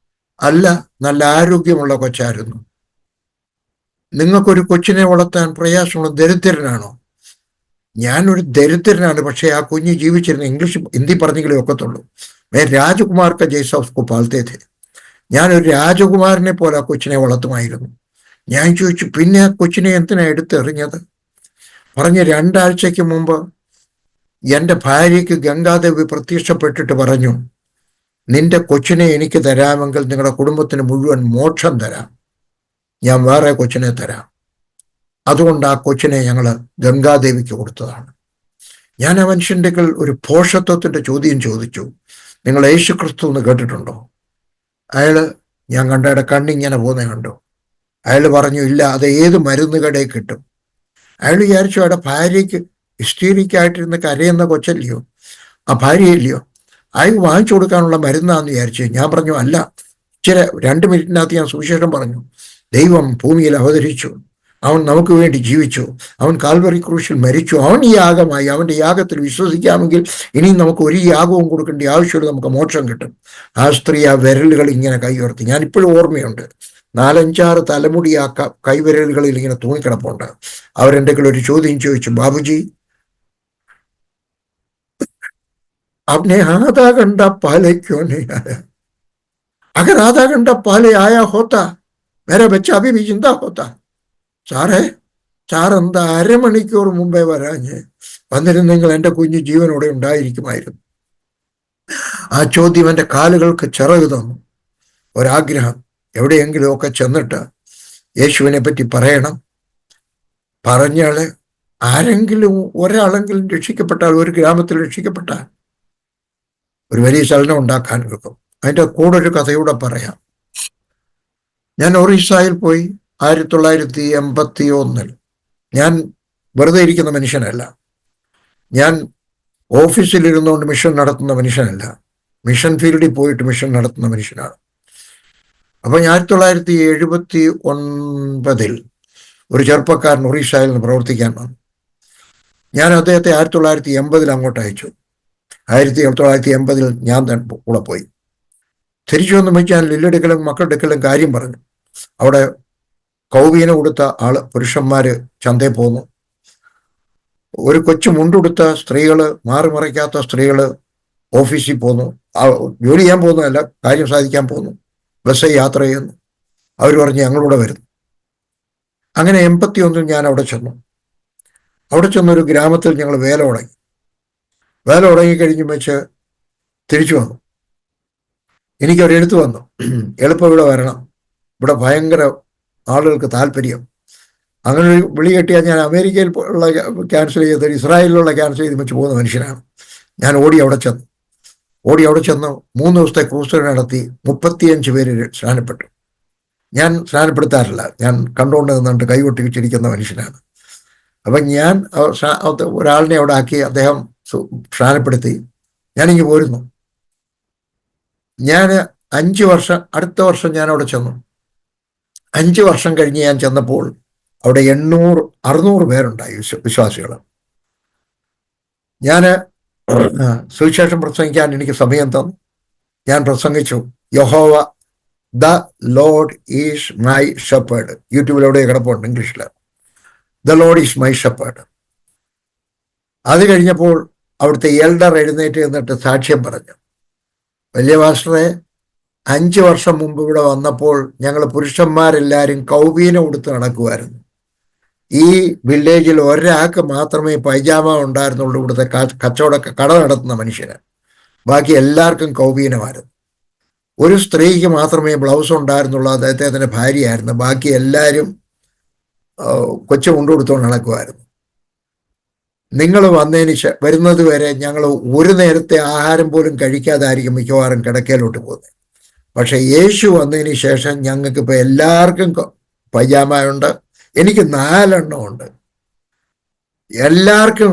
അല്ല, നല്ല ആരോഗ്യമുള്ള കൊച്ചായിരുന്നു. നിങ്ങൾക്കൊരു കൊച്ചിനെ വളർത്താൻ പ്രയാസമുള്ള ദരിദ്രനാണോ? ഞാനൊരു ദരിദ്രനാണ്, പക്ഷേ ആ കുഞ്ഞ് ജീവിച്ചിരുന്ന, ഹിന്ദി പറഞ്ഞെങ്കിലേ ഒക്കത്തുള്ളൂ. രാജകുമാർക്ക് ജയ്സോഫ്കോ പാൽത്തേ थे. ഞാനൊരു രാജകുമാരനെ പോലെ ആ കൊച്ചിനെ വളർത്തുമായിരുന്നു. ഞാൻ ചോദിച്ചു, പിന്നെ ആ കൊച്ചിനെ എന്തിനാ എടുത്തെറിഞ്ഞത്? പറഞ്ഞ് 2 ആഴ്ചയ്ക്ക് മുമ്പ് എൻ്റെ ഭാര്യയ്ക്ക് ഗംഗാദേവി പ്രത്യക്ഷപ്പെട്ടിട്ട് പറഞ്ഞു, നിന്റെ കൊച്ചിനെ എനിക്ക് തരാമെങ്കിൽ നിങ്ങളുടെ കുടുംബത്തിന് മുഴുവൻ മോക്ഷം തരാം, ഞാൻ വേറെ കൊച്ചിനെ തരാം. അതുകൊണ്ട് ആ കൊച്ചിനെ ഞങ്ങൾ ഗംഗാദേവിക്ക് കൊടുത്തതാണ്. ഞാൻ ആ മനുഷ്യൻ്റെ ഒരു പോഷത്വത്തിൻ്റെ ചോദ്യം ചോദിച്ചു, നിങ്ങൾ യേശു ക്രിസ്തു എന്ന് കേട്ടിട്ടുണ്ടോ? ഞാൻ കണ്ടയുടെ കണ്ണിങ്ങനെ പോകുന്നത് കണ്ടു. അയാൾ പറഞ്ഞു, ഇല്ല, അത് ഏത് മരുന്ന് കടയിൽ കിട്ടും. അയാൾ വിചാരിച്ചു അയാളുടെ ഭാര്യയ്ക്ക് ഹിസ്റ്റീരിക്കായിട്ടിരുന്ന് കരയുന്ന കൊച്ചല്ലയോ, ആ ഭാര്യയില്ലയോ, അയാൾ വാങ്ങിച്ചു കൊടുക്കാനുള്ള മരുന്നാന്ന് വിചാരിച്ചു. ഞാൻ പറഞ്ഞു അല്ല, ഇച്ചിരി 2 മിനിറ്റിനകത്ത് ഞാൻ സുവിശേഷം പറഞ്ഞു. ദൈവം ഭൂമിയിൽ അവതരിച്ചു, അവൻ നമുക്ക് വേണ്ടി ജീവിച്ചു, അവൻ കാൽവറി ക്രൂശിൽ മരിച്ചു, അവൻ യാഗമായി. അവൻ്റെ യാഗത്തിൽ വിശ്വസിക്കാമെങ്കിൽ ഇനിയും നമുക്ക് ഒരു യാഗവും കൊടുക്കേണ്ട ആവശ്യമില്ല, നമുക്ക് മോക്ഷം കിട്ടും. ആ സ്ത്രീ ആ വിരലുകൾ ഇങ്ങനെ കൈ ഉയർത്തി. ഞാൻ ഇപ്പോഴും ഓർമ്മയുണ്ട്. 4-5 തലമുടി ആ കൈവിരലുകളിൽ ഇങ്ങനെ തൂങ്ങിക്കിടപ്പുണ്ട്. അവരെൻ്റെ ഒരു ചോദ്യം ചോദിച്ചു, ബാബുജി आपने आधा घंटा पहले क्यों नहीं आया? अगर आधा घंटा पहले आया होता मेरा बच्चा अभी भी जिंदा होता. സാറേ, സാറെന്താ അരമണിക്കൂർ മുമ്പേ വരാഞ്ഞ്? വന്നിരുന്നെങ്കിൽ എൻ്റെ കുഞ്ഞ് ജീവനോടെ ഉണ്ടായിരിക്കുമായിരുന്നു. ആ ചോദ്യം എൻ്റെ കാലുകൾക്ക് ചിറക് തന്നു. ഒരാഗ്രഹം, എവിടെയെങ്കിലുമൊക്കെ ചെന്നിട്ട് യേശുവിനെ പറ്റി പറയണം. പറഞ്ഞാൽ ആരെങ്കിലും ഒരാളെങ്കിലും രക്ഷിക്കപ്പെട്ടാൽ, ഒരു ഗ്രാമത്തിൽ രക്ഷിക്കപ്പെട്ടാൽ ഒരു വലിയ ചലനം ഉണ്ടാക്കാൻ കിട്ടും. അതിൻ്റെ കൂടെ ഒരു കഥയൂടെ പറയാം. ഞാൻ ഒറീസയിൽ പോയി 1981. ഞാൻ വെറുതെ ഇരിക്കുന്ന മനുഷ്യനല്ല, ഞാൻ ഓഫീസിലിരുന്നുകൊണ്ട് മിഷൻ നടത്തുന്ന മനുഷ്യനല്ല, മിഷൻ ഫീൽഡിൽ പോയിട്ട് മിഷൻ നടത്തുന്ന മനുഷ്യനാണ്. അപ്പം 1979 ഒരു ചെറുപ്പക്കാരൻ ഒറീസയിൽ നിന്ന് പ്രവർത്തിക്കാൻ വന്നു. ഞാൻ അദ്ദേഹത്തെ 1980 അങ്ങോട്ട് അയച്ചു. 1980 ഞാൻ കൂടെ പോയി. തിരിച്ചു വന്ന് വെച്ചാൽ ലില്ലെടുക്കലും മക്കളെടുക്കലും കാര്യം പറഞ്ഞു. അവിടെ കൗവീന കൊടുത്ത ആള് പുരുഷന്മാര് ചന്തയിൽ പോന്നു. ഒരു കൊച്ചു മുണ്ടുടുത്ത സ്ത്രീകള്, മാറിമറയ്ക്കാത്ത സ്ത്രീകള് ഓഫീസിൽ പോന്നു. ജോലി ചെയ്യാൻ പോകുന്നതല്ല, കാര്യം സാധിക്കാൻ പോകുന്നു. ബസ്സിൽ യാത്ര ചെയ്യുന്നു. അവർ പറഞ്ഞ് ഞങ്ങളിവിടെ വരുന്നു. അങ്ങനെ 81 ഞാൻ അവിടെ ചെന്നു. അവിടെ ചെന്നൊരു ഗ്രാമത്തിൽ ഞങ്ങൾ വേല തുടങ്ങിക്കഴിഞ്ഞ് വെച്ച് തിരിച്ചു വന്നു. എനിക്കൊരു എഴുത്ത് വന്നു, എളുപ്പം ഇവിടെ വരണം, ഇവിടെ ഭയങ്കര ആളുകൾക്ക് താല്പര്യം. അങ്ങനെ ഒരു വിളി കെട്ടിയാൽ ഞാൻ അമേരിക്കയിൽ ഉള്ള ക്യാൻസൽ ചെയ്ത് ഇസ്രായേലിലുള്ള ക്യാൻസൽ ചെയ്ത് വെച്ച് പോകുന്ന മനുഷ്യനാണ്. ഞാൻ ഓടി അവിടെ ചെന്നു 3 ദിവസത്തെ ക്രൂസ് നടത്തി 35 പേര് സ്നാനപ്പെട്ടു. ഞാൻ സ്നാനപ്പെടുത്താറില്ല, ഞാൻ കണ്ടുകൊണ്ട് നിന്നിട്ട് കൈകൊട്ടി വെച്ചിരിക്കുന്ന മനുഷ്യനാണ്. അപ്പം ഞാൻ ഒരാളിനെ അവിടെ ആക്കി, അദ്ദേഹം സ്നാനപ്പെടുത്തി. ഞാനിങ്ങ് പോരുന്നു. ഞാൻ 5 വർഷം, അടുത്ത വർഷം ഞാൻ അവിടെ ചെന്നു. 5 വർഷം കഴിഞ്ഞ് ഞാൻ ചെന്നപ്പോൾ അവിടെ 800-600 പേരുണ്ടായി വിശ്വാസികൾ. ഞാൻ സുവിശേഷം പ്രസംഗിക്കാൻ എനിക്ക് സമയം തന്നു. ഞാൻ പ്രസംഗിച്ചു, Jehovah the Lord is my shepherd. യൂട്യൂബിലൂടെ കിടപ്പുണ്ട് ഇംഗ്ലീഷിൽ. The Lord is my shepherd. അത് കഴിഞ്ഞപ്പോൾ അവിടുത്തെ എൽഡർ എഴുന്നേറ്റ് എന്നിട്ട് സാക്ഷ്യം പറഞ്ഞു, വലിയ പാസ്റ്ററെ, 5 വർഷം മുമ്പ് ഇവിടെ വന്നപ്പോൾ ഞങ്ങൾ പുരുഷന്മാരെല്ലാവരും കൗബീന ഉടുത്ത് നടക്കുമായിരുന്നു. ഈ വില്ലേജിൽ ഒരാൾക്ക് മാത്രമേ പൈജാമ ഉണ്ടായിരുന്നുള്ളൂ, ഇവിടുത്തെ കട നടത്തുന്ന മനുഷ്യന്. ബാക്കി എല്ലാവർക്കും കൗബീനമായിരുന്നു. ഒരു സ്ത്രീക്ക് മാത്രമേ ബ്ലൗസ് ഉണ്ടായിരുന്നുള്ളൂ, അദ്ദേഹത്തിൻ്റെ ഭാര്യയായിരുന്നു. ബാക്കി എല്ലാവരും കൊച്ചു കൊണ്ടുകൊടുത്തുകൊണ്ട് നടക്കുമായിരുന്നു. നിങ്ങൾ വരുന്നത് വരെ ഞങ്ങൾ ഒരു നേരത്തെ ആഹാരം പോലും കഴിക്കാതായിരിക്കും മിക്കവാറും കിടക്കയിലോട്ട് പോകുന്നത്. പക്ഷെ യേശു വന്നതിന് ശേഷം ഞങ്ങൾക്ക് ഇപ്പോൾ എല്ലാവർക്കും പൈജാമയുണ്ട്. എനിക്ക് 4 എണ്ണം ഉണ്ട്. എല്ലാവർക്കും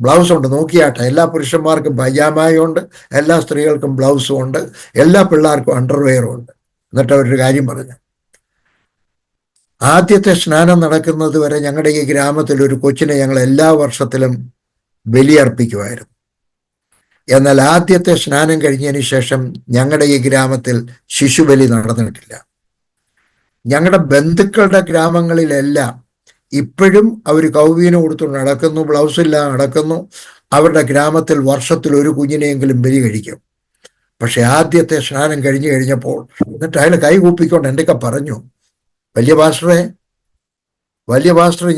ബ്ലൗസ് ഉണ്ട്. നോക്കിയാട്ടെ, എല്ലാ പുരുഷന്മാർക്കും പൈജാമയുണ്ട്, എല്ലാ സ്ത്രീകൾക്കും ബ്ലൗസും ഉണ്ട്, എല്ലാ പിള്ളേർക്കും അണ്ടർവെയറും ഉണ്ട്. എന്നിട്ട് അവരൊരു കാര്യം പറഞ്ഞു, ആദ്യത്തെ സ്നാനം നടക്കുന്നത് വരെ ഞങ്ങളുടെ ഈ ഗ്രാമത്തിൽ ഒരു കൊച്ചിനെ ഞങ്ങൾ എല്ലാ വർഷത്തിലും ബലിയർപ്പിക്കുമായിരുന്നു. എന്നാൽ ആദ്യത്തെ സ്നാനം കഴിഞ്ഞതിന് ശേഷം ഞങ്ങളുടെ ഈ ഗ്രാമത്തിൽ ശിശുബലി നടന്നിട്ടില്ല. ഞങ്ങളുടെ ബന്ധുക്കളുടെ ഗ്രാമങ്ങളിലെല്ലാം ഇപ്പോഴും അവർ കൗവീനം കൊടുത്തു നടക്കുന്നു, ബ്ലൗസില്ലാതെ നടക്കുന്നു. അവരുടെ ഗ്രാമത്തിൽ വർഷത്തിൽ ഒരു കുഞ്ഞിനെയെങ്കിലും ബലി കഴിക്കും. പക്ഷെ ആദ്യത്തെ സ്നാനം കഴിഞ്ഞപ്പോൾ എന്നിട്ട് അയാൾ കൈകൂപ്പിക്കൊണ്ട് എന്തൊക്കെ പറഞ്ഞു, വലിയ പാസ്റ്ററെ,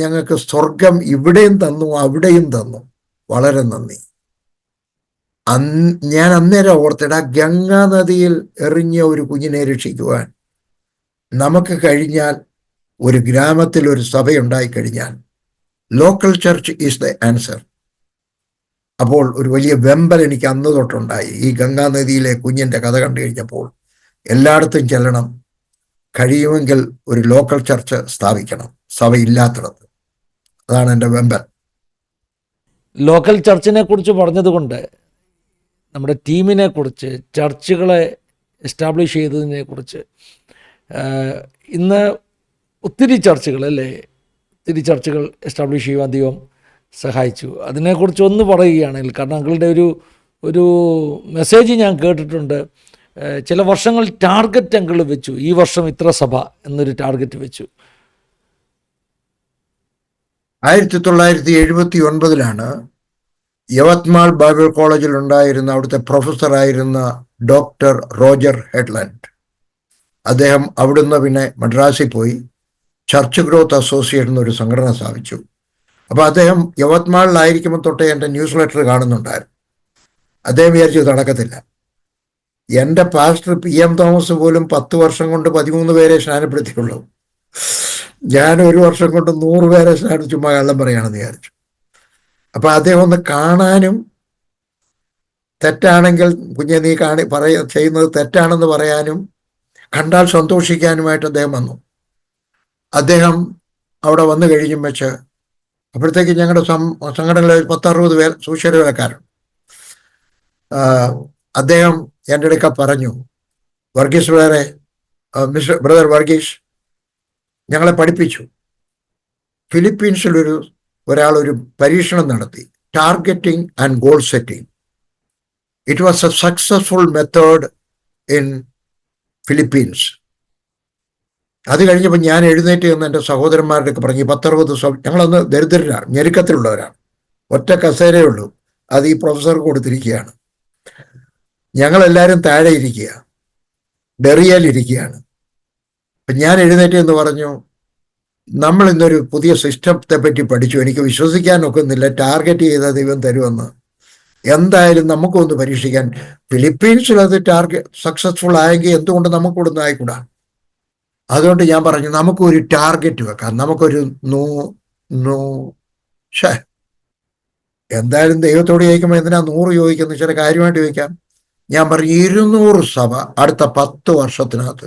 ഞങ്ങൾക്ക് സ്വർഗം ഇവിടെയും തന്നു, അവിടെയും തന്നു, വളരെ നന്ദി. ഞാൻ അന്നേരം ഓർത്തിടാ, ഗംഗാ നദിയിൽ എറിഞ്ഞ ഒരു കുഞ്ഞിനെ രക്ഷിക്കുവാൻ നമുക്ക് കഴിഞ്ഞാൽ, ഒരു ഗ്രാമത്തിൽ ഒരു സഭയുണ്ടായി കഴിഞ്ഞാൽ local church is the answer. അപ്പോൾ ഒരു വലിയ വെമ്പൽ എനിക്ക് അന്ന് തൊട്ടുണ്ടായി. ഈ ഗംഗാ നദിയിലെ കുഞ്ഞിൻ്റെ കഥ കണ്ടു കഴിഞ്ഞപ്പോൾ എല്ലായിടത്തും ചെല്ലണം, കഴിയുമെങ്കിൽ ഒരു ലോക്കൽ ചർച്ച് സ്ഥാപിക്കണം, സഭയില്ലാത്തിടത്ത്. അതാണ് എൻ്റെ വെമ്പൽ. ലോക്കൽ ചർച്ചിനെ കുറിച്ച് പറഞ്ഞതുകൊണ്ട് നമ്മുടെ ടീമിനെ കുറിച്ച്, ചർച്ചുകളെ എസ്റ്റാബ്ലിഷ് ചെയ്തതിനെ കുറിച്ച്, ഇന്ന് ഒത്തിരി ചർച്ചുകൾ അല്ലേ, ഒത്തിരി ചർച്ചുകൾ എസ്റ്റാബ്ലിഷ് ചെയ്യുവാൻ ദൈവം സഹായിച്ചു. അതിനെക്കുറിച്ച് ഒന്ന് പറയുകയാണെങ്കിൽ, കാരണം അങ്കിളുടെ ഒരു മെസ്സേജ് ഞാൻ കേട്ടിട്ടുണ്ട്. ചില വർഷങ്ങൾ ടാർഗറ്റ് അങ്കിൾ വെച്ചു, ഈ വർഷം ഇത്ര സഭ എന്നൊരു ടാർഗറ്റ് വെച്ചു. 1979 യവത്മാൾ ബൈബിൾ കോളേജിൽ ഉണ്ടായിരുന്ന അവിടുത്തെ പ്രൊഫസറായിരുന്ന ഡോക്ടർ റോജർ ഹെഡ്ലൻഡ്, അദ്ദേഹം അവിടുന്ന് പിന്നെ മദ്രാസിൽ പോയി ചർച്ച് ഗ്രോത്ത് അസോസിയേഷൻ എന്നൊരു സംഘടന സ്ഥാപിച്ചു. അപ്പോൾ അദ്ദേഹം യവത്മാളിലായിരിക്കുമ്പോൾ തൊട്ടേ എൻ്റെ ന്യൂസ് ലെറ്റർ കാണുന്നുണ്ടായിരുന്നു. അദ്ദേഹം വിചാരിച്ചു നടക്കത്തില്ല. എൻ്റെ പാസ്റ്റർ PM തോമസ് പോലും 10 വർഷം കൊണ്ട് 13 പേരെ സ്നാനപ്പെടുത്തിയുള്ളൂ. ഞാൻ 1 വർഷം കൊണ്ട് 100 പേരെ സ്നാനം ചുമ്മാ കള്ളം പറയുകയാണെന്ന് വിചാരിച്ചു. അപ്പം അദ്ദേഹം ഒന്ന് കാണാനും, തെറ്റാണെങ്കിൽ കുഞ്ഞെ നീ ചെയ്യുന്നത് തെറ്റാണെന്ന് പറയാനും, കണ്ടാൽ സന്തോഷിക്കാനുമായിട്ട് അദ്ദേഹം വന്നു. അദ്ദേഹം അവിടെ വന്നു കഴിയും വെച്ച് അപ്പോഴത്തേക്ക് ഞങ്ങളുടെ സംഘടനയിൽ 10-60 പേർ സുശീലക്കാരുണ്ട്. അദ്ദേഹം എൻ്റെ അടുക്ക പറഞ്ഞു, വർഗീസ് ബ്രദർ വർഗീസ് ഞങ്ങളെ പഠിപ്പിച്ചു. ഫിലിപ്പീൻസിൽ ഒരാളൊരു പരീക്ഷണം നടത്തി, targeting and goal setting. It was A successful method in Philippines. അത് കഴിഞ്ഞപ്പോൾ ഞാൻ എഴുന്നേറ്റ് എന്ന് എൻ്റെ സഹോദരന്മാരുടെ ഒക്കെ പറഞ്ഞു, 10-60 ഞങ്ങളൊന്ന് ദരിദ്രരാണ്, ഞെരുക്കത്തിലുള്ളവരാണ്, ഒറ്റ കസേരയേ ഉള്ളൂ, അത് ഈ പ്രൊഫസർക്ക് കൊടുത്തിരിക്കുകയാണ്. ഞങ്ങളെല്ലാവരും താഴെ ഇരിക്കുക, ഡെറിയയിലിരിക്കുകയാണ്. അപ്പം ഞാൻ എഴുന്നേറ്റ് എന്ന് പറഞ്ഞു, നമ്മൾ ഇന്നൊരു പുതിയ സിസ്റ്റത്തെ പറ്റി പഠിച്ചു, എനിക്ക് വിശ്വസിക്കാൻ ഒക്കുന്നില്ല ടാർഗറ്റ് ചെയ്ത ദൈവം തരുമെന്ന്. എന്തായാലും നമുക്കൊന്ന് പരീക്ഷിക്കാൻ. ഫിലിപ്പീൻസിൽ അത് സക്സസ്ഫുൾ ആയെങ്കിൽ എന്തുകൊണ്ട് നമുക്കൊന്നും ആയിക്കൂടാ? അതുകൊണ്ട് ഞാൻ പറഞ്ഞു, നമുക്കൊരു ടാർഗറ്റ് വെക്കാം, നമുക്കൊരു എന്തായാലും ദൈവത്തോട് ചോദിക്കുമ്പോൾ എന്തിനാ 100 ചോദിക്കുന്നത്, ചില കാര്യമായിട്ട് ചോദിക്കാം. ഞാൻ പറഞ്ഞു 200 സഭ അടുത്ത 10 വർഷത്തിനകത്ത്.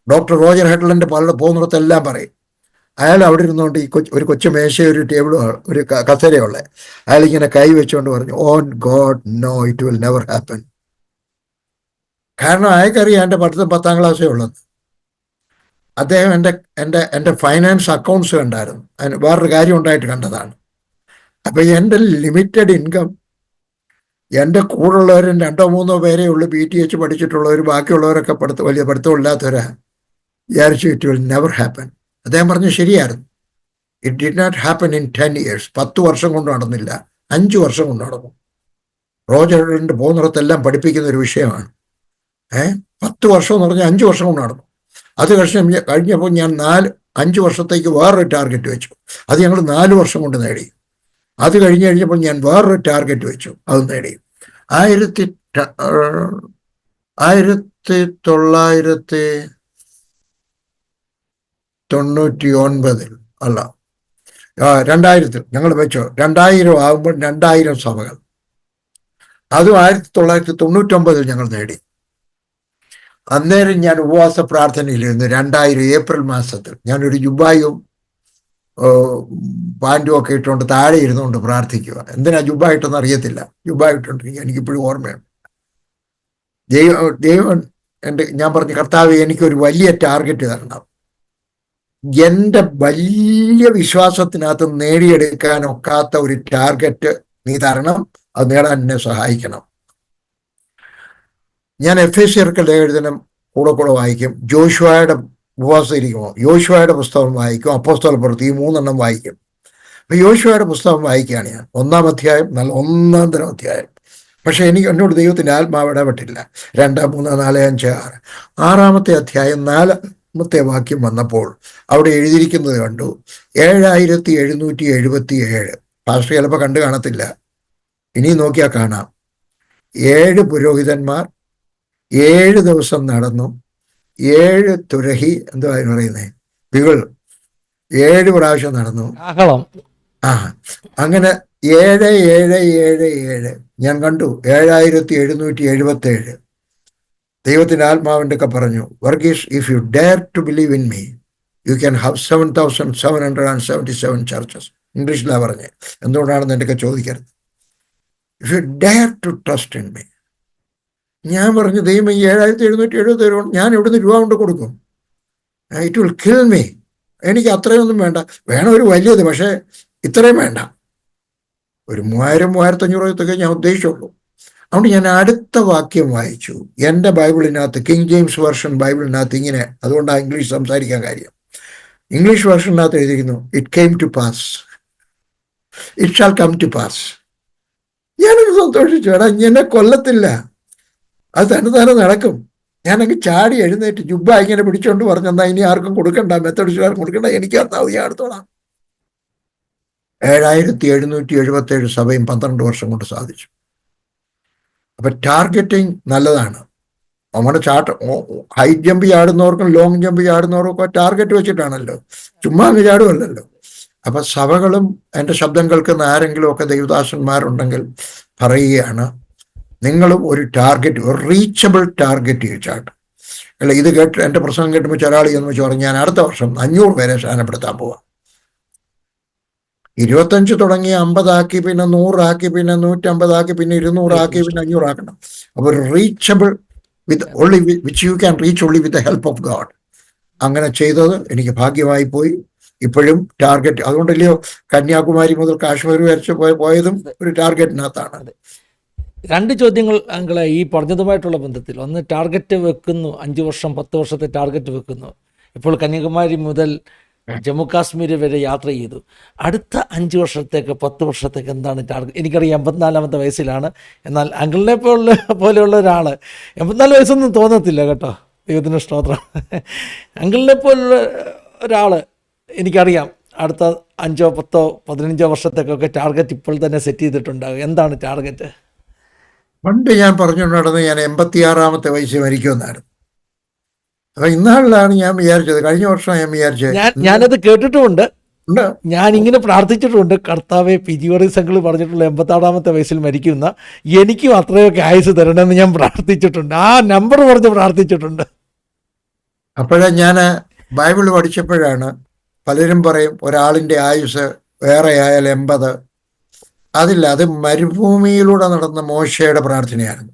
ഡോക്ടർ റോജർ ഹെഡ്ലൻഡ് പോകുന്നിടത്തെല്ലാം പറയും. അയാൾ അവിടെ ഇരുന്നുകൊണ്ട് ഒരു കൊച്ചു മേശ, ഒരു ടേബിളും, ഒരു കസേരയുള്ള അയാൾ ഇങ്ങനെ കൈ വെച്ചുകൊണ്ട് പറഞ്ഞു, on God no, it will never happen. കാരണം അയാൾക്കറിയാം എൻ്റെ പഠിത്തം 10ാം ക്ലാസ്സേ ഉള്ളത്. അദ്ദേഹം എൻ്റെ ഫൈനാൻസ് അക്കൗണ്ട്സ് കണ്ടായിരുന്നു, അതിന് വേറൊരു കാര്യം ഉണ്ടായിട്ട് കണ്ടതാണ്. അപ്പം എൻ്റെ ലിമിറ്റഡ് ഇൻകം, എൻ്റെ കൂടുള്ളവരും 2-3 പേരേ ഉള്ളൂ PTH പഠിച്ചിട്ടുള്ളവർ, ബാക്കിയുള്ളവരൊക്കെ വലിയ പഠിത്തമില്ലാത്തവരാ. വിചാരിച്ചു ഇറ്റ് വിൽ നെവർ ഹാപ്പൻ. അദ്ദേഹം പറഞ്ഞു ശരിയായിരുന്നു. It did not happen in 10 years. 10 വർഷം കൊണ്ട് നടന്നില്ല, 5 വർഷം കൊണ്ട് നടന്നു. റോജറിൻ്റെ പോകുന്നിടത്തെല്ലാം പഠിപ്പിക്കുന്ന ഒരു വിഷയമാണ്. 10 വർഷം എന്ന് പറഞ്ഞാൽ 5 വർഷം കൊണ്ട് നടന്നു. അത് കഴിഞ്ഞപ്പോൾ ഞാൻ 5 വർഷത്തേക്ക് വേറൊരു ടാർഗറ്റ് വെച്ചു. അത് ഞങ്ങൾ 4 വർഷം കൊണ്ട് നേടി. അത് കഴിഞ്ഞപ്പോൾ ഞാൻ വേറൊരു ടാർഗറ്റ് വെച്ചു, അത് നേടി. 1999 അല്ല 2000 ഞങ്ങൾ വെച്ചോ, 2000 ആകുമ്പോൾ 2000 സഭകൾ. അതും 1999 ഞങ്ങൾ നേടി. അന്നേരം ഞാൻ ഉപവാസ പ്രാർത്ഥനയിലിരുന്നു. 2000 ഏപ്രിൽ മാസത്തിൽ ഞാനൊരു ജുബായും പാൻറ്റും ഒക്കെ ഇട്ടുകൊണ്ട് താഴെ ഇരുന്നുകൊണ്ട് പ്രാർത്ഥിക്കുക. എന്തിനാ ജുബായിട്ടൊന്നും അറിയത്തില്ല, ജുബായിട്ടോണ്ടിരിക്കുക എനിക്കിപ്പോഴും ഓർമ്മയുണ്ട്. ദൈവം ഞാൻ പറഞ്ഞു, കർത്താവ് എനിക്കൊരു വലിയ ടാർഗറ്റ് തരണം, എൻ്റെ വലിയ വിശ്വാസത്തിനകത്ത് നേടിയെടുക്കാൻ ഒക്കാത്ത ഒരു ടാർഗറ്റ് നീ തരണം, അത് നേടാൻ എന്നെ സഹായിക്കണം. ഞാൻ എഫേസ്യർക്ക് ലേഖനം കൂടെ വായിക്കും. ജോഷുവയുടെ ഉപവാസം ഇരിക്കുമോ, യോശുവയുടെ പുസ്തകം വായിക്കും, അപ്പോസ്തലപ്രവൃത്തി, ഈ 3 വായിക്കും. അപ്പം യോശുവയുടെ പുസ്തകം വായിക്കുകയാണ് ഞാൻ. 1-ാം അധ്യായം നല്ല 1-ാം അധ്യായം. പക്ഷെ എന്നോട് ദൈവത്തിൻ്റെ ആത്മാവ് ഇടപെട്ടില്ല. 2, 3, 4, 5, 6 6-ാമത്തെ അധ്യായം 4-ാമത്തെ വാക്യം വന്നപ്പോൾ അവിടെ എഴുതിയിരിക്കുന്നത് കണ്ടു, 7777. പാസ്റ്റർ ചിലപ്പോൾ കണ്ടു കാണത്തില്ല, ഇനി നോക്കിയാൽ കാണാം. 7 പുരോഹിതന്മാർ 7 ദിവസം നടന്നു, 7 തുരഹി, എന്തുവാ പറയുന്നത്, പികൾ 7 പ്രാവശ്യം നടന്നു. അങ്ങനെ 7 ഞാൻ കണ്ടു. 7777. ദൈവത്തിൻ്റെ ആത്മാവിൻ്റെ ഒക്കെ പറഞ്ഞു, Varghese, if you dare to believe in me, you can have 7,777 churches. ഇംഗ്ലീഷിലാണ് പറഞ്ഞത്, എന്തുകൊണ്ടാണെന്ന് എന്റെയൊക്കെ ചോദിക്കരുത്. If you dare to trust in me. ഞാൻ പറഞ്ഞു, ദൈവം ഈ 7,770 ഞാൻ എവിടുന്ന് രൂപ കൊണ്ട് കൊടുക്കും? It will kill me. എനിക്ക് അത്രയൊന്നും വേണ്ട. വേണം ഒരു വലിയത്, പക്ഷേ ഇത്രയും വേണ്ട. ഒരു 3,000-3,500 ഞാൻ ഉദ്ദേശിച്ചുള്ളൂ. അതുകൊണ്ട് ഞാൻ അടുത്ത വാക്യം വായിച്ചു. എൻ്റെ ബൈബിളിനകത്ത്, കിങ് ജെയിംസ് വേർഷൻ ബൈബിളിനകത്ത് ഇങ്ങനെ, അതുകൊണ്ടാണ് ഇംഗ്ലീഷ് സംസാരിക്കാൻ കാര്യം. ഇംഗ്ലീഷ് വേർഷനകത്ത് എഴുതിയിരിക്കുന്നു, it came to pass, it shall come to pass. ഞാനൊരു സന്തോഷിച്ചു. എടാ, എന്നെ കൊല്ലത്തില്ല, അത് തന്നെ നടക്കും. ഞാനങ്ങ് ചാടി എഴുന്നേറ്റ് ജുബ്ബ ഇങ്ങനെ പിടിച്ചോണ്ട് പറഞ്ഞു, എന്നാൽ ഇനി ആർക്കും കൊടുക്കണ്ട, മെത്തഡിസ്റ്റുകാർക്ക് കൊടുക്കണ്ട, എനിക്ക് തന്നാ ഞാൻ എടുത്തോളാം. 7,777 സഭയും 12 വർഷം കൊണ്ട് സാധിച്ചു. അപ്പൊ ടാർഗറ്റിങ് നല്ലതാണ്. നമ്മുടെ ഹൈ ജമ്പ് ചാടുന്നവർക്കും ലോങ് ജമ്പ് ചാടുന്നവർക്കും ടാർഗറ്റ് വെച്ചിട്ടാണല്ലോ, ചുമ്മാ അങ്ങ് ചാടുമല്ലല്ലോ. അപ്പൊ സഭകളും എൻ്റെ ശബ്ദം കേൾക്കുന്ന ആരെങ്കിലും ഒക്കെ ദൈവദാസന്മാരുണ്ടെങ്കിൽ പറയുകയാണ്, നിങ്ങളും ഒരു ടാർഗറ്റ്, ഒരു റീച്ചബിൾ ടാർഗറ്റ് വെച്ചാട്ട്. അല്ല, ഇത് കേട്ട് എൻ്റെ പ്രസംഗം കേട്ടുമ്പോൾ ഒരാൾ എന്ന് വെച്ച് പറഞ്ഞ്, ഞാൻ അടുത്ത വർഷം 500 പേരെ സ്ഥാനപ്പെടുത്താൻ പോവാം. 25 തുടങ്ങി 50 ആക്കി, പിന്നെ 100 ആക്കി, പിന്നെ 150 ആക്കി, പിന്നെ 200 ആക്കി, പിന്നെ 500 ആക്കണം. അപ്പോൾ reachable with only which you can reach only with the help of God. അങ്ങനെ ചെയ്തത് എനിക്ക് ഭാഗ്യമായി പോയി. ഇപ്പോഴും ടാർഗറ്റ്, അതുകൊണ്ടല്ലയോ കന്യാകുമാരി മുതൽ കാശ്മീർ വരച്ച് പോയതും ഒരു ടാർഗറ്റിനകത്താണ്. 2 ചോദ്യങ്ങൾ അങ്ങളെ ഈ പറഞ്ഞതുമായിട്ടുള്ള ബന്ധത്തിൽ. ഒന്ന്, ടാർഗറ്റ് വെക്കുന്നു, 5 വർഷം 10 വർഷത്തെ ടാർഗറ്റ് വെക്കുന്നു. ഇപ്പോൾ കന്യാകുമാരി മുതൽ ജമ്മു കാശ്മീർ വരെ യാത്ര ചെയ്തു. അടുത്ത 5 വർഷത്തേക്ക് 10 വർഷത്തേക്ക് എന്താണ് ടാർഗറ്റ്? എനിക്കറിയാം 84-ാമത്തെ വയസ്സിലാണ്. എന്നാൽ അങ്കിളിനെ പോലെയുള്ള ഒരാൾ 84 വയസ്സൊന്നും തോന്നത്തില്ല കേട്ടോ, ദൈവത്തിന് സ്തോത്രം. അങ്കിളിനെ പോലുള്ള ഒരാൾ എനിക്കറിയാം അടുത്ത 5, 10, 15 വർഷത്തേക്കൊക്കെ ടാർഗറ്റ് ഇപ്പോൾ തന്നെ സെറ്റ് ചെയ്തിട്ടുണ്ടാകും. എന്താണ് ടാർഗറ്റ്? പണ്ട് ഞാൻ പറഞ്ഞുകൊണ്ട് നടന്ന് ഞാൻ 86-ാമത്തെ വയസ്സിൽ മരിക്കുമെന്നായിരുന്നു. അപ്പൊ ഇന്നാളിലാണ് ഞാൻ വിചാരിച്ചത്, കഴിഞ്ഞ വർഷം ഞാൻ വിചാരിച്ചത്, ഞാനത് കേട്ടിട്ടുമുണ്ട്, ഞാൻ ഇങ്ങനെ പ്രാർത്ഥിച്ചിട്ടുണ്ട്, കർത്താവെ പിജിയോറിസ് അങ്കിൾ പറഞ്ഞിട്ടുള്ള 86-ാമത്തെ വയസ്സിൽ മരിക്കുന്ന എനിക്കും അത്രയൊക്കെ ആയുസ് തരണമെന്ന് ഞാൻ പ്രാർത്ഥിച്ചിട്ടുണ്ട്. ആ നമ്പർ പറഞ്ഞ് പ്രാർത്ഥിച്ചിട്ടുണ്ട്. അപ്പോഴേ ഞാൻ ബൈബിൾ പഠിച്ചപ്പോഴാണ് പലരും പറയും ഒരാളിൻ്റെ ആയുസ് വേറെ ആയാൽ 80. അതില്ല, അത് മരുഭൂമിയിലൂടെ നടന്ന മോശയുടെ പ്രാർത്ഥനയായിരുന്നു.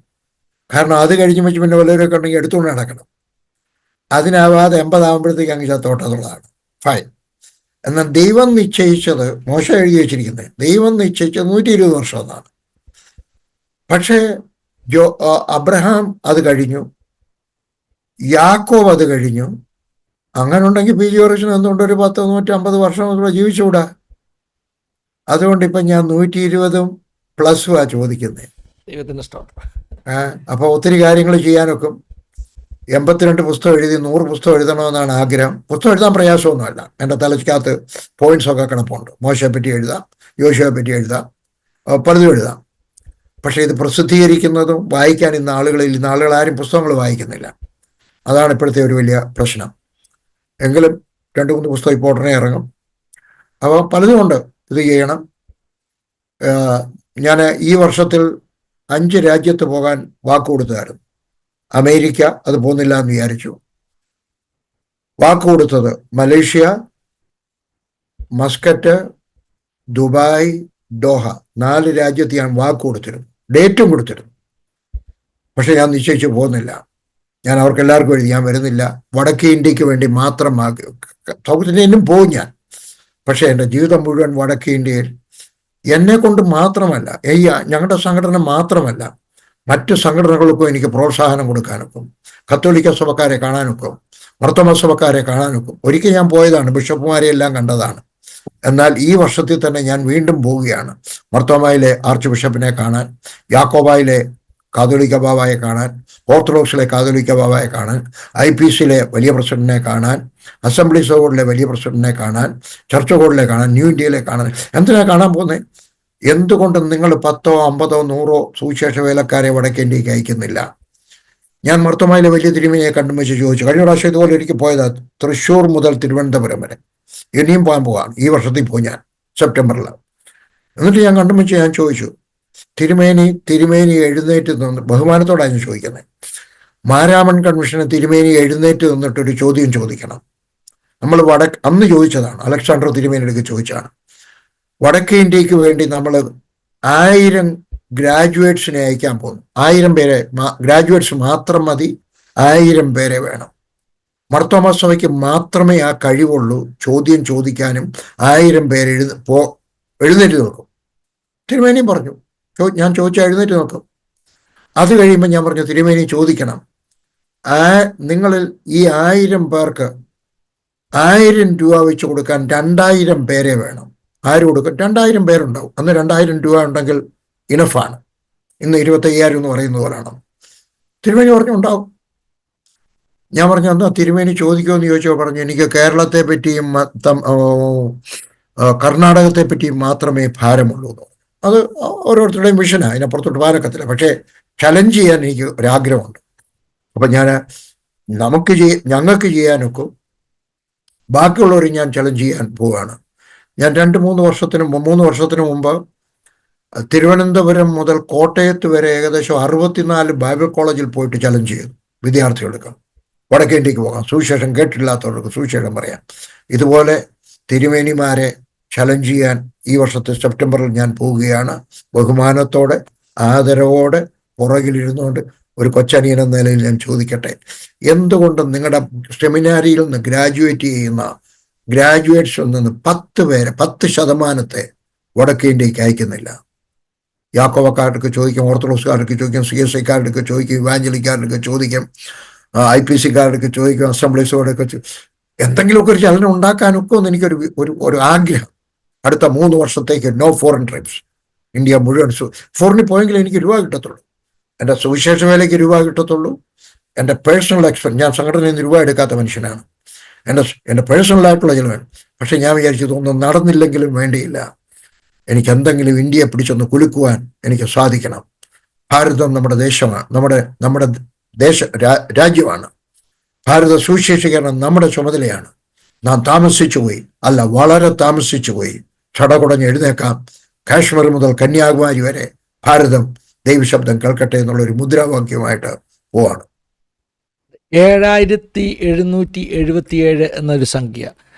കാരണം അത് കഴിഞ്ഞ് വെച്ച് പിന്നെ വല്ലവരൊക്കെ ഉണ്ടെങ്കിൽ എടുത്തുകൊണ്ട് നടക്കണം. അതിനാവാതെ 80 ആകുമ്പോഴത്തേക്ക് അങ്ങ് ചത്തോട്ടതുള്ളതാണ്. ഫൈൻ. എന്നാൽ ദൈവം നിശ്ചയിച്ചത്, മോശ എഴുതി വെച്ചിരിക്കുന്നത്, ദൈവം നിശ്ചയിച്ചത് 120 വർഷം എന്നാണ്. പക്ഷേ അബ്രഹാം അത് കഴിഞ്ഞു, യാക്കോബ് അത് കഴിഞ്ഞു. അങ്ങനെ ഉണ്ടെങ്കിൽ പി ജി ഓറിജിന് എന്തുകൊണ്ട് ഒരു 150 വർഷം കൂടെ ജീവിച്ചുകൂടാ? അതുകൊണ്ട് ഇപ്പം ഞാൻ 120+ആ ചോദിക്കുന്നത്. ദൈവത്തിൻ്റെ സ്തോത്രം. അപ്പോൾ ഒത്തിരി കാര്യങ്ങൾ ചെയ്യാനൊക്കും. 82 പുസ്തകം എഴുതി 100 പുസ്തകം എഴുതണമെന്നാണ് ആഗ്രഹം. പുസ്തകം എഴുതാൻ പ്രയാസമൊന്നുമല്ല, എൻ്റെ തലയ്ക്കകത്ത് പോയിന്റ്സൊക്കെ കിടപ്പുണ്ട്. മോശയെ പറ്റി എഴുതാം, യോശുവയെ പറ്റി എഴുതാം, പലതും എഴുതാം. പക്ഷേ ഇത് പ്രസിദ്ധീകരിക്കുന്നതും വായിക്കാൻ ഇന്ന് ആളുകൾ ആരും പുസ്തകങ്ങൾ വായിക്കുന്നില്ല. അതാണ് ഇപ്പോഴത്തെ ഒരു വലിയ പ്രശ്നം. എങ്കിലും 2-3 പുസ്തകം ഇപ്പോൾ ഉടനെ ഇറങ്ങും. അപ്പോൾ പലതുമുണ്ട്, ഇത് ചെയ്യണം. ഞാൻ ഈ വർഷത്തിൽ 5 രാജ്യത്ത് പോകാൻ വാക്ക് കൊടുത്തതായിരുന്നു. അമേരിക്ക, അത് പോകുന്നില്ല എന്ന് വിചാരിച്ചു. വാക്ക് കൊടുത്തത് മലേഷ്യ, മസ്കറ്റ്, ദുബായ്, ദോഹ, 4 രാജ്യത്ത് ഞാൻ വാക്ക് കൊടുത്തിരുന്നു, ഡേറ്റും കൊടുത്തിരുന്നു. പക്ഷെ ഞാൻ നിശ്ചയിച്ചു പോകുന്നില്ല. ഞാൻ അവർക്ക് എല്ലാവർക്കും എഴുതി ഞാൻ വരുന്നില്ല, വടക്കേ ഇന്ത്യക്ക് വേണ്ടി മാത്രം സൗത്ത് ഇന്ത്യയിലും പോകും ഞാൻ. പക്ഷെ എൻ്റെ ജീവിതം മുഴുവൻ വടക്കേ ഇന്ത്യയിൽ എന്നെ കൊണ്ട് മാത്രമല്ല, ഞങ്ങളുടെ സംഘടന മാത്രമല്ല, മറ്റ് സംഘടനകൾക്കും എനിക്ക് പ്രോത്സാഹനം കൊടുക്കാനൊക്കും, കത്തോലിക്ക സഭക്കാരെ കാണാനൊക്കും, മർത്തോമ സഭക്കാരെ കാണാനൊക്കും. ഒരിക്കൽ ഞാൻ പോയതാണ്, ബിഷപ്പുമാരെ എല്ലാം കണ്ടതാണ്. എന്നാൽ ഈ വർഷത്തിൽ തന്നെ ഞാൻ വീണ്ടും പോവുകയാണ്. മർത്തോമയിലെ ആർച്ച് ബിഷപ്പിനെ കാണാൻ, യാക്കോബായിലെ കാതോലിക്ക ബാബായെ കാണാൻ, ഓർത്തഡോക്സിലെ കാതോലിക്ക ബാബായെ കാണാൻ, IPCയിലെ വലിയ പ്രസിഡന്റിനെ കാണാൻ, അസംബ്ലീസ് ഓഫ് ഗോഡിലെ വലിയ പ്രസിഡന്റിനെ കാണാൻ, ചർച്ച് ഓഫ് ഗോഡിലെ കാണാൻ, ന്യൂ ഇന്ത്യയിലെ കാണാൻ. എന്തിനാ കാണാൻ പോകുന്നത്? എന്തുകൊണ്ട് നിങ്ങൾ 10, 50, 100 സുവിശേഷ വേലക്കാരെ വടക്കേ ഇന്ത്യക്ക് അയക്കുന്നില്ല? ഞാൻ മർത്തോമയിലെ വലിയ തിരുമേനിയെ കണ്ടും വെച്ച് ചോദിച്ചു. കഴിഞ്ഞ പ്രാവശ്യം ഇതുപോലെ എനിക്ക് പോയതാ, തൃശ്ശൂർ മുതൽ തിരുവനന്തപുരം വരെ. ഇനിയും പോകാൻ പോവാണ്, ഈ വർഷത്തിൽ പോയി ഞാൻ സെപ്റ്റംബറിൽ. എന്നിട്ട് ഞാൻ കണ്ടും വെച്ച് ഞാൻ ചോദിച്ചു, തിരുമേനി എഴുന്നേറ്റ് നിന്ന്, ബഹുമാനത്തോടാണ് ഞാൻ ചോദിക്കുന്നത്, മാരാമൺ കൺവെൻഷന് തിരുമേനി എഴുന്നേറ്റ് നിന്നിട്ടൊരു ചോദ്യം ചോദിക്കണം. നമ്മൾ അന്ന് ചോദിച്ചതാണ്, അലക്സാണ്ടർ തിരുമേനിക്ക് ചോദിച്ചതാണ്. വടക്കേ ഇന്ത്യക്ക് വേണ്ടി നമ്മൾ 1000 ഗ്രാജുവേറ്റ്സിനെ അയക്കാൻ പോകുന്നു. 1000 പേരെ, ഗ്രാജുവേറ്റ്സ് മാത്രം മതി, 1000 പേരെ വേണം. മർത്തോമാ സഭയ്ക്ക് മാത്രമേ ആ കഴിവുള്ളൂ ചോദ്യം ചോദിക്കാനും. 1000 പേര് എഴുന്നേറ്റ് നിൽക്കും. തിരുമേനിയും പറഞ്ഞു, ഞാൻ ചോദിച്ചാൽ എഴുന്നേറ്റ് നിൽക്കും. അത് കഴിയുമ്പോൾ ഞാൻ പറഞ്ഞു, തിരുമേനി ചോദിക്കണം, നിങ്ങളിൽ ഈ 1000 പേർക്ക് 1000 രൂപ വെച്ച് കൊടുക്കാൻ 2000 പേരെ വേണം. ആര് കൊടുക്കും? 2000 പേരുണ്ടാവും. അന്ന് 2000 രൂപ ഉണ്ടെങ്കിൽ ഇനഫാണ്. ഇന്ന് 25,000 എന്ന് പറയുന്ന പോലാണ്. തിരുമേനി പറഞ്ഞു ഉണ്ടാവും. ഞാൻ പറഞ്ഞു, എന്നാ തിരുമേനി ചോദിക്കുമെന്ന് ചോദിച്ചോ? പറഞ്ഞു, എനിക്ക് കേരളത്തെ പറ്റിയും കർണാടകത്തെ പറ്റിയും മാത്രമേ ഭാരമുള്ളൂ. അത് ഓരോരുത്തരുടെയും മിഷനാണ്, അതിനപ്പുറത്തോട്ട് ഭാരക്കത്തില്ല. പക്ഷേ ചലഞ്ച് ചെയ്യാൻ എനിക്ക് ഒരാഗ്രഹമുണ്ട്. അപ്പം ഞങ്ങൾക്ക് ചെയ്യാനൊക്കെ ബാക്കിയുള്ളവർ ഞാൻ ചലഞ്ച് ചെയ്യാൻ പോവുകയാണ്. ഞാൻ 3 വർഷത്തിന് മുമ്പ് തിരുവനന്തപുരം മുതൽ കോട്ടയത്ത് വരെ ഏകദേശം 64 ബൈബിൾ കോളേജിൽ പോയിട്ട് ചലഞ്ച് ചെയ്തു വിദ്യാർത്ഥികൾക്ക്. വടക്കേ ഇന്ത്യക്ക് പോകാം, സുവിശേഷം കേട്ടില്ലാത്തവർക്ക് സുവിശേഷം പറയാം. ഇതുപോലെ തിരുമേനിമാരെ ചലഞ്ച് ചെയ്യാൻ ഈ വർഷത്തെ സെപ്റ്റംബറിൽ ഞാൻ പോവുകയാണ്. ബഹുമാനത്തോടെ, ആദരവോടെ, പുറകിലിരുന്നുകൊണ്ട് ഒരു കൊച്ചനിയൻ എന്ന നിലയിൽ ഞാൻ ചോദിക്കട്ടെ, എന്തുകൊണ്ട് നിങ്ങളുടെ സെമിനാരിയിൽ നിന്ന് ഗ്രാജുവേറ്റ് ചെയ്യുന്ന ഗ്രാജുവേറ്റ്സിൽ നിന്ന് 10% വടക്കേ ഇന്ത്യക്ക് അയക്കുന്നില്ല? യാക്കോബക്കാർക്ക് ചോദിക്കും, ഓർത്തഡോക്സുകാർക്ക് ചോദിക്കും, CSIക്കാർക്ക് ചോദിക്കും, ഇവാഞ്ചലിക്കാർക്ക് ചോദിക്കും, IPCക്കാർക്ക് ചോദിക്കും, അസംബ്ലീസുകാരൊക്കെ എന്തെങ്കിലുമൊക്കെ ഒരു ചലനം ഉണ്ടാക്കാനൊക്കെ ഒന്ന് എനിക്കൊരു ആഗ്രഹം. അടുത്ത 3 വർഷത്തേക്ക് നോ ഫോറിൻ ട്രിപ്സ്. ഇന്ത്യ മുഴുവൻ ഫോറിനിൽ പോയെങ്കിൽ എനിക്ക് രൂപ കിട്ടത്തുള്ളൂ. എൻ്റെ സുവിശേഷ വേലയ്ക്ക് രൂപ കിട്ടത്തുള്ളൂ. എൻ്റെ പേഴ്സണൽ എക്സ്പെൻസ്, ഞാൻ സംഘടനയിൽ നിന്ന് രൂപ എടുക്കാത്ത മനുഷ്യനാണ്. എൻ്റെ പേഴ്സണലായിട്ടുള്ള ചിലവാണ്. പക്ഷെ ഞാൻ വിചാരിച്ചതൊന്നും നടന്നില്ലെങ്കിലും വേണ്ടിയില്ല, എനിക്ക് എന്തെങ്കിലും ഇന്ത്യയെ പിടിച്ചൊന്ന് കുലുക്കുവാൻ എനിക്ക് സാധിക്കണം. ഭാരതം നമ്മുടെ ദേശമാണ്, നമ്മുടെ രാജ്യമാണ്. ഭാരത സുവിശേഷീകരണം നമ്മുടെ ചുമതലയാണ്. നാം താമസിച്ചു പോയി, അല്ല വളരെ താമസിച്ചു പോയി. ചടകുടഞ്ഞ് എഴുന്നേക്കാം. കാശ്മീർ മുതൽ കന്യാകുമാരി വരെ ഭാരതം ദൈവശബ്ദം കേൾക്കട്ടെ എന്നുള്ളൊരു മുദ്രാവാക്യമായിട്ട് പോവാണ്. 7777 എന്നൊരു സംഖ്യ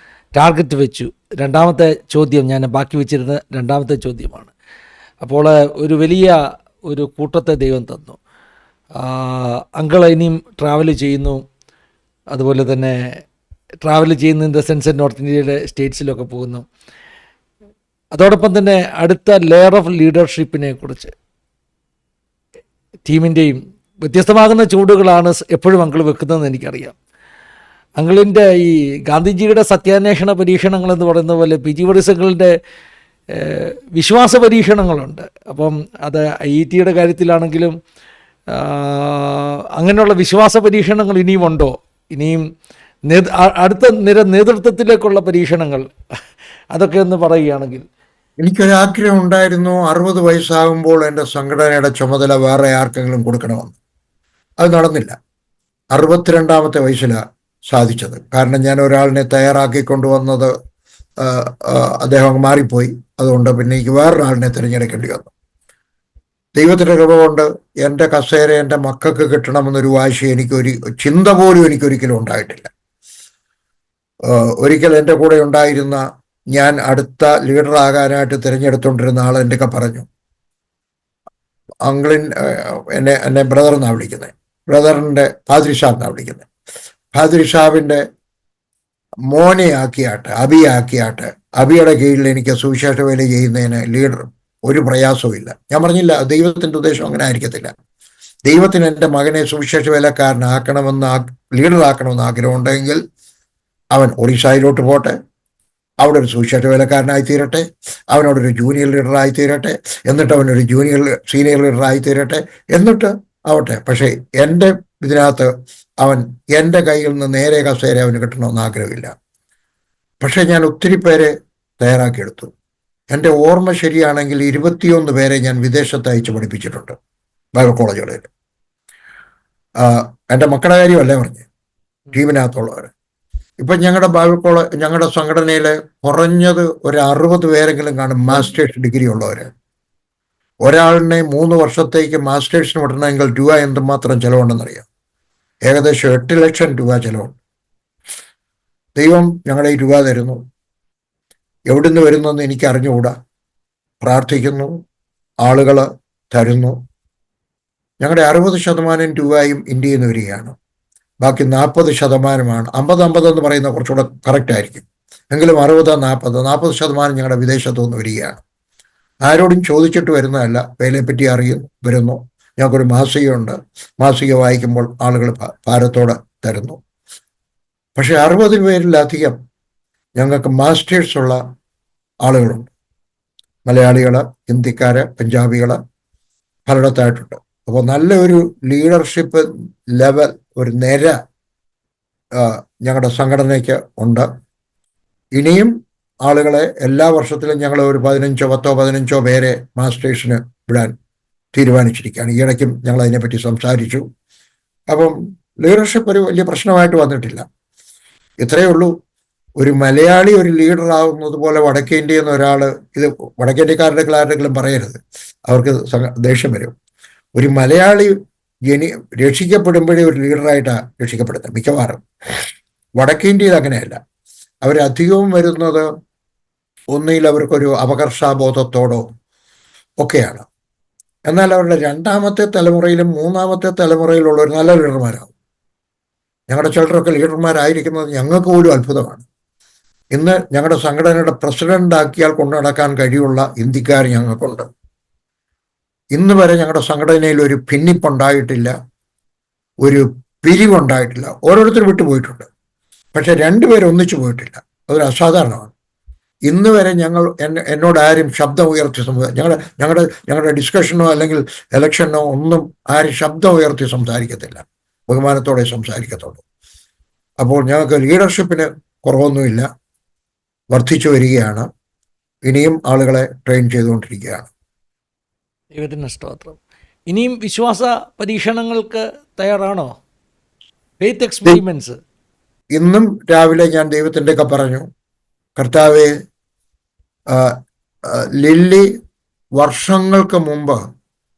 ടാർഗറ്റ് വെച്ചു. രണ്ടാമത്തെ ചോദ്യം ഞാൻ ബാക്കി വെച്ചിരുന്ന രണ്ടാമത്തെ ചോദ്യമാണ്. അപ്പോൾ ഒരു വലിയ ഒരു കൂട്ടത്തെ ദൈവം തന്നു. അങ്കിൾ ഇനിയും ട്രാവൽ ചെയ്യുന്നു. അതുപോലെ തന്നെ ട്രാവൽ ചെയ്യുന്ന ഇൻ ദ സെൻസ് നോർത്ത് ഇന്ത്യയിലെ സ്റ്റേറ്റ്സിലൊക്കെ പോകുന്നു. അതോടൊപ്പം തന്നെ അടുത്ത ലെയർ ഓഫ് ലീഡർഷിപ്പിനെ കുറിച്ച് ടീമിൻ്റെയും വ്യത്യസ്തമാകുന്ന ചൂടുകളാണ് എപ്പോഴും അങ്കിൾ വെക്കുന്നതെന്ന് എനിക്കറിയാം. അങ്കിളിൻ്റെ ഈ ഗാന്ധിജിയുടെ സത്യാന്വേഷണ പരീക്ഷണങ്ങളെന്ന് പറയുന്ന പോലെ PG വർഗീസിന്റെ വിശ്വാസ പരീക്ഷണങ്ങളുണ്ട്. അപ്പം അത് IIT-യുടെ കാര്യത്തിലാണെങ്കിലും അങ്ങനെയുള്ള വിശ്വാസ പരീക്ഷണങ്ങൾ ഇനിയും ഉണ്ടോ? ഇനിയും അടുത്ത നേതൃത്വത്തിലേക്കുള്ള പരീക്ഷണങ്ങൾ അതൊക്കെ ഒന്ന് പറയുകയാണെങ്കിൽ. എനിക്കൊരാഗ്രഹം ഉണ്ടായിരുന്നു, 60 വയസ്സാകുമ്പോൾ എൻ്റെ സംഘടനയുടെ ചുമതല വേറെ ആർക്കെങ്കിലും കൊടുക്കണമെന്ന്. അത് നടന്നില്ല. 62-ാമത്തെ വയസ്സിലാണ് സാധിച്ചത്. കാരണം ഞാൻ ഒരാളിനെ തയ്യാറാക്കിക്കൊണ്ടുവന്നത് അദ്ദേഹം മാറിപ്പോയി. അതുകൊണ്ട് പിന്നെ എനിക്ക് വേറൊരാളിനെ തിരഞ്ഞെടുക്കേണ്ടി വന്നു. ദൈവത്തിൻ്റെ കൃപ കൊണ്ട് എൻ്റെ കസേര എൻ്റെ മക്കൾക്ക് കിട്ടണമെന്നൊരു വാശി ചിന്ത പോലും എനിക്കൊരിക്കലും ഉണ്ടായിട്ടില്ല. ഒരിക്കൽ എൻ്റെ കൂടെ ഉണ്ടായിരുന്ന, ഞാൻ അടുത്ത ലീഡറാകാനായിട്ട് തിരഞ്ഞെടുത്തുകൊണ്ടിരുന്ന ആൾ എൻ്റെ ഒക്കെ പറഞ്ഞു, എന്നെ ബ്രദർ എന്നാണ് വിളിക്കുന്നത്. ബ്രദറിൻ്റെ പാദ്രിഷാബ് എന്നാണ് വിളിക്കുന്നത്. പാദ്രിഷാബിൻ്റെ മോനെ ആക്കിയാട്ടെ, അബിയാക്കിയാട്ടെ, അബിയുടെ കീഴിൽ എനിക്ക് സുവിശേഷ വേല ചെയ്യുന്നതിന് ലീഡർ ഒരു പ്രയാസവും ഇല്ല. ഞാൻ പറഞ്ഞില്ല, ദൈവത്തിൻ്റെ ഉദ്ദേശം അങ്ങനെ ആയിരിക്കത്തില്ല. ദൈവത്തിന് എൻ്റെ മകനെ സുവിശേഷ ലീഡറാക്കണമെന്ന് ആഗ്രഹമുണ്ടെങ്കിൽ അവൻ ഒറീസയിലോട്ട് പോട്ടെ, അവിടെ ഒരു സുവിശേഷ വേലക്കാരനായി തീരട്ടെ, അവനവിടെ ഒരു ജൂനിയർ ലീഡറായി തീരട്ടെ, എന്നിട്ട് അവനൊരു സീനിയർ ലീഡറായി തീരട്ടെ, എന്നിട്ട് ആവട്ടെ. പക്ഷേ എൻ്റെ ഇതിനകത്ത് അവൻ എൻ്റെ കയ്യിൽ നിന്ന് നേരെ കസേര അവന് കിട്ടണമെന്ന് ആഗ്രഹമില്ല. പക്ഷേ ഞാൻ ഒത്തിരി പേരെ തയ്യാറാക്കിയെടുത്തു. എൻ്റെ ഓർമ്മ ശരിയാണെങ്കിൽ 21 പേരെ ഞാൻ വിദേശത്ത് അയച്ച് പഠിപ്പിച്ചിട്ടുണ്ട് ബൈബിൾ കോളേജുകളിൽ. എൻ്റെ മക്കളുടെ കാര്യമല്ലേ പറഞ്ഞ്, ടീമിനകത്തുള്ളവർ. ഇപ്പം ഞങ്ങളുടെ സംഘടനയിൽ കുറഞ്ഞത് ഒരു 60 പേരെങ്കിലും കാണും മാസ്റ്റേഴ്സ് ഡിഗ്രി ഉള്ളവർ. ഒരാളിനെ 3 വർഷത്തേക്ക് മാസ്റ്റേഴ്സിന് വിടണമെങ്കിൽ രൂപ എന്തുമാത്രം ചിലവുണ്ടെന്നറിയാം. ഏകദേശം 8 ലക്ഷം രൂപ ചിലവുണ്ട്. ദൈവം ഞങ്ങളെ ഈ രൂപ തരുന്നു. എവിടുന്ന് വരുന്നെന്ന് എനിക്ക് അറിഞ്ഞുകൂടാ. പ്രാർത്ഥിക്കുന്നു, ആളുകൾ തരുന്നു. ഞങ്ങളുടെ 60% രൂപയും ഇന്ത്യയിൽ നിന്ന് വരികയാണ്. ബാക്കി 40%, 50-50 എന്ന് പറയുന്നത് കുറച്ചുകൂടെ കറക്റ്റ് ആയിരിക്കും. എങ്കിലും 60-40 ഞങ്ങളുടെ വിദേശത്തുനിന്ന് വരികയാണ്. ആരോടും ചോദിച്ചിട്ട് വരുന്നതല്ല, വിലയെപ്പറ്റി വരുന്നു. ഞങ്ങൾക്കൊരു മാസികയുണ്ട്. മാസിക വായിക്കുമ്പോൾ ആളുകൾ ഭാരത്തോടെ തരുന്നു. പക്ഷെ 60 പേരിലധികം ഞങ്ങൾക്ക് മാസ്റ്റേഴ്സ് ഉള്ള ആളുകളുണ്ട്. മലയാളികൾ, ഹിന്ദിക്കാർ, പഞ്ചാബികൾ പലയിടത്തായിട്ടുണ്ട്. അപ്പോൾ നല്ലൊരു ലീഡർഷിപ്പ് ലെവൽ, ഒരു നിര ഞങ്ങളുടെ സംഘടനയ്ക്ക് ഉണ്ട്. ഇനിയും ആളുകളെ എല്ലാ വർഷത്തിലും ഞങ്ങൾ ഒരു 10-15 പേരെ മാസ്റ്റേഴ്സിന് വിടാൻ തീരുമാനിച്ചിരിക്കുകയാണ്. ഈയിടയ്ക്കും ഞങ്ങൾ അതിനെപ്പറ്റി സംസാരിച്ചു. അപ്പം ലീഡർഷിപ്പ് ഒരു വലിയ പ്രശ്നമായിട്ട് വന്നിട്ടില്ല. ഇത്രയേ ഉള്ളൂ. ഒരു മലയാളി ഒരു ലീഡറാവുന്നത് പോലെ വടക്കേ ഇന്ത്യയിൽ നിന്ന് ഒരാൾ, ഇത് വടക്കേ ഇന്ത്യക്കാരുടെ ആരെങ്കിലും പറയരുത്, അവർക്ക് ദേഷ്യം വരും. ഒരു മലയാളി രക്ഷിക്കപ്പെടുമ്പോഴേ ഒരു ലീഡറായിട്ടാണ് രക്ഷിക്കപ്പെടുന്നത് മിക്കവാറും. വടക്കേ ഇന്ത്യയിൽ അങ്ങനെയല്ല. അവരധികവും വരുന്നത് ഒന്നിൽ അവർക്കൊരു അപകർഷാബോധത്തോടോ ഒക്കെയാണ്. എന്നാൽ അവരുടെ 2ാമത്തെ തലമുറയിലും 3ാമത്തെ തലമുറയിലുള്ള ഒരു നല്ല ലീഡർമാരാകും. ഞങ്ങളുടെ ചിലരൊക്കെ ലീഡർമാരായിരിക്കുന്നത് ഞങ്ങൾക്ക് പോലും അത്ഭുതമാണ്. ഇന്ന് ഞങ്ങളുടെ സംഘടനയുടെ പ്രസിഡന്റ് ആക്കിയാൽ കൊണ്ടു നടക്കാൻ കഴിയുള്ള ഇന്ത്യക്കാർ ഞങ്ങൾക്കുണ്ട്. ഇന്ന് വരെ ഞങ്ങളുടെ സംഘടനയിൽ ഒരു ഭിന്നിപ്പുണ്ടായിട്ടില്ല, ഒരു പിരിവുണ്ടായിട്ടില്ല. ഓരോരുത്തർ വിട്ടുപോയിട്ടുണ്ട്, പക്ഷെ 2 പേര് ഒന്നിച്ചു പോയിട്ടില്ല. അതൊരു അസാധാരണമാണ്. ഇന്ന് വരെ എന്നോട് ആരും ശബ്ദം ഉയർത്തി ഞങ്ങളുടെ ഡിസ്കഷനോ അല്ലെങ്കിൽ ഇലക്ഷനോ ഒന്നും ആരും ശബ്ദം ഉയർത്തി സംസാരിക്കത്തില്ല. ബഹുമാനത്തോടെ സംസാരിക്കത്തുള്ളൂ. അപ്പോൾ ഞങ്ങൾക്ക് ലീഡർഷിപ്പിന് കുറവൊന്നുമില്ല, വർദ്ധിച്ചു വരികയാണ്. ഇനിയും ആളുകളെ ട്രെയിൻ ചെയ്തുകൊണ്ടിരിക്കുകയാണ്. ദൈവത്തിന് സ്തോത്രം. ഇനിയും വിശ്വാസ പരീക്ഷണങ്ങൾക്ക് തയ്യാറാണോ? Faith experiments. ഇന്നും രാവിലെ ഞാൻ ദൈവത്തിൻ്റെ ഒക്കെ പറഞ്ഞു, കർത്താവെ, ലില്ലി വർഷങ്ങൾക്ക് മുമ്പ്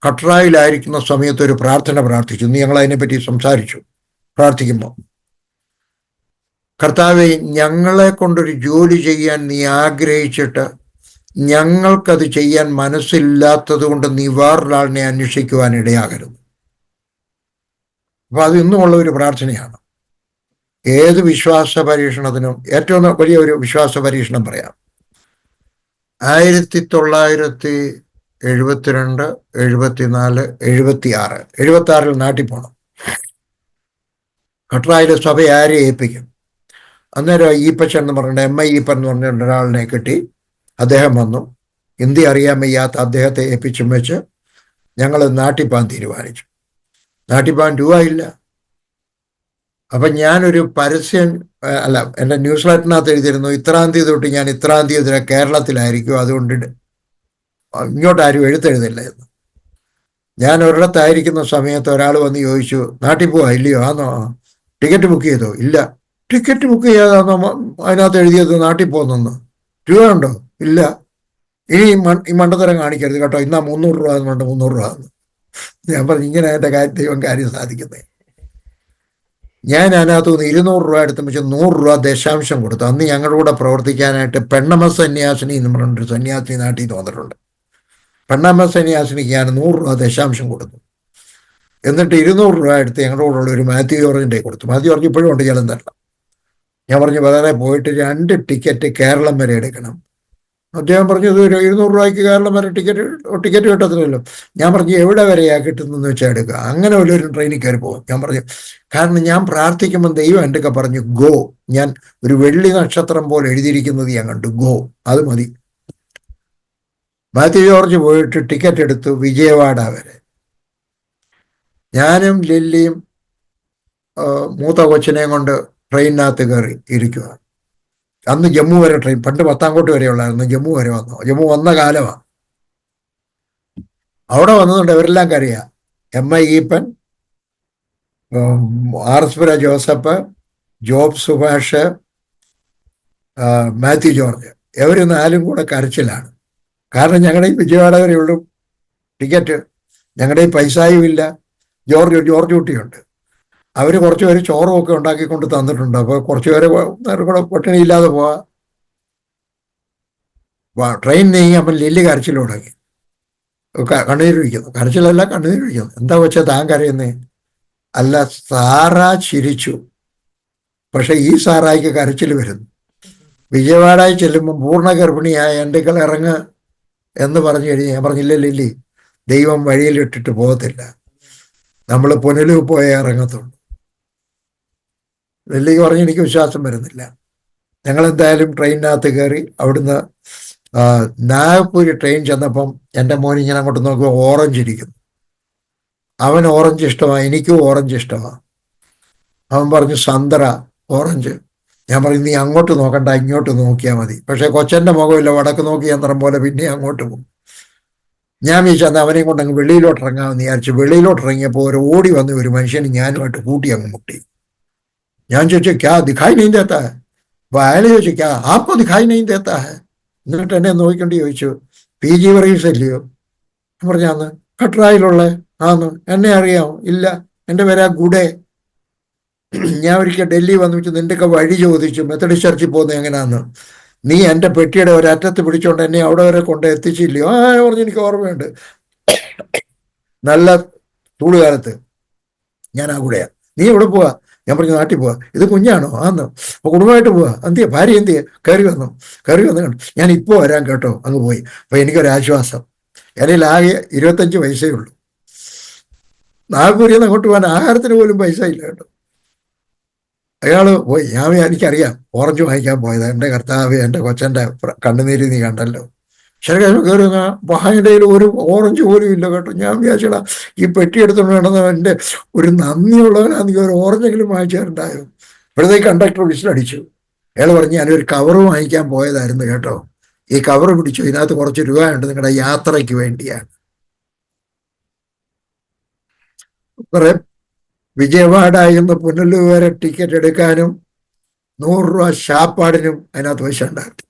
കട്രായിലായിരിക്കുന്ന സമയത്ത് ഒരു പ്രാർത്ഥന പ്രാർത്ഥിച്ചു. ഞങ്ങൾ അതിനെപ്പറ്റി സംസാരിച്ചു. പ്രാർത്ഥിക്കുമ്പോൾ, കർത്താവെ, ഞങ്ങളെ കൊണ്ടൊരു ജോലി ചെയ്യാൻ നീ ആഗ്രഹിച്ചിട്ട് ഞങ്ങൾക്കത് ചെയ്യാൻ മനസ്സില്ലാത്തത് കൊണ്ട് നീ വേറൊരാളിനെ അന്വേഷിക്കുവാൻ ഇടയാകരുത്. അപ്പൊ അത് ഇന്നുമുള്ള ഒരു പ്രാർത്ഥനയാണ്. ഏത് വിശ്വാസ പരീക്ഷണത്തിനും ഏറ്റവും വലിയ ഒരു വിശ്വാസ പരീക്ഷണം പറയാം. 1972, 74, 76, 76 നാട്ടിൽ പോകണം. കട്രായിലെ സഭ ആരെ ഏൽപ്പിക്കും? അന്നേരം ഈപ്പച്ചൻ എന്ന് പറഞ്ഞ MI ഈപ്പൻ എന്ന് പറഞ്ഞ ഒരാളിനെ കിട്ടി. അദ്ദേഹം വന്നു. ഹിന്ദി അറിയാൻ വയ്യാത്ത അദ്ദേഹത്തെ ഏൽപ്പിച്ചും വെച്ച് ഞങ്ങൾ നാട്ടിൽ പോകാൻ തീരുമാനിച്ചു. നാട്ടിൽ പോകാൻ രൂപ ഇല്ല. അപ്പം ഞാനൊരു പരസ്യം, എൻ്റെ ന്യൂസ് ലെറ്ററിനകത്ത് എഴുതിയിരുന്നു, 3-ാം തീയതി തൊട്ട് ഞാൻ 3-ാം തീയതി വരെ കേരളത്തിലായിരിക്കും, അതുകൊണ്ട് ഇങ്ങോട്ടാരും എഴുത്തെഴുതില്ല എന്ന്. ഞാൻ ഒരിടത്തായിരിക്കുന്ന സമയത്ത് ഒരാൾ വന്ന് ചോദിച്ചു, നാട്ടിൽ പോവാ? ഇല്ലയോ? ആന്നോ? ടിക്കറ്റ് ബുക്ക് ചെയ്തോ? ഇല്ല. ടിക്കറ്റ് ബുക്ക് ചെയ്യാതാന്നോ അതിനകത്ത് എഴുതിയത് നാട്ടിൽ പോകുന്നെന്ന്? രൂപ ഉണ്ടോ? ഇല്ല. ഇനി ഈ മണ്ടത്തരം കാണിക്കരുത് കേട്ടോ, ഇന്നാ 300 രൂപ എന്നുണ്ട്, 300 രൂപ എന്ന്. ഞാൻ പറഞ്ഞു, ഇങ്ങനെ എൻ്റെ ദൈവം കാര്യം സാധിക്കുന്നത്. ഞാൻ അതിനകത്ത് നിന്ന് 200 രൂപ എടുത്ത് വെച്ച് 100 രൂപ ദശാംശം കൊടുത്തു. അന്ന് ഞങ്ങളുടെ കൂടെ പ്രവർത്തിക്കാനായിട്ട് പെണ്ണമ്മ സന്യാസിനി എന്ന് പറഞ്ഞൊരു സന്യാസിനി നാട്ടിൽ തോന്നിട്ടുണ്ട്. പെണ്ണമ്മ സന്യാസിനിക്ക് ഞാൻ 100 രൂപ ദശാംശം കൊടുത്തു. എന്നിട്ട് 200 രൂപ എടുത്ത് ഞങ്ങളുടെ കൂടെയുള്ള ഒരു മാത്യു ജോർജിൻ്റെ കൊടുത്തു. മാത്യു ജോർജ് ഇപ്പോഴും ഉണ്ട് ജലന്ധറിൽ. ഞാൻ പറഞ്ഞു, വളരെ പോയിട്ട് 2 ടിക്കറ്റ് കേരളം വരെ എടുക്കണം. അദ്ദേഹം പറഞ്ഞു, ഇത് 200 രൂപയ്ക്ക് കേരളം വരെ ടിക്കറ്റ് കിട്ടത്തില്ലല്ലോ. ഞാൻ പറഞ്ഞു, എവിടെ വരെയാ കിട്ടുന്നതെന്ന് വെച്ചാൽ എടുക്കുക. അങ്ങനെ വലിയൊരു ട്രെയിനിൽ കയറി പോകും. ഞാൻ പറഞ്ഞു, കാരണം ഞാൻ പ്രാർത്ഥിക്കുമ്പോൾ ദൈവം എൻ്റെ ഒക്കെ പറഞ്ഞു, ഗോ. ഞാൻ ഒരു വെള്ളി നക്ഷത്രം പോലെ എഴുതിയിരിക്കുന്നത് ഞാൻ കണ്ടു, ഗോ, അത് മതി. മാത്യു ജോർജ് പോയിട്ട് ടിക്കറ്റ് എടുത്തു വിജയവാഡ വരെ. ഞാനും ലില്ലിയും മൂത്ത കൊച്ചിനെയും കൊണ്ട് ട്രെയിനിനകത്ത് കയറി ഇരിക്കുക. അന്ന് ജമ്മു വരെ ട്രെയിൻ, പണ്ട് പത്താംകോട്ട് വരെ ഉള്ളായിരുന്നു, ജമ്മു വരെ വന്നു. ജമ്മു വന്ന കാലമാണ്. അവിടെ വന്നതുകൊണ്ട് ഇവരെല്ലാം കറിയാം. MI ഈപ്പൻ, RS പുര Joseph, job Subhash, Mathew George, ഇവർ 4 കൂടെ കരച്ചിലാണ്. കാരണം ഞങ്ങളുടെ ഈ വിജയവാഡ വരെയുള്ളൂ ടിക്കറ്റ്, ഞങ്ങളുടെ ഈ പൈസയും ഇല്ല. ജോർജ് കുട്ടിയുണ്ട്. അവർ കുറച്ച് പേര് ചോറും ഒക്കെ ഉണ്ടാക്കിക്കൊണ്ട് തന്നിട്ടുണ്ട്. അപ്പോൾ കുറച്ച് പേര് കൂടെ പട്ടിണിയില്ലാതെ ട്രെയിൻ നീങ്ങി അപ്പം ലില്ലി കരച്ചിൽ തുടങ്ങി. കണ്ണീരൊഴിക്കുന്നു, കരച്ചിലല്ല കണ്ണീരൊഴിക്കുന്നു. എന്താ വെച്ചാൽ താൻ കരയുന്നേ? അല്ല, സാറ ചിരിച്ചു, പക്ഷെ ഈ സാറായിക്ക് കരച്ചിൽ വരുന്നു. വിജയവാഡായി ചെല്ലുമ്പോൾ പൂർണ്ണ ഗർഭിണിയായ എൻ്റെ ഇറങ്ങ് എന്ന് പറഞ്ഞു കഴിഞ്ഞ് ഞാൻ പറഞ്ഞില്ല, ലില്ലി, ദൈവം വഴിയിലിട്ടിട്ട് പോകത്തില്ല, നമ്മൾ പുനലൂർ പോയേ ഇറങ്ങത്തുള്ളൂ. ലില്ലിക്ക് പറഞ്ഞ് എനിക്ക് വിശ്വാസം വരുന്നില്ല. ഞങ്ങളെന്തായാലും ട്രെയിനിനകത്ത് കയറി അവിടുന്ന് നാഗ്പൂർ ട്രെയിൻ ചെന്നപ്പം എൻ്റെ മോൻ ഇങ്ങനെ അങ്ങോട്ട് നോക്കുമ്പോൾ ഓറഞ്ച് ഇരിക്കുന്നു. അവൻ ഓറഞ്ച് ഇഷ്ടമാണ്, എനിക്കും ഓറഞ്ച് ഇഷ്ടമാണ്. അവൻ പറഞ്ഞു സന്തറ ഓറഞ്ച്. ഞാൻ പറഞ്ഞു നീ അങ്ങോട്ട് നോക്കണ്ട, ഇങ്ങോട്ട് നോക്കിയാൽ മതി. പക്ഷേ കൊച്ചൻ്റെ മുഖമില്ല, വടക്ക് നോക്കി യന്ത്രം പോലെ പിന്നെ അങ്ങോട്ട് പോകും. ഞാൻ വിചാരിച്ചു അവനെയും കൊണ്ട് അങ്ങ് വെളിയിലോട്ട് ഇറങ്ങാമെന്ന് വിചാരിച്ചു. വെളിയിലോട്ട് ഇറങ്ങിയപ്പോൾ ഒരു ഓടി വന്ന് ഒരു മനുഷ്യന് ഞാനുമായിട്ട് കൂട്ടി അങ്ങ് മുട്ടി. ഞാൻ ചോദിച്ചു ക്യാ ദിഖായി नहीं देता है? അപ്പോൾ അയാൾ ചോദിച്ചു ക്യാ ആപ്പോ ദിഖായി नहीं देता है? എന്നിട്ട് എന്നെ നോക്കിക്കൊണ്ട് ചോദിച്ചു PG വർഗീസ് അല്ലയോ? ഞാൻ പറഞ്ഞാന്ന് കട്രായിലുള്ള ആന്ന്. എന്നെ അറിയാമോ? ഇല്ല, എൻ്റെ പേരാ ഗുഡേ. ഞാൻ ഒരിക്കൽ ഡൽഹി വന്നു വെച്ച് നിൻ്റെയൊക്കെ വഴി ചോദിച്ചു മെത്തഡിസ്റ്റ് ചർച്ചിൽ പോകുന്നത് എങ്ങനെയാന്ന്. നീ എൻ്റെ പെട്ടിയുടെ ഒരറ്റത്ത് പിടിച്ചോണ്ട് എന്നെ അവിടെ വരെ കൊണ്ട് എത്തിച്ചില്ലയോ? പറഞ്ഞു എനിക്ക് ഓർമ്മയുണ്ട്. നല്ല ചൂടുകാലത്ത് ഞാൻ ആ കൂടെയാ. നീ എവിടെ പോവാ? ഞാൻ പറഞ്ഞു നാട്ടിൽ പോവാ. ഇത് കുഞ്ഞാണോ? ആന്നോ? അപ്പോൾ കുടുംബമായിട്ട് പോവാ. എന്തിയാ ഭാര്യ എന്തിയാ? കയറി വന്നു കണ്ടു. ഞാൻ ഇപ്പോൾ വരാൻ കേട്ടോ. അങ്ങ് പോയി. അപ്പോൾ എനിക്കൊരാശ്വാസം. എൻ്റെ ആകെ 25 പൈസയേ ഉള്ളൂ. നാഗ്പൂരിൽ നിന്ന് അങ്ങോട്ട് പോകാൻ ആഹാരത്തിന് പോലും പൈസ ഇല്ല കേട്ടോ. അയാൾ പോയി. എനിക്കറിയാം ഓറഞ്ച് വാങ്ങിക്കാൻ പോയത്. എൻ്റെ കർത്താവ്, എൻ്റെ കൊച്ചൻ്റെ കണ്ണുനീര് നീ കണ്ടല്ലോ. ശരി, കയറി വാഹനയുടെ ഒരു ഓറഞ്ച് പോലും ഇല്ല കേട്ടോ. ഞാൻ വിചാരിച്ചടാ ഈ പെട്ടി എടുത്തോണ്ട് വേണമെന്ന് എൻ്റെ ഒരു നന്ദിയുള്ളവനാണെങ്കിൽ ഒരു ഓറഞ്ചെങ്കിലും വാങ്ങിച്ചാറുണ്ടായോ. ഇപ്പോഴത്തേക്ക് കണ്ടക്ടർ വിസിലടിച്ചു. അയാൾ പറഞ്ഞു ഞാനൊരു കവറ് വാങ്ങിക്കാൻ പോയതായിരുന്നു കേട്ടോ, ഈ കവറ് പിടിച്ചു, ഇതിനകത്ത് കുറച്ച് രൂപയുണ്ട്, നിങ്ങളുടെ യാത്രയ്ക്ക് വേണ്ടിയാണ്. കുറെ വിജയവാഡയിൽ നിന്ന് പുനലൂർ വരെ ടിക്കറ്റ് എടുക്കാനും 100 രൂപ ഷാപ്പാടിനും അതിനകത്ത് പൈസ ഉണ്ടാക്കി.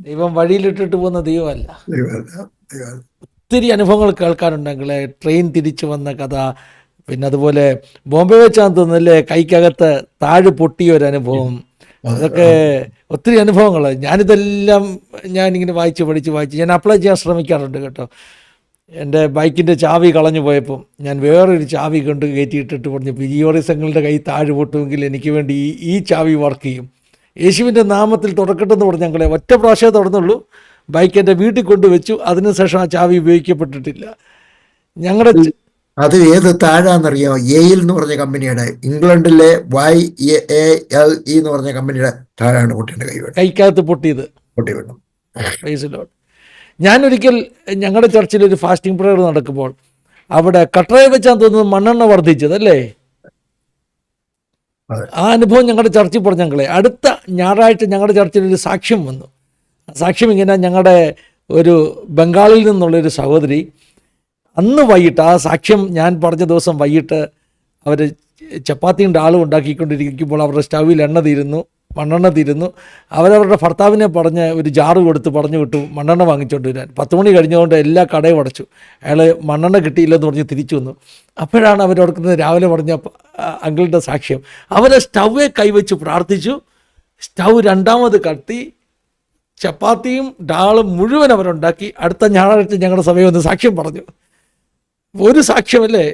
ദൈവം വഴിയിലിട്ടിട്ട് പോകുന്ന ദൈവമല്ല. ദൈവമല്ല. ഒത്തിരി അനുഭവങ്ങൾ കേൾക്കാനുണ്ടെങ്കിൽ ട്രെയിൻ തിരിച്ചു വന്ന കഥ, പിന്നെ അതുപോലെ ബോംബെ വെച്ചാന്ന് തോന്നുന്നല്ലേ കൈക്കകത്ത് താഴ് പൊട്ടിയ ഒരു അനുഭവം. അതൊക്കെ ഒത്തിരി അനുഭവങ്ങൾ. ഞാനിതെല്ലാം ഞാനിങ്ങനെ വായിച്ച് ഞാൻ അപ്ലൈ ചെയ്യാൻ ശ്രമിക്കാറുണ്ട് കേട്ടോ. എൻ്റെ ബൈക്കിൻ്റെ ചാവി കളഞ്ഞു പോയപ്പം ഞാൻ വേറൊരു ചാവി കൊണ്ട് കയറ്റിയിട്ടിട്ട് പറഞ്ഞു പിജിയോറിസങ്ങളുടെ കൈ താഴ് പൊട്ടുമെങ്കിൽ എനിക്ക് വേണ്ടി ഈ ചാവി വർക്ക് ചെയ്യും, യേശുവിൻ്റെ നാമത്തിൽ തുറക്കട്ടെന്ന് പറഞ്ഞ് ഞങ്ങളെ ഒറ്റ പ്രാവശ്യമേ തുറന്നുള്ളൂ. ബൈക്ക് എൻ്റെ വീട്ടിൽ കൊണ്ടുവച്ചു. അതിനുശേഷം ആ ചാവി ഉപയോഗിക്കപ്പെട്ടിട്ടില്ല. ഞങ്ങളുടെ അത് ഏത് താഴാന്നറിയാമോ? എയിൽ എന്ന് പറഞ്ഞ കമ്പനിയുടെ, ഇംഗ്ലണ്ടിലെ YALE എന്ന് പറഞ്ഞ കമ്പനിയുടെ താഴാണ് കുട്ടീൻ്റെ കൈക്കകത്ത് പൊട്ടിയത്. പൊട്ടി വീണു. ഞാനൊരിക്കൽ ഞങ്ങളുടെ ചർച്ചിൽ ഒരു ഫാസ്റ്റിംഗ് പ്രയർ നടക്കുമ്പോൾ അവിടെ കട്ടറയെ വെച്ചാന്ന് തോന്നുന്നത് മണ്ണെണ്ണ വർദ്ധിച്ചത് അല്ലേ? ആ അനുഭവം ഞങ്ങളുടെ ചർച്ചിൽ പറഞ്ഞു. ഞങ്ങളെ അടുത്ത ഞായറാഴ്ച ഞങ്ങളുടെ ചർച്ചിൽ ഒരു സാക്ഷ്യം വന്നു. സാക്ഷ്യം ഇങ്ങനെ, ഞങ്ങളുടെ ഒരു ബംഗാളിൽ നിന്നുള്ളൊരു സഹോദരി അന്ന് വൈകിട്ട്, ആ സാക്ഷ്യം ഞാൻ പറഞ്ഞ ദിവസം വൈകിട്ട് അവർ ചപ്പാത്തിൻ്റെ ആളും ഉണ്ടാക്കിക്കൊണ്ടിരിക്കുമ്പോൾ അവരുടെ സ്റ്റൗവിൽ മണ്ണെണ്ണ തീരുന്നു. അവരവരുടെ ഭർത്താവിനെ പറഞ്ഞ് ഒരു ജാറ് കൊടുത്ത് പറഞ്ഞു വിട്ടു മണ്ണെണ്ണ വാങ്ങിച്ചുകൊണ്ട് വരാൻ. 10 മണി കഴിഞ്ഞുകൊണ്ട് എല്ലാ കടയും അടച്ചു. അയാൾ മണ്ണെണ്ണ കിട്ടിയില്ലെന്ന് പറഞ്ഞ് തിരിച്ചു വന്നു. അപ്പോഴാണ് അവരോർക്കുന്നത് രാവിലെ പറഞ്ഞ അങ്കിളുടെ സാക്ഷ്യം. അവരെ സ്റ്റൗവെ കൈവച്ച് പ്രാർത്ഥിച്ചു. സ്റ്റൗ രണ്ടാമത് കത്തി ചപ്പാത്തിയും ഡാളും മുഴുവൻ അവരുണ്ടാക്കി. അടുത്ത ഞായറാഴ്ച ഞങ്ങളുടെ സമയം ഒന്ന് സാക്ഷ്യം പറഞ്ഞു. ഒരു സാക്ഷ്യമല്ലേ?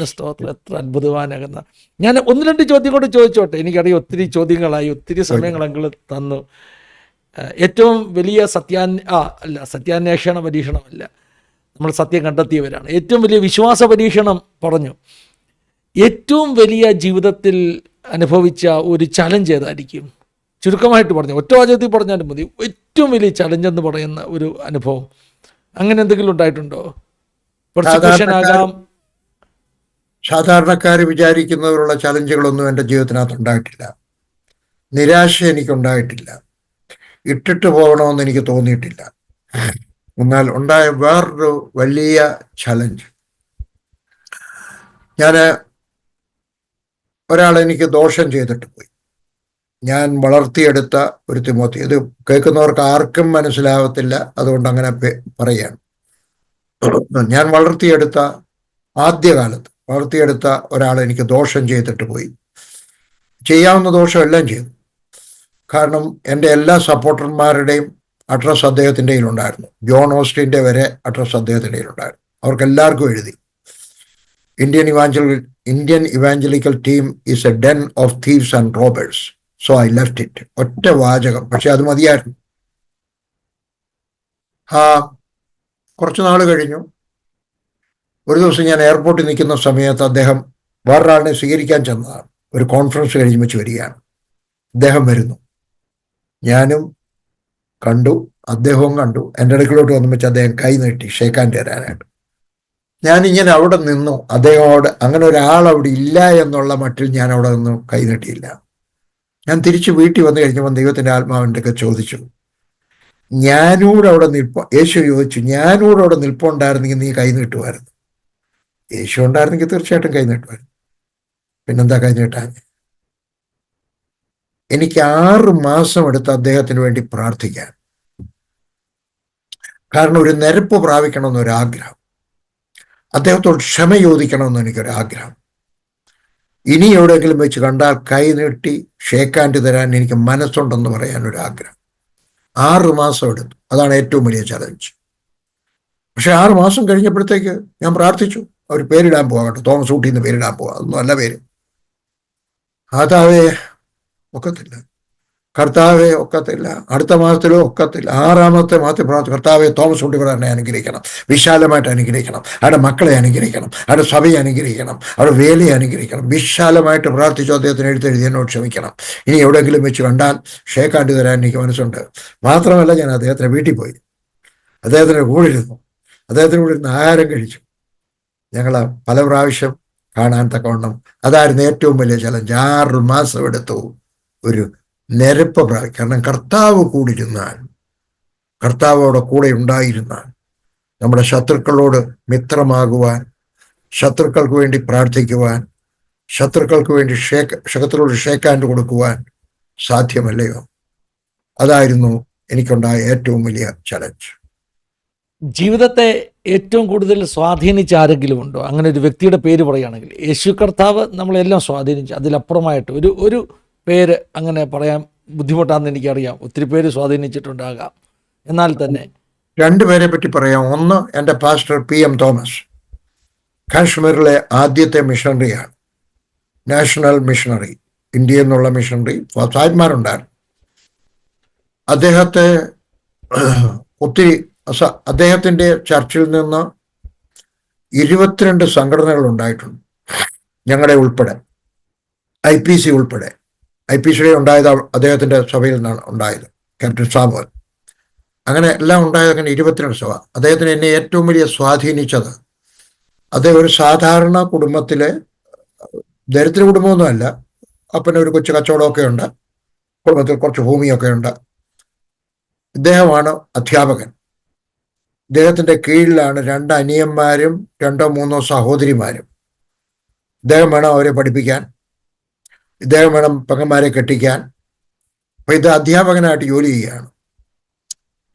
സ്തോത്രം. എത്ര അത്ഭുതവാനാകുന്ന. ഞാൻ 1-2 ചോദ്യം കൊണ്ട് ചോദിച്ചോട്ടെ. എനിക്കറിയാം ഒത്തിരി ചോദ്യങ്ങളായി, ഒത്തിരി സമയങ്ങൾ തന്നു. ഏറ്റവും വലിയ സത്യാന്വേഷണ പരീക്ഷണമല്ല, നമ്മൾ സത്യം കണ്ടെത്തിയവരാണ്. ഏറ്റവും വലിയ വിശ്വാസ പരീക്ഷണം പറഞ്ഞു. ഏറ്റവും വലിയ ജീവിതത്തിൽ അനുഭവിച്ച ഒരു ചലഞ്ച് ഏതായിരിക്കും? ചുരുക്കമായിട്ട് പറഞ്ഞു, ഒറ്റ വാചകത്തിൽ പറഞ്ഞാലും മതി. ഏറ്റവും വലിയ ചലഞ്ച് എന്ന് പറയുന്ന ഒരു അനുഭവം അങ്ങനെ എന്തെങ്കിലും ഉണ്ടായിട്ടുണ്ടോ? ആകാം. സാധാരണക്കാർ വിചാരിക്കുന്നവരുള്ള ചലഞ്ചുകളൊന്നും എൻ്റെ ജീവിതത്തിനകത്ത് ഉണ്ടായിട്ടില്ല. നിരാശ എനിക്കുണ്ടായിട്ടില്ല. ഇട്ടിട്ട് പോകണമെന്ന് എനിക്ക് തോന്നിയിട്ടില്ല. എന്നാൽ ഉണ്ടായ വേറൊരു വലിയ ചലഞ്ച്, ഒരാളെനിക്ക് ദോഷം ചെയ്തിട്ട് പോയി. ഞാൻ വളർത്തിയെടുത്ത ഒരു തിമോത്തി, ഇത് കേൾക്കുന്നവർക്ക് ആർക്കും മനസ്സിലാവത്തില്ല, അതുകൊണ്ട് അങ്ങനെ പറയുകയാണ്. ഞാൻ വളർത്തിയെടുത്ത ആദ്യകാലത്ത് വളർത്തിയെടുത്ത ഒരാൾ എനിക്ക് ദോഷം ചെയ്തിട്ട് പോയി. ചെയ്യാവുന്ന ദോഷം എല്ലാം ചെയ്തു. കാരണം എൻ്റെ എല്ലാ സപ്പോർട്ടർമാരുടെയും അഡ്രസ്സ് അദ്ദേഹത്തിൻ്റെ കയ്യിലുണ്ടായിരുന്നു. ജോൺ ഓസ്റ്റിൻ്റെ വരെ അഡ്രസ്സ് അദ്ദേഹത്തിൻ്റെ കയ്യിലുണ്ടായിരുന്നു. അവർക്കെല്ലാവർക്കും എഴുതി, Indian evangelical team is A Den of thieves and robbers, so I left it. ഒറ്റ വാചകം, പക്ഷെ അത് മതിയായിരുന്നു. കുറച്ച് നാൾ കഴിഞ്ഞു. ഒരു ദിവസം ഞാൻ എയർപോർട്ടിൽ നിൽക്കുന്ന സമയത്ത് അദ്ദേഹം വേറൊരാളിനെ സ്വീകരിക്കാൻ ചെന്നതാണ്. ഒരു കോൺഫറൻസ് കഴിഞ്ഞ് വെച്ച് വരികയാണ്. അദ്ദേഹം വരുന്നു, ഞാനും കണ്ടു, അദ്ദേഹവും കണ്ടു. എൻ്റെ അടുക്കളോട്ട് വന്നു വെച്ച് അദ്ദേഹം കൈ നീട്ടി ഷേക്ക് ഹാൻഡ് തരാനായിട്ട്. ഞാനിങ്ങനെ അവിടെ നിന്നു. അദ്ദേഹത്തോട് അങ്ങനെ ഒരാൾ അവിടെ ഇല്ല എന്നുള്ള മട്ടിൽ ഞാൻ അവിടെ നിന്നു കൈ നീട്ടിയില്ല. ഞാൻ തിരിച്ച് വീട്ടിൽ വന്നു കഴിഞ്ഞപ്പോൾ ദൈവത്തിൻ്റെ ആത്മാവിൻ്റെ ഒക്കെ ചോദിച്ചു, ഞാനൂടെ അവിടെ യേശു ചോദിച്ചു, ഞാനൂടെ അവിടെ നിൽപ്പുണ്ടായിരുന്നെങ്കിൽ നീ കൈ നീട്ടുമായിരുന്നു. യേശു ഉണ്ടായിരുന്നെങ്കിൽ തീർച്ചയായിട്ടും കൈ നീട്ടുമായിരുന്നു. പിന്നെന്താ കൈ നീട്ടാൻ? എനിക്ക് 6 മാസം എടുത്ത് അദ്ദേഹത്തിന് വേണ്ടി പ്രാർത്ഥിക്കാൻ. കാരണം ഒരു നിരപ്പ് പ്രാപിക്കണമെന്നൊരാഗ്രഹം, അദ്ദേഹത്തോട് ക്ഷമ ചോദിക്കണമെന്ന് എനിക്കൊരാഗ്രഹം. ഇനി എവിടെയെങ്കിലും വെച്ച് കണ്ടാൽ കൈ നീട്ടി ഷേക്ക് ഹാൻഡ് തരാൻ എനിക്ക് മനസ്സുണ്ടെന്ന് പറയാനൊരാഗ്രഹം. 6 മാസം എടുത്തു. അതാണ് ഏറ്റവും വലിയ ചലഞ്ച്. പക്ഷെ 6 മാസം കഴിഞ്ഞപ്പോഴത്തേക്ക് ഞാൻ പ്രാർത്ഥിച്ചു, അവർ പേരിടാൻ പോകട്ടെ, തോമസ് ഊട്ടിന്ന് പേരിടാൻ പോകാം, അതൊന്നും അല്ല പേര്. അതാവേ ഒക്കത്തില്ല, കർത്താവെ ഒക്കത്തില്ല, അടുത്ത മാസത്തിലോ ഒക്കത്തില്ല. 6ാമത്തെ മാസത്തിൽ പ്രാർത്ഥിച്ചു, കർത്താവെ തോമസ് ഊട്ടി ബ്രദറിനെ അനുഗ്രഹിക്കണം, വിശാലമായിട്ട് അനുഗ്രഹിക്കണം, അവരുടെ മക്കളെ അനുഗ്രഹിക്കണം, അവരുടെ സഭയെ അനുഗ്രഹിക്കണം, അവരുടെ വേലയെ അനുഗ്രഹിക്കണം. വിശാലമായിട്ട് പ്രാർത്ഥിച്ചു. അദ്ദേഹത്തിന് എഴുത്തെഴുതി എന്നോട് ക്ഷമിക്കണം, ഇനി എവിടെയെങ്കിലും വെച്ച് കണ്ടാൽ ഷേക്ക് ഹാൻഡ് തരാൻ എനിക്ക് മനസ്സുണ്ട്. മാത്രമല്ല, ഞാൻ അദ്ദേഹത്തിൻ്റെ വീട്ടിൽ പോയി, അദ്ദേഹത്തിൻ്റെ കൂടെ ഇരുന്നു, അദ്ദേഹത്തിൻ്റെ കൂടെ ഇരുന്ന് ആഹാരം കഴിച്ചു. ഞങ്ങൾ പല പ്രാവശ്യം കാണാൻ തക്കവണ്ണം. അതായിരുന്നു ഏറ്റവും വലിയ ചലഞ്ച്. 6 മാസം എടുത്തു ഒരു നിരപ്പ് പ്രാപിക്കും. കാരണം കർത്താവ് കൂടിയിരുന്നാൽ, കർത്താവോടെ കൂടെ ഉണ്ടായിരുന്നാൽ, നമ്മുടെ ശത്രുക്കളോട് മിത്രമാകുവാൻ, ശത്രുക്കൾക്ക് വേണ്ടി പ്രാർത്ഥിക്കുവാൻ, ശത്രുക്കൾക്ക് വേണ്ടി ശത്രുക്കളോട് ഷേക്ക് ഹാൻഡ് കൊടുക്കുവാൻ സാധ്യമല്ലയോ? അതായിരുന്നു എനിക്കുണ്ടായ ഏറ്റവും വലിയ ചലഞ്ച്. ജീവിതത്തെ ഏറ്റവും കൂടുതൽ സ്വാധീനിച്ച ആരെങ്കിലും ഉണ്ടോ? അങ്ങനെ ഒരു വ്യക്തിയുടെ പേര് പറയുകയാണെങ്കിൽ. യേശു കർത്താവ് നമ്മളെല്ലാം സ്വാധീനിച്ചു. അതിലപ്പുറമായിട്ട് ഒരു പേര് അങ്ങനെ പറയാൻ ബുദ്ധിമുട്ടാണെന്ന് എനിക്കറിയാം. ഒത്തിരി പേര് സ്വാധീനിച്ചിട്ടുണ്ടാകാം. എന്നാൽ തന്നെ 2 പേരെ പറ്റി പറയാം. ഒന്ന്, എൻ്റെ പാസ്റ്റർ PM തോമസ്, കാശ്മീരിലെ ആദ്യത്തെ മിഷണറിയാണ്, നാഷണൽ മിഷണറി, ഇന്ത്യയിൽ നിന്നുള്ള മിഷണറി. സാഹിബ്മാരുണ്ടായിരുന്നു. അദ്ദേഹത്തെ ഒത്തിരി അദ്ദേഹത്തിൻ്റെ ചർച്ചിൽ നിന്ന് 22 സംഘടനകൾ ഉണ്ടായിട്ടുണ്ട്, ഞങ്ങളുടെ ഉൾപ്പെടെ, IPC ഉൾപ്പെടെ. IPCയുടെ ഉണ്ടായത് അദ്ദേഹത്തിൻ്റെ സഭയിൽ നിന്നാണ് ഉണ്ടായത്, ക്യാപ്റ്റൻ സാമുവൽ. അങ്ങനെ എല്ലാം ഉണ്ടായത്. അങ്ങനെ 22 സഭ. അദ്ദേഹത്തിന് എന്നെ ഏറ്റവും വലിയ സ്വാധീനിച്ചത്, അദ്ദേഹം ഒരു സാധാരണ കുടുംബത്തിലെ, ദരിദ്ര കുടുംബമൊന്നുമല്ല, അപ്പന് ഒരു കൊച്ചു കച്ചവടമൊക്കെ ഉണ്ട്, കുടുംബത്തിൽ കുറച്ച് ഭൂമിയൊക്കെ ഉണ്ട്. ഇദ്ദേഹമാണ് അധ്യാപകൻ. ഇദ്ദേഹത്തിൻ്റെ കീഴിലാണ് 2 അനിയന്മാരും 2 or 3 സഹോദരിമാരും. ഇദ്ദേഹം വേണം അവരെ പഠിപ്പിക്കാൻ, ഇദ്ദേഹം വേണം പെങ്ങന്മാരെ കെട്ടിക്കാൻ. അപ്പം ഇത് അധ്യാപകനായിട്ട് ജോലി ചെയ്യുകയാണ്.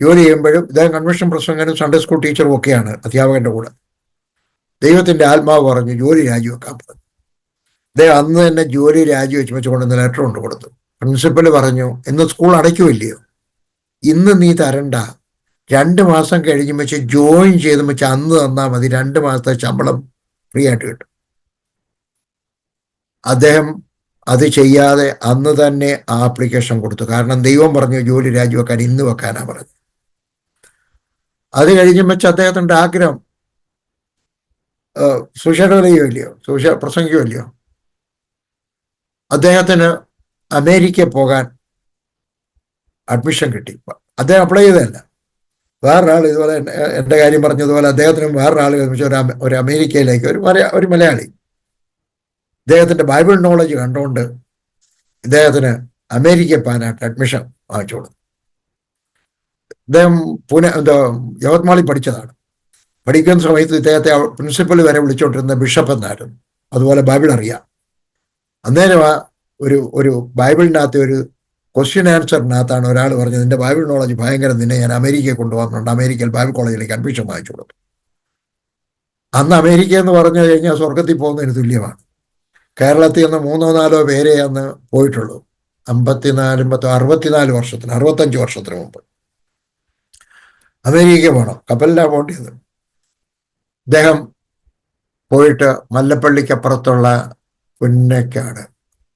ജോലി ചെയ്യുമ്പോഴും ഇദ്ദേഹം കൺവെൻഷൻ പ്രസംഗനും സൺഡേ സ്കൂൾ ടീച്ചറും ഒക്കെയാണ് അധ്യാപകൻ്റെ കൂടെ. ദൈവത്തിൻ്റെ ആത്മാവ് പറഞ്ഞു ജോലി രാജിവെക്കാൻ പറഞ്ഞു. അദ്ദേഹം അന്ന് തന്നെ ജോലി രാജിവെച്ച് കൊണ്ടുവന്ന് ലെറ്റർ കൊണ്ട് കൊടുത്തു. പ്രിൻസിപ്പൽ പറഞ്ഞു, ഇന്ന് സ്കൂൾ അടയ്ക്കുമില്ലയോ, ഇന്ന് നീ തരണ്ട, 2 മാസം കഴിഞ്ഞ് വെച്ച് ജോയിൻ ചെയ്ത് വെച്ച് അന്ന് തന്നാൽ മതി, 2 മാസത്തെ ശമ്പളം ഫ്രീ ആയിട്ട് കിട്ടും. അദ്ദേഹം അത് ചെയ്യാതെ അന്ന് തന്നെ ആപ്ലിക്കേഷൻ കൊടുത്തു. കാരണം ദൈവം പറഞ്ഞു ജോലി രാജിവെക്കാൻ ഇന്ന് വെക്കാനാ പറഞ്ഞു. അത് കഴിഞ്ഞ് വെച്ച് അദ്ദേഹത്തിൻ്റെ ആഗ്രഹം സുശേഷയില്ലയോ, പ്രസംഗിക്കുമല്ലയോ. അദ്ദേഹത്തിന് അമേരിക്കയിൽ പോകാൻ അഡ്മിഷൻ കിട്ടി. അദ്ദേഹം അപ്ലൈ ചെയ്തതല്ല, വേറൊരാൾ ഇതുപോലെ എൻ്റെ കാര്യം പറഞ്ഞതുപോലെ അദ്ദേഹത്തിനും വേറൊരാൾ ഒരു അമേരിക്കയിലേക്ക്, ഒരു മലയാളി, ഇദ്ദേഹത്തിൻ്റെ ബൈബിൾ നോളജ് കണ്ടുകൊണ്ട് ഇദ്ദേഹത്തിന് അമേരിക്കയിൽ പോകാനായിട്ട് അഡ്മിഷൻ വാങ്ങിച്ചു കൊടുത്തു. ഇദ്ദേഹം യവത്മാളിൽ പഠിച്ചതാണ്. പഠിക്കുന്ന സമയത്ത് ഇദ്ദേഹത്തെ പ്രിൻസിപ്പൽ വരെ വിളിച്ചുകൊണ്ടിരുന്ന ബിഷപ്പ് എന്നായിരുന്നു. അതുപോലെ ബൈബിൾ അറിയാം. അന്നേരം ഒരു ബൈബിളിനകത്ത് ഒരു ക്വസ്റ്റ്യൻ ആൻസറിനകത്താണ് ഒരാൾ പറഞ്ഞത്, നിന്റെ ബൈബിൾ നോളജ് ഭയങ്കര, നിന്നെ ഞാൻ അമേരിക്കയിൽ കൊണ്ടുപോകുന്നുണ്ട്, അമേരിക്കയിൽ ബൈബിൾ കോളേജിലേക്ക് അഡ്മിഷൻ വാങ്ങിച്ചു കൊടുത്തു. അന്ന് അമേരിക്ക എന്ന് പറഞ്ഞു കഴിഞ്ഞാൽ സ്വർഗത്തിൽ പോകുന്നതിന് തുല്യമാണ്. കേരളത്തിൽ നിന്ന് 3-4 പേരെ അന്ന് പോയിട്ടുള്ളൂ. 65 വർഷത്തിന് മുമ്പ് അമേരിക്ക പോകണം, കപ്പലിലാണ് പോകേണ്ടത്. അദ്ദേഹം പോയിട്ട് മല്ലപ്പള്ളിക്കപ്പുറത്തുള്ള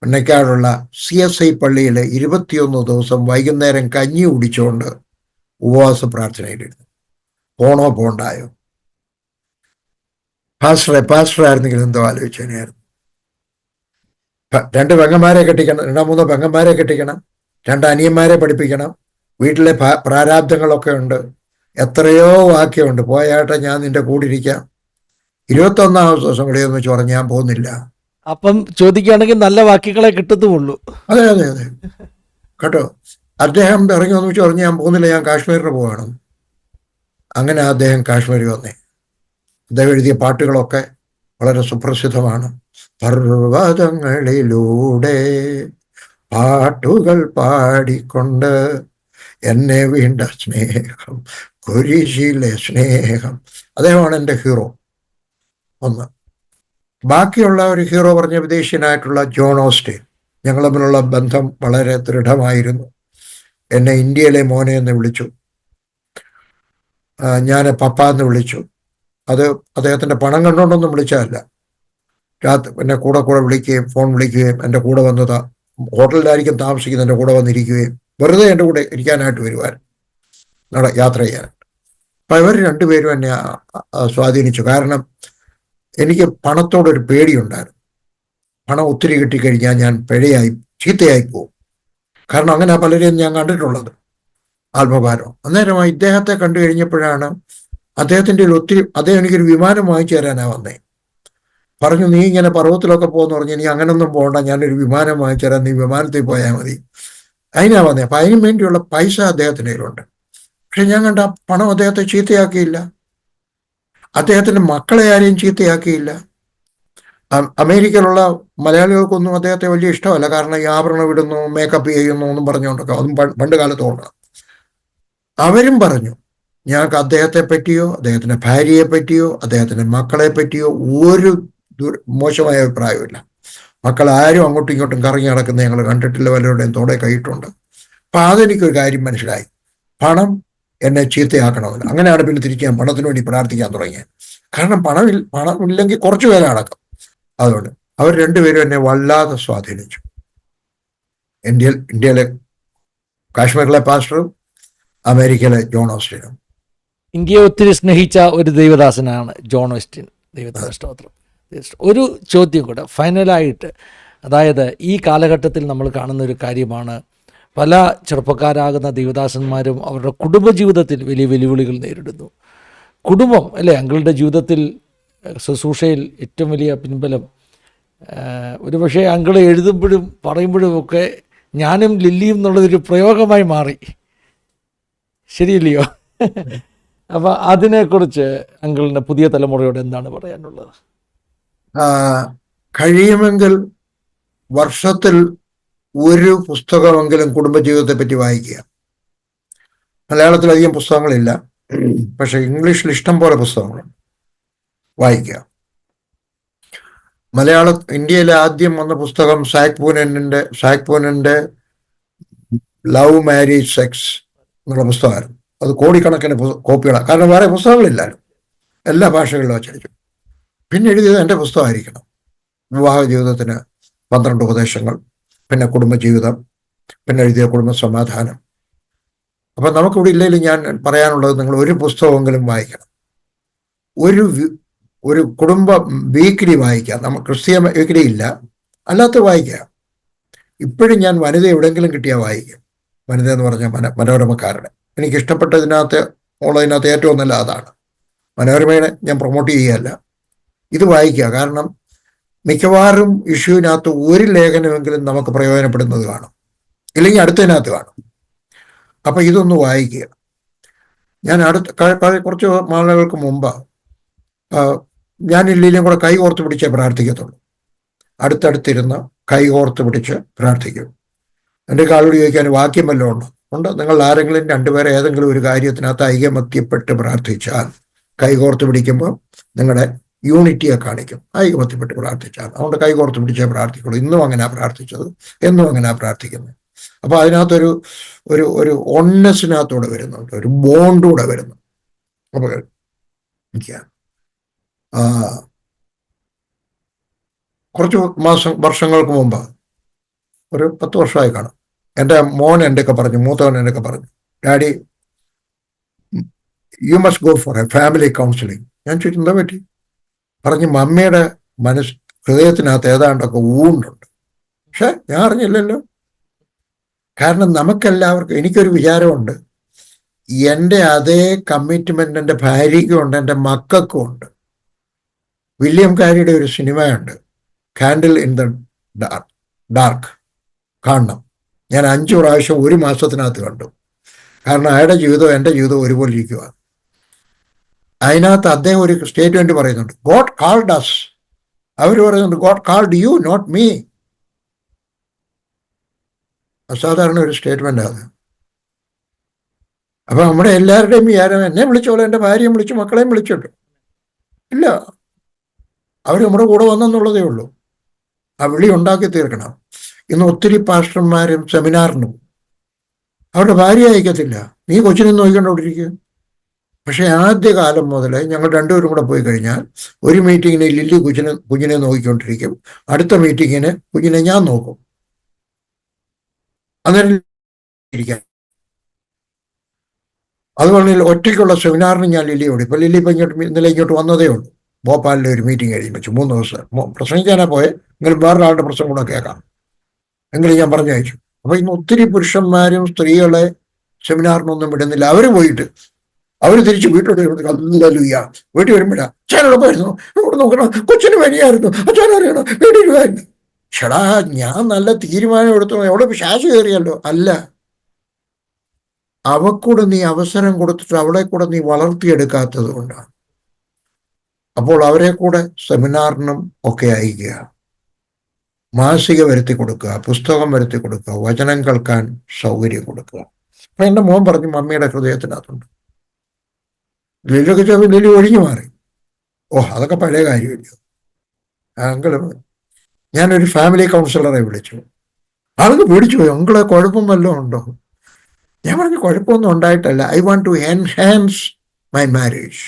പുന്നക്കാടുള്ള CSI പള്ളിയിൽ 21 ദിവസം വൈകുന്നേരം കഞ്ഞി കുടിച്ചുകൊണ്ട് ഉപവാസ പ്രാർത്ഥനയിലിരുന്നു. പോണോ പോണ്ടായോ? പാസ്റ്ററായിരുന്നെങ്കിൽ എന്തോ ആലോചിച്ചതിനായിരുന്നു. 2 പെങ്ങന്മാരെ കെട്ടിക്കണം, 2-3 പെങ്ങന്മാരെ കെട്ടിക്കണം, 2 അനിയന്മാരെ പഠിപ്പിക്കണം, വീട്ടിലെ പ്രാരാബ്ദങ്ങളൊക്കെ ഉണ്ട്, എത്രയോ വാക്യമുണ്ട്. പോയാട്ടെ, ഞാൻ നിന്റെ കൂടെ ഇരിക്കാം. 21-ാമത്തെ ദിവസം ഇവിടെയെന്ന് വെച്ച് പറഞ്ഞ് ഞാൻ പോകുന്നില്ല. അപ്പം ചോദിക്കുകയാണെങ്കിൽ നല്ല വാക്യങ്ങളെ കിട്ടത്തുള്ളൂ. അതെ കേട്ടോ. അദ്ദേഹം ഇറങ്ങി വന്നു വെച്ച് പറഞ്ഞ് ഞാൻ പോകുന്നില്ല, ഞാൻ കാശ്മീരിന് പോവാണ്. അങ്ങനെ അദ്ദേഹം കാശ്മീരിൽ വന്നേ. അദ്ദേഹം എഴുതിയ പാട്ടുകളൊക്കെ വളരെ സുപ്രസിദ്ധമാണ്. പർവ്വതങ്ങളിലൂടെ പാട്ടുകൾ പാടിക്കൊണ്ട് എന്നെ വീണ്ട സ്നേഹം, കുരിശിലെ സ്നേഹം. അദ്ദേഹമാണ് എൻ്റെ ഹീറോ ഒന്ന്. ബാക്കിയുള്ള ഒരു ഹീറോ പറഞ്ഞ വിദേശീയനായിട്ടുള്ള ജോൺ ഓസ്റ്റീൻ. ഞങ്ങൾ തമ്മിലുള്ള ബന്ധം വളരെ ദൃഢമായിരുന്നു. എന്നെ ഇന്ത്യയിലെ മോനെ എന്ന് വിളിച്ചു, ഞാൻ പപ്പ എന്ന് വിളിച്ചു. അത് അദ്ദേഹത്തിൻ്റെ പണം കണ്ടുകൊണ്ടൊന്നും വിളിച്ചതല്ല. എന്നെ കൂടെ വിളിക്കുകയും ഫോൺ വിളിക്കുകയും എൻ്റെ കൂടെ വന്നതാ, ഹോട്ടലിലായിരിക്കും താമസിക്കുന്നത്, എൻ്റെ കൂടെ വന്നിരിക്കുകയും വെറുതെ എൻ്റെ കൂടെ ഇരിക്കാനായിട്ട് വരുവാൻ, യാത്ര ചെയ്യാനായിട്ട്. അപ്പം ഇവർ 2 പേരും എന്നെ സ്വാധീനിച്ചു. കാരണം എനിക്ക് പണത്തോടൊരു പേടിയുണ്ടായിരുന്നു. പണം ഒത്തിരി കിട്ടിക്കഴിഞ്ഞാൽ ഞാൻ ചീത്തയായി പോകും. കാരണം അങ്ങനെ പലരെയും ഞാൻ കണ്ടിട്ടുള്ളത്, ആത്മഭാരം. അന്നേരമായി ഇദ്ദേഹത്തെ കണ്ടു കഴിഞ്ഞപ്പോഴാണ് അദ്ദേഹം എനിക്കൊരു വിമാനം വാങ്ങിച്ചു തരാനാ വന്നേ. പറഞ്ഞു, നീ ഇങ്ങനെ പർവ്വതത്തിലൊക്കെ പോകുമെന്ന് പറഞ്ഞു. നീ അങ്ങനൊന്നും പോകണ്ട, ഞാനൊരു വിമാനം വാങ്ങിച്ചു തരാം, നീ വിമാനത്തിൽ പോയാൽ മതി. അതിനാ വന്നേ. അപ്പം അതിനു വേണ്ടിയുള്ള പൈസ അദ്ദേഹത്തിൻ്റെ കയ്യിലുണ്ട്. പക്ഷെ ഞാൻ കണ്ട പണം അദ്ദേഹത്തെ ചീത്തയാക്കിയില്ല, അദ്ദേഹത്തിൻ്റെ മക്കളെ ആരെയും ചീത്തയാക്കിയില്ല. അമേരിക്കയിലുള്ള മലയാളികൾക്കൊന്നും അദ്ദേഹത്തെ വലിയ ഇഷ്ടമല്ല. കാരണം ഈ ആഭരണം ഇടുന്നു, മേക്കപ്പ് ചെയ്യുന്നു എന്നും പറഞ്ഞുകൊണ്ടൊക്കെ, അതും പണ്ട് കാലത്ത് കൊണ്ടാണ്. അവരും പറഞ്ഞു, ഞങ്ങൾക്ക് അദ്ദേഹത്തെ പറ്റിയോ അദ്ദേഹത്തിൻ്റെ ഭാര്യയെ പറ്റിയോ അദ്ദേഹത്തിൻ്റെ മക്കളെ പറ്റിയോ ഒരു മോശമായ അഭിപ്രായമില്ല. മക്കൾ ആരും അങ്ങോട്ടും ഇങ്ങോട്ടും കറങ്ങി നടക്കുന്ന ഞങ്ങൾ കണ്ടിട്ടില്ല, വല്ലവരുടെയും തോടെ കൈയിട്ടുണ്ട്. അപ്പം അതെനിക്കൊരു കാര്യം മനസ്സിലായി, പണം എന്നെ ചീത്തയാക്കണമല്ലോ. അങ്ങനെയാണ് പിന്നെ തിരിച്ച് ഞാൻ പണത്തിന് വേണ്ടി പ്രാർത്ഥിക്കാൻ തുടങ്ങിയത്. കാരണം പണമില്ലെങ്കിൽ കുറച്ചു പേരെ അടക്കം. അതുകൊണ്ട് അവർ 2 പേരും എന്നെ വല്ലാതെ സ്വാധീനിച്ചു. ഇന്ത്യയിലെ കാശ്മീരിലെ പാസ്റ്ററും അമേരിക്കയിലെ ജോൺ ഓസ്റ്റീനും. ഇന്ത്യയെ ഒത്തിരി സ്നേഹിച്ച ഒരു ദൈവദാസനാണ് ജോൺ ഓസ്റ്റീൻ. ദൈവദാസ്തോത്രം. ഒരു ചോദ്യം കൂടെ ഫൈനലായിട്ട്, അതായത് ഈ കാലഘട്ടത്തിൽ നമ്മൾ കാണുന്ന ഒരു കാര്യമാണ്, പല ചെറുപ്പക്കാരാകുന്ന ദൈവദാസന്മാരും അവരുടെ കുടുംബജീവിതത്തിൽ വലിയ വെല്ലുവിളികൾ നേരിടുന്നു. കുടുംബം അല്ലേ അങ്കിളുടെ ജീവിതത്തിൽ ശുശ്രൂഷയിൽ ഏറ്റവും വലിയ പിൻബലം. ഒരുപക്ഷെ അങ്കിൾ എഴുതുമ്പോഴും പറയുമ്പോഴും ഒക്കെ ഞാനും ലില്ലിയും എന്നുള്ളതൊരു പ്രയോഗമായി മാറി, ശരിയല്ലയോ? അപ്പോൾ അതിനെക്കുറിച്ച് അങ്കിളിൻ്റെ പുതിയ തലമുറയോട് എന്താണ് പറയാനുള്ളത്? കഴിയുമെങ്കിൽ വർഷത്തിൽ ഒരു പുസ്തകമെങ്കിലും കുടുംബജീവിതത്തെ പറ്റി വായിക്കുക. മലയാളത്തിലധികം പുസ്തകങ്ങളില്ല, പക്ഷെ ഇംഗ്ലീഷിൽ ഇഷ്ടം പോലെ പുസ്തകങ്ങളുണ്ട്, വായിക്കുക. ഇന്ത്യയിലെ ആദ്യം വന്ന പുസ്തകം സാക് പൂനന്റെ ലവ്, മാരേജ്, സെക്സ് എന്നുള്ള പുസ്തകമായിരുന്നു. അത് കോടിക്കണക്കിന് കോപ്പികളാണ്. കാരണം വേറെ പുസ്തകങ്ങളില്ലാലും എല്ലാ ഭാഷകളിലും അച്ചടിച്ചു. പിന്നെ എഴുതിയത് എൻ്റെ പുസ്തകമായിരിക്കണം. വിവാഹ ജീവിതത്തിന് 12 ഉപദേശങ്ങൾ, പിന്നെ കുടുംബജീവിതം, പിന്നെ എഴുതിയ കുടുംബ സമാധാനം. അപ്പം നമുക്കിവിടെ ഇല്ലെങ്കിലും ഞാൻ പറയാനുള്ളത്, നിങ്ങൾ ഒരു പുസ്തകമെങ്കിലും വായിക്കണം. ഒരു കുടുംബ വീക്കിലി വായിക്കാം. നമ്മൾ ക്രിസ്തീയ വീക്കിലി ഇല്ല, അല്ലാത്ത വായിക്കാം. ഇപ്പോഴും ഞാൻ വനിത എവിടെയെങ്കിലും കിട്ടിയാൽ വായിക്കും. വനിത എന്ന് പറഞ്ഞാൽ മനോരമക്കാരുടെ എനിക്കിഷ്ടപ്പെട്ടതിനകത്ത് ഉള്ളതിനകത്ത് ഏറ്റവും നല്ല അതാണ്. മനോരമയുടെ ഞാൻ പ്രൊമോട്ട് ചെയ്യുകയല്ല, ഇത് വായിക്കുക. കാരണം മിക്കവാറും ഇഷ്യൂവിനകത്ത് ഒരു ലേഖനമെങ്കിലും നമുക്ക് പ്രയോജനപ്പെടുന്നത് കാണും, ഇല്ലെങ്കിൽ അടുത്തതിനകത്ത് കാണും. അപ്പം ഇതൊന്ന് വായിക്കുക. ഞാൻ കുറച്ച് നാളുകൾക്ക് മുമ്പ് ഞാൻ ലില്ലിയും കൂടെ കൈ കോർത്ത് പിടിച്ചേ പ്രാർത്ഥിക്കത്തുള്ളൂ. അടുത്തടുത്തിരുന്ന് കൈ കോർത്ത് പിടിച്ച് പ്രാർത്ഥിക്കും. എൻ്റെ കാലോട് ചോദിക്കാൻ വാക്യം വല്ലതും ഉണ്ട്. നിങ്ങൾ ആരെങ്കിലും 2 പേരെ ഏതെങ്കിലും ഒരു കാര്യത്തിനകത്ത് ഐകമത്യപ്പെട്ട് പ്രാർത്ഥിച്ചാൽ കൈ കോർത്ത് പിടിക്കുമ്പോൾ നിങ്ങളുടെ യൂണിറ്റിയെ കാണിക്കും. ഐകമത്യപ്പെട്ട് പ്രാർത്ഥിച്ചാൽ അതുകൊണ്ട് കൈകോർത്ത് പിടിച്ചേ പ്രാർത്ഥിക്കുള്ളൂ. ഇന്നും അങ്ങനെ പ്രാർത്ഥിച്ചത്, എന്നും അങ്ങനെ പ്രാർത്ഥിക്കുന്നത്. അപ്പൊ അതിനകത്തൊരു ഒരു ഒരു ഒണ്ണസിനകത്തൂടെ വരുന്നുണ്ട്, ഒരു ബോണ്ടൂടെ വരുന്നു. അപ്പൊ കുറച്ച് വർഷങ്ങൾക്ക് മുമ്പ്, ഒരു 10 വർഷമായി കാണും, എൻ്റെ മോൻ എന്റെയൊക്കെ പറഞ്ഞു, മൂത്തവൻ എന്റെയൊക്കെ പറഞ്ഞു, daddy you must go for A family counselling. ഞാൻ ചോദിച്ചു എന്താ പറ്റി? പറഞ്ഞ് മമ്മിയുടെ ഹൃദയത്തിനകത്ത് ഏതാണ്ടൊക്കെ ഊണ്ടുണ്ട്. പക്ഷെ ഞാൻ അറിഞ്ഞില്ലല്ലോ. കാരണം നമുക്കെല്ലാവർക്കും, എനിക്കൊരു വിചാരമുണ്ട്, എൻ്റെ അതേ കമ്മിറ്റ്മെന്റ് എൻ്റെ ഭാര്യയ്ക്കും ഉണ്ട്, എൻ്റെ മക്കൾക്കും ഉണ്ട്. വില്യം കാരിയുടെ ഒരു സിനിമയുണ്ട്, കാൻഡിൽ ഇൻ ദ ഡാർക്ക്. കാണണം. ഞാൻ 5 പ്രാവശ്യം ഒരു മാസത്തിനകത്ത് കണ്ടു. കാരണം അയാളുടെ ജീവിതവും എൻ്റെ ജീവിതവും ഒരുപോലെ ഇരിക്കുക. അതിനകത്ത് അദ്ദേഹം ഒരു സ്റ്റേറ്റ്മെന്റ് പറയുന്നുണ്ട്, ഗോഡ് കാൾഡ് അസ്. അവർ പറയുന്നുണ്ട്, God called you, not me. അസാധാരണ ഒരു സ്റ്റേറ്റ്മെന്റ് അത്. അപ്പൊ നമ്മുടെ എല്ലാവരുടെയും വിചാരം എന്നെ വിളിച്ചോളൂ, എൻ്റെ ഭാര്യയും വിളിച്ചു, മക്കളെയും വിളിച്ചിട്ടു ഇല്ല, അവർ നമ്മുടെ കൂടെ വന്നെന്നുള്ളതേ ഉള്ളൂ. ആ വിളി ഉണ്ടാക്കി തീർക്കണം. ഇന്ന് ഒത്തിരി പാസ്റ്റർമാരും സെമിനാറിനും അവരുടെ ഭാര്യ അയക്കത്തില്ല, നീ കൊച്ചിനെ നോക്കിക്കൊണ്ടിരിക്കുക. പക്ഷെ ആദ്യകാലം മുതൽ ഞങ്ങൾ രണ്ടുപേരും കൂടെ പോയി കഴിഞ്ഞാൽ ഒരു മീറ്റിങ്ങിന് ലില്ലി കുഞ്ഞിനെ നോക്കിക്കൊണ്ടിരിക്കും, അടുത്ത മീറ്റിങ്ങിന് കുഞ്ഞിനെ ഞാൻ നോക്കും. അന്നേരം ഇരിക്കാൻ അതുപോലെ ഒറ്റയ്ക്കുള്ള സെമിനാറിന് ഞാൻ ലില്ലിയോട്, ഇപ്പൊ ലില്ലി ഇപ്പൊ ഇന്നലെ ഇങ്ങോട്ട് വന്നതേ ഉള്ളൂ. ഭോപ്പാലിലെ ഒരു മീറ്റിംഗ് കഴിഞ്ഞ് വെച്ചു 3 ദിവസം പ്രസംഗിക്കാനാ പോയെ, എങ്കിലും വേറൊരാളുടെ പ്രസംഗം കൂടെ കേൾക്കാം എങ്കിലും ഞാൻ പറഞ്ഞയച്ചു. അപ്പൊ ഇന്ന് ഒത്തിരി പുരുഷന്മാരും സ്ത്രീകളെ സെമിനാറിനൊന്നും വിടുന്നില്ല. അവര് പോയിട്ട് അവര് തിരിച്ച് വീട്ടിലോട്ട് കല്ലുയ്യ വീട്ടിൽ വരുമ്പോഴാ അച്ഛനോടൊപ്പമായിരുന്നു, ഇവിടെ നോക്കണം, കൊച്ചിന് പനിയായിരുന്നു, അച്ഛനറിയണം, വീട്ടിൽ. ഷടാ, ഞാൻ നല്ല തീരുമാനം എടുത്തു, എവിടെ ശ്വാസ കയറിയല്ലോ. അല്ല, അവക്കൂടെ നീ അവസരം കൊടുത്തിട്ട് അവളെ കൂടെ നീ വളർത്തിയെടുക്കാത്തത് കൊണ്ടാണ്. അപ്പോൾ അവരെ കൂടെ സെമിനാറിനും ഒക്കെ അയക്കുക, മാസിക വരുത്തി കൊടുക്കുക, പുസ്തകം വരുത്തി കൊടുക്കുക, വചനം കേൾക്കാൻ സൗകര്യം കൊടുക്കുക. അപ്പൊ എൻ്റെ മോൻ പറഞ്ഞു, മമ്മിയുടെ ഹൃദയത്തിനകത്തുണ്ട്. ലില്ലൊക്കെ ചോദിച്ചു, ലില്ലി ഒഴിഞ്ഞു മാറി. ഓ, അതൊക്കെ പഴയ കാര്യമില്ല അങ്കിള്. ഞാനൊരു ഫാമിലി കൗൺസിലറെ വിളിച്ചു. ആൾക്ക് പേടിച്ചു പോയി, അങ്കിളെ കുഴപ്പം വല്ലതും ഉണ്ടോ? ഞാൻ പറഞ്ഞു, കുഴപ്പമൊന്നും ഉണ്ടായിട്ടല്ല, I want to enhance my marriage.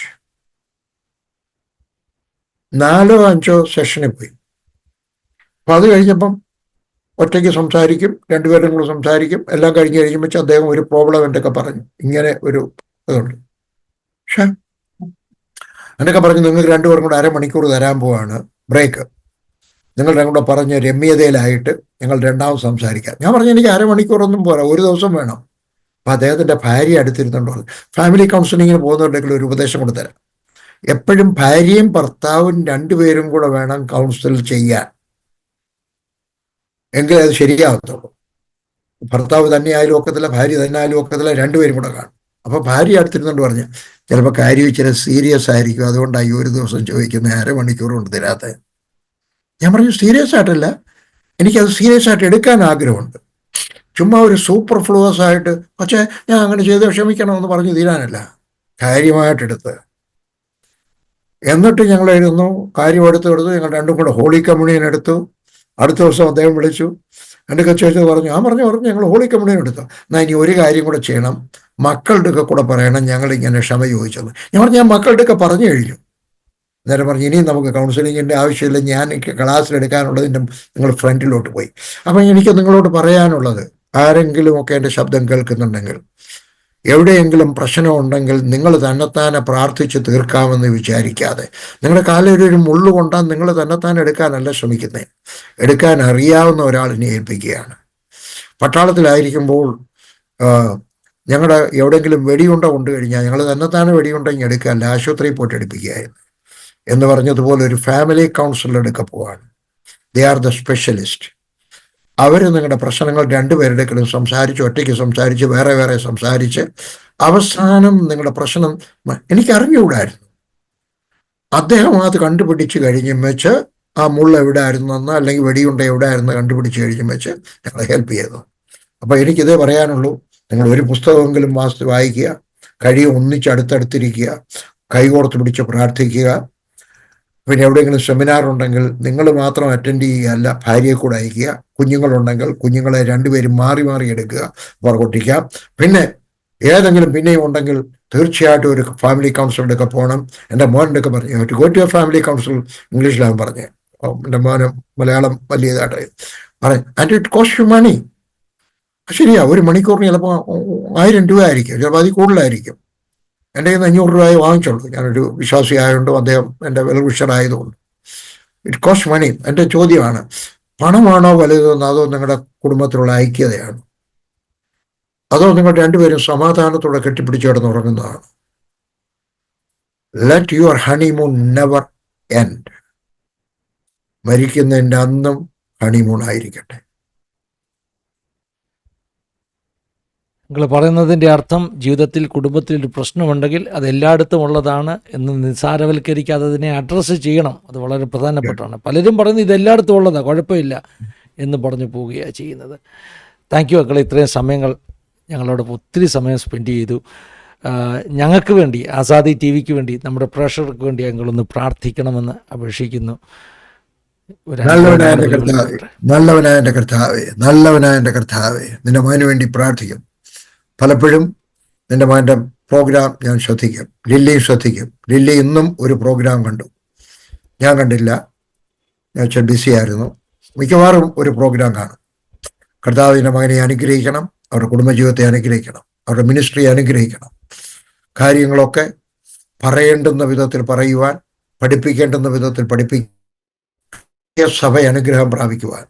4 or 5 സെഷനിൽ പോയി. അപ്പൊ അത് കഴിഞ്ഞപ്പം ഒറ്റയ്ക്ക് സംസാരിക്കും, രണ്ടുപേരും കൂടെ സംസാരിക്കും. എല്ലാം കഴിഞ്ഞ് കഴിയുമ്പോൾ അദ്ദേഹം ഒരു പ്രോബ്ലം എന്റെയൊക്കെ പറഞ്ഞു, ഇങ്ങനെ ഒരു ഇതുണ്ട്. പക്ഷെ എന്റെയൊക്കെ പറഞ്ഞു, നിങ്ങൾക്ക് 2 പേർക്കും കൂടെ 1/2 മണിക്കൂർ തരാൻ പോവാണ് ബ്രേക്ക്, നിങ്ങളുടെ കൂടെ പറഞ്ഞ് രമ്യതയിലായിട്ട് ഞങ്ങൾ രണ്ടാമത് സംസാരിക്കാം. ഞാൻ പറഞ്ഞു, എനിക്ക് 1/2 മണിക്കൂറൊന്നും പോരാ, 1 ദിവസം വേണം. അപ്പൊ അദ്ദേഹത്തിന്റെ ഭാര്യ അടുത്തിരുന്നുണ്ടോ, ഫാമിലി കൗൺസിലിങ്ങിന് പോകുന്നുണ്ടെങ്കിൽ ഒരു ഉപദേശം കൂടെ തരാം. എപ്പോഴും ഭാര്യയും ഭർത്താവും 2 പേരും കൂടെ വേണം കൗൺസിൽ ചെയ്യാൻ, എങ്കിലേ അത് ശരിയാവത്തുള്ളൂ. ഭർത്താവ് തന്നെ ആയാലും ഒക്കത്തില്ല, ഭാര്യ തന്നെ ആയാലും ഒക്കത്തില്ല, 2 പേരും കൂടെ കാണും. അപ്പൊ ഭാര്യ അടുത്തിരുന്നുകൊണ്ട് പറഞ്ഞു, ചിലപ്പോൾ കാര്യം ഇച്ചിരി സീരിയസ് ആയിരിക്കും, അതുകൊണ്ടായി 1 ദിവസം ചോദിക്കുന്നത്, 1/2 മണിക്കൂർ കൊണ്ട് തരാത്ത. ഞാൻ പറഞ്ഞു, സീരിയസ് ആയിട്ടല്ല, എനിക്കത് സീരിയസ് ആയിട്ട് എടുക്കാൻ ആഗ്രഹമുണ്ട്. ചുമ്മാ ഒരു സൂപ്പർ ഫ്ലൂവസ് ആയിട്ട് പക്ഷേ ഞാൻ അങ്ങനെ ചെയ്ത് ക്ഷമിക്കണമെന്ന് പറഞ്ഞു തീരാനല്ല, കാര്യമായിട്ടെടുത്ത്. എന്നിട്ട് ഞങ്ങളായിരുന്നു കാര്യം എടുത്തു. ഞങ്ങൾ 2 കൂടെ ഹോളി കമ്മ്യൂണിയൻ എടുത്തു. അടുത്ത ദിവസം അദ്ദേഹം വിളിച്ചു, എൻ്റെ ചോദിച്ചത് പറഞ്ഞു, പറഞ്ഞു ഞങ്ങൾ ഹോളി കമ്മ്യൂണിയൻ എടുത്തു. എന്നാൽ ഇനി ഒരു കാര്യം കൂടെ ചെയ്യണം, മക്കളുടെ ഒക്കെ കൂടെ പറയണം ഞങ്ങൾ ഇങ്ങനെ ക്ഷമ ചോദിച്ചത്. ഞാൻ പറഞ്ഞു, ഞാൻ മക്കളുടെ ഒക്കെ പറഞ്ഞു കഴിഞ്ഞു. നേരെ പറഞ്ഞു, ഇനിയും നമുക്ക് കൗൺസിലിങ്ങിൻ്റെ ആവശ്യമില്ല, ഞാൻ ക്ലാസ്സിലെടുക്കാനുള്ളതിൻ്റെ നിങ്ങൾ ഫ്രണ്ടിലോട്ട് പോയി. അപ്പം എനിക്ക് നിങ്ങളോട് പറയാനുള്ളത്, ആരെങ്കിലുമൊക്കെ എൻ്റെ ശബ്ദം കേൾക്കുന്നുണ്ടെങ്കിൽ, എവിടെയെങ്കിലും പ്രശ്നം ഉണ്ടെങ്കിൽ നിങ്ങൾ തന്നെത്താനെ പ്രാർത്ഥിച്ച് തീർക്കാമെന്ന് വിചാരിക്കാതെ, നിങ്ങളുടെ കാലിൽ ഒരു മുള്ളു കൊണ്ടാൽ നിങ്ങൾ തന്നെത്താൻ എടുക്കാനല്ല ശ്രമിക്കുന്നത്, എടുക്കാൻ അറിയാവുന്ന ഒരാളിനെ ഏൽപ്പിക്കുകയാണ്. പട്ടാളത്തിലായിരിക്കുമ്പോൾ ഞങ്ങളുടെ എവിടെയെങ്കിലും വെടിയുണ്ട കൊണ്ടു കഴിഞ്ഞാൽ ഞങ്ങൾ തന്നെത്താനെ വെടിയുണ്ടെങ്കിൽ എടുക്കാനല്ല, ആശുപത്രിയിൽ പോയിട്ട് എടുപ്പിക്കുകയായിരുന്നു. എന്ന് പറഞ്ഞതുപോലെ ഒരു ഫാമിലി കൗൺസിലറുടെ പോവാണ്. They are the specialist. അവർ നിങ്ങളുടെ പ്രശ്നങ്ങൾ 2 പേരുടെയും സംസാരിച്ച്, ഒറ്റയ്ക്ക് സംസാരിച്ച്, വേറെ വേറെ സംസാരിച്ച്, അവസാനം നിങ്ങളുടെ പ്രശ്നം എനിക്കറിഞ്ഞുകൂടായിരുന്നു. അദ്ദേഹം അത് കണ്ടുപിടിച്ച് കഴിഞ്ഞും വെച്ച് ആ മുള്ള എവിടെ ആയിരുന്നെന്ന്, അല്ലെങ്കിൽ വെടിയുണ്ട എവിടെ ആയിരുന്നു കണ്ടുപിടിച്ച് കഴിഞ്ഞും വെച്ച് ഞങ്ങളെ ഹെൽപ്പ് ചെയ്തു. അപ്പൊ എനിക്കിതേ പറയാനുള്ളൂ, നിങ്ങൾ ഒരു പുസ്തകമെങ്കിലും വായിക്കുക, കഴിയും ഒന്നിച്ച് അടുത്തടുത്തിരിക്കുക, കൈകോർത്ത് പിടിച്ച് പ്രാർത്ഥിക്കുക. പിന്നെ എവിടെയെങ്കിലും സെമിനാർ ഉണ്ടെങ്കിൽ നിങ്ങൾ മാത്രം അറ്റൻഡ് ചെയ്യുകയല്ല, ഭാര്യയെ കൂടെ അയക്കുക. കുഞ്ഞുങ്ങളുണ്ടെങ്കിൽ കുഞ്ഞുങ്ങളെ രണ്ടുപേരും മാറി മാറി എടുക്കുക, പുറകൊട്ടിക്കാം. പിന്നെ ഏതെങ്കിലും പിന്നെയും ഉണ്ടെങ്കിൽ തീർച്ചയായിട്ടും ഒരു ഫാമിലി കൗൺസിലറുടെ ഒക്കെ പോകണം. എൻ്റെ മോൻ്റെ ഒക്കെ പറഞ്ഞു ഗോ ടു ഫാമിലി കൗൺസിൽ, ഇംഗ്ലീഷിലാണ് പറഞ്ഞത്. എൻ്റെ മോന് മലയാളം വലിയതായിട്ട് പറയും. ആൻഡ് ഇറ്റ് കോസ്റ്റ് യു മണി. ശരിയാ, ഒരു മണിക്കൂറിന് ചിലപ്പോൾ 1000 രൂപ ആയിരിക്കും, ചിലപ്പോൾ അതിൽ കൂടുതലായിരിക്കും. എൻ്റെ കയ്യിൽ നിന്ന് 500 രൂപയെ വാങ്ങിച്ചുള്ളൂ. ഞാനൊരു വിശ്വാസി ആയതുകൊണ്ടും അദ്ദേഹം എൻ്റെ വെൽവിഷറായതുകൊണ്ട്. ഇറ്റ് കോസ്റ്റ് മണി. എൻ്റെ ചോദ്യമാണ്, പണമാണോ വലുതെന്ന്, അതോ നിങ്ങളുടെ കുടുംബത്തിലുള്ള ഐക്യതയാണ്, അതോ നിങ്ങൾ രണ്ടുപേരും സമാധാനത്തോടെ കെട്ടിപ്പിടിച്ച് കിടന്നുറങ്ങുന്നതാണ്? Let your honeymoon never end. മരിക്കുന്നതിൻ്റെ അന്നും ഹണിമൂൺ ആയിരിക്കട്ടെ. നിങ്ങൾ പറയുന്നതിൻ്റെ അർത്ഥം ജീവിതത്തിൽ കുടുംബത്തിൽ ഒരു പ്രശ്നമുണ്ടെങ്കിൽ അത് എല്ലായിടത്തും ഉള്ളതാണ് എന്ന് നിസ്സാരവൽക്കരിക്കാതെ അതിനെ അഡ്രസ്സ് ചെയ്യണം. അത് വളരെ പ്രധാനപ്പെട്ടാണ്. പലരും പറയുന്നത് ഇത് എല്ലായിടത്തും ഉള്ളതാണ്, കുഴപ്പമില്ല എന്ന് പറഞ്ഞു പോവുകയാണ് ചെയ്യുന്നത്. താങ്ക് യു മക്കളെ, ഇത്രയും സമയങ്ങൾ ഞങ്ങളോട് ഒത്തിരി സമയം സ്പെൻഡ് ചെയ്തു. ഞങ്ങൾക്ക് വേണ്ടി, ആസാദി ടി വിക്ക് വേണ്ടി, നമ്മുടെ പ്രേക്ഷകർക്ക് വേണ്ടി ഞങ്ങളൊന്ന് പ്രാർത്ഥിക്കണമെന്ന് അപേക്ഷിക്കുന്നു. നല്ലവനായ എൻ്റെ കർത്താവേ, നിന്റെ മകന് വേണ്ടി പ്രാർത്ഥിക്കും. പലപ്പോഴും നിന്റെ മകൻ്റെ പ്രോഗ്രാം ഞാൻ ശ്രദ്ധിക്കും, ലില്ലിയും ശ്രദ്ധിക്കും. ലില്ലി ഇന്നും ഒരു പ്രോഗ്രാം കണ്ടു, ഞാൻ കണ്ടില്ല, ഞാൻ ഇച്ചിരി ബിസി ആയിരുന്നു. മിക്കവാറും ഒരു പ്രോഗ്രാം കാണും. കർത്താവിൻ്റെ മകനെ അനുഗ്രഹിക്കണം, അവരുടെ കുടുംബജീവിതത്തെ അനുഗ്രഹിക്കണം, അവരുടെ മിനിസ്ട്രി അനുഗ്രഹിക്കണം. കാര്യങ്ങളൊക്കെ പറയേണ്ടുന്ന വിധത്തിൽ പറയുവാൻ, പഠിപ്പിക്കേണ്ടുന്ന വിധത്തിൽ സഭ അനുഗ്രഹം പ്രാപിക്കുവാൻ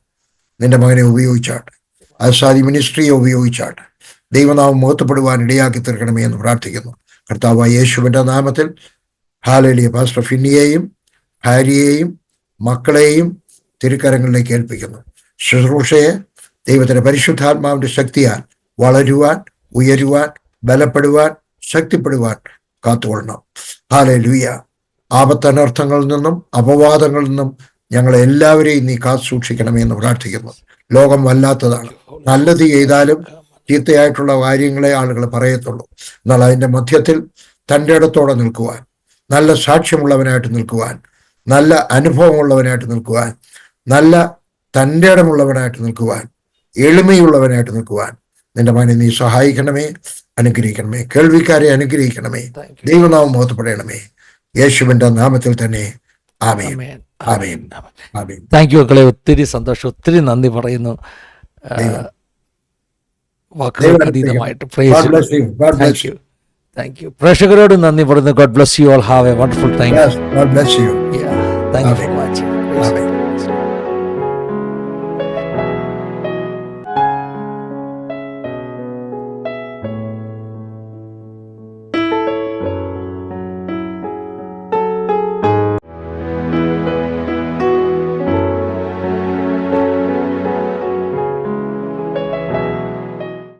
നിന്റെ മകനെ ഉപയോഗിച്ചാട്ടെ. ആസാദി മിനിസ്ട്രിയെ ഉപയോഗിച്ചാട്ടെ. ദൈവനാമം മുഖത്തപ്പെടുവാൻ ഇടയാക്കി തീർക്കണമേ എന്ന് പ്രാർത്ഥിക്കുന്നു. കർത്താവായ യേശുവിൻ്റെ നാമത്തിൽ ഹല്ലേലൂയ. പാസ്റ്റർ ഫിന്നിയെയും ഭാര്യയെയും മക്കളെയും തിരുക്കരങ്ങളിലേക്ക് ഏൽപ്പിക്കുന്നു. ശുശ്രൂഷയെ ദൈവത്തിൻ്റെ പരിശുദ്ധാത്മാവിൻ്റെ ശക്തിയാൽ വളരുവാൻ, ഉയരുവാൻ, ബലപ്പെടുവാൻ, ശക്തിപ്പെടുവാൻ കാത്തുകൊള്ളണം. ഹല്ലേലൂയ. ആപത്തനർത്ഥങ്ങളിൽ നിന്നും അപവാദങ്ങളിൽ നിന്നും ഞങ്ങളെ എല്ലാവരെയും നീ കാത്തു സൂക്ഷിക്കണമേ എന്ന് പ്രാർത്ഥിക്കുന്നു. ലോകം വല്ലാത്തതാണ്. നല്ലത് ചെയ്താലും ചീത്തയായിട്ടുള്ള കാര്യങ്ങളെ ആളുകൾ പറയത്തുള്ളൂ. എന്നാൽ അതിൻ്റെ മധ്യത്തിൽ തൻ്റെ ഇടത്തോടെ നിൽക്കുവാൻ, നല്ല സാക്ഷ്യമുള്ളവനായിട്ട് നിൽക്കുവാൻ, നല്ല അനുഭവമുള്ളവനായിട്ട് നിൽക്കുവാൻ, നല്ല തൻ്റെ ഇടമുള്ളവനായിട്ട് നിൽക്കുവാൻ, എളിമയുള്ളവനായിട്ട് നിൽക്കുവാൻ നിന്റെ മകനെ നീ സഹായിക്കണമേ, അനുഗ്രഹിക്കണമേ. കേൾവിക്കാരെ അനുഗ്രഹിക്കണമേ. ദൈവനാമം മഹത്വപ്പെടണമേ. യേശുവിൻ്റെ നാമത്തിൽ തന്നെ ആമേൻ. ആമേൻ. ആമേൻ. താങ്ക് യു മക്കളെ, ഒത്തിരി സന്തോഷം, ഒത്തിരി നന്ദി പറയുന്നു. വാക്കുകൾ അതീതമായിട്ട് താങ്ക് യു. പ്രേക്ഷകരോട് നന്ദി പറയുന്നു. God bless you all. Have A wonderful time. God bless you. Thank you.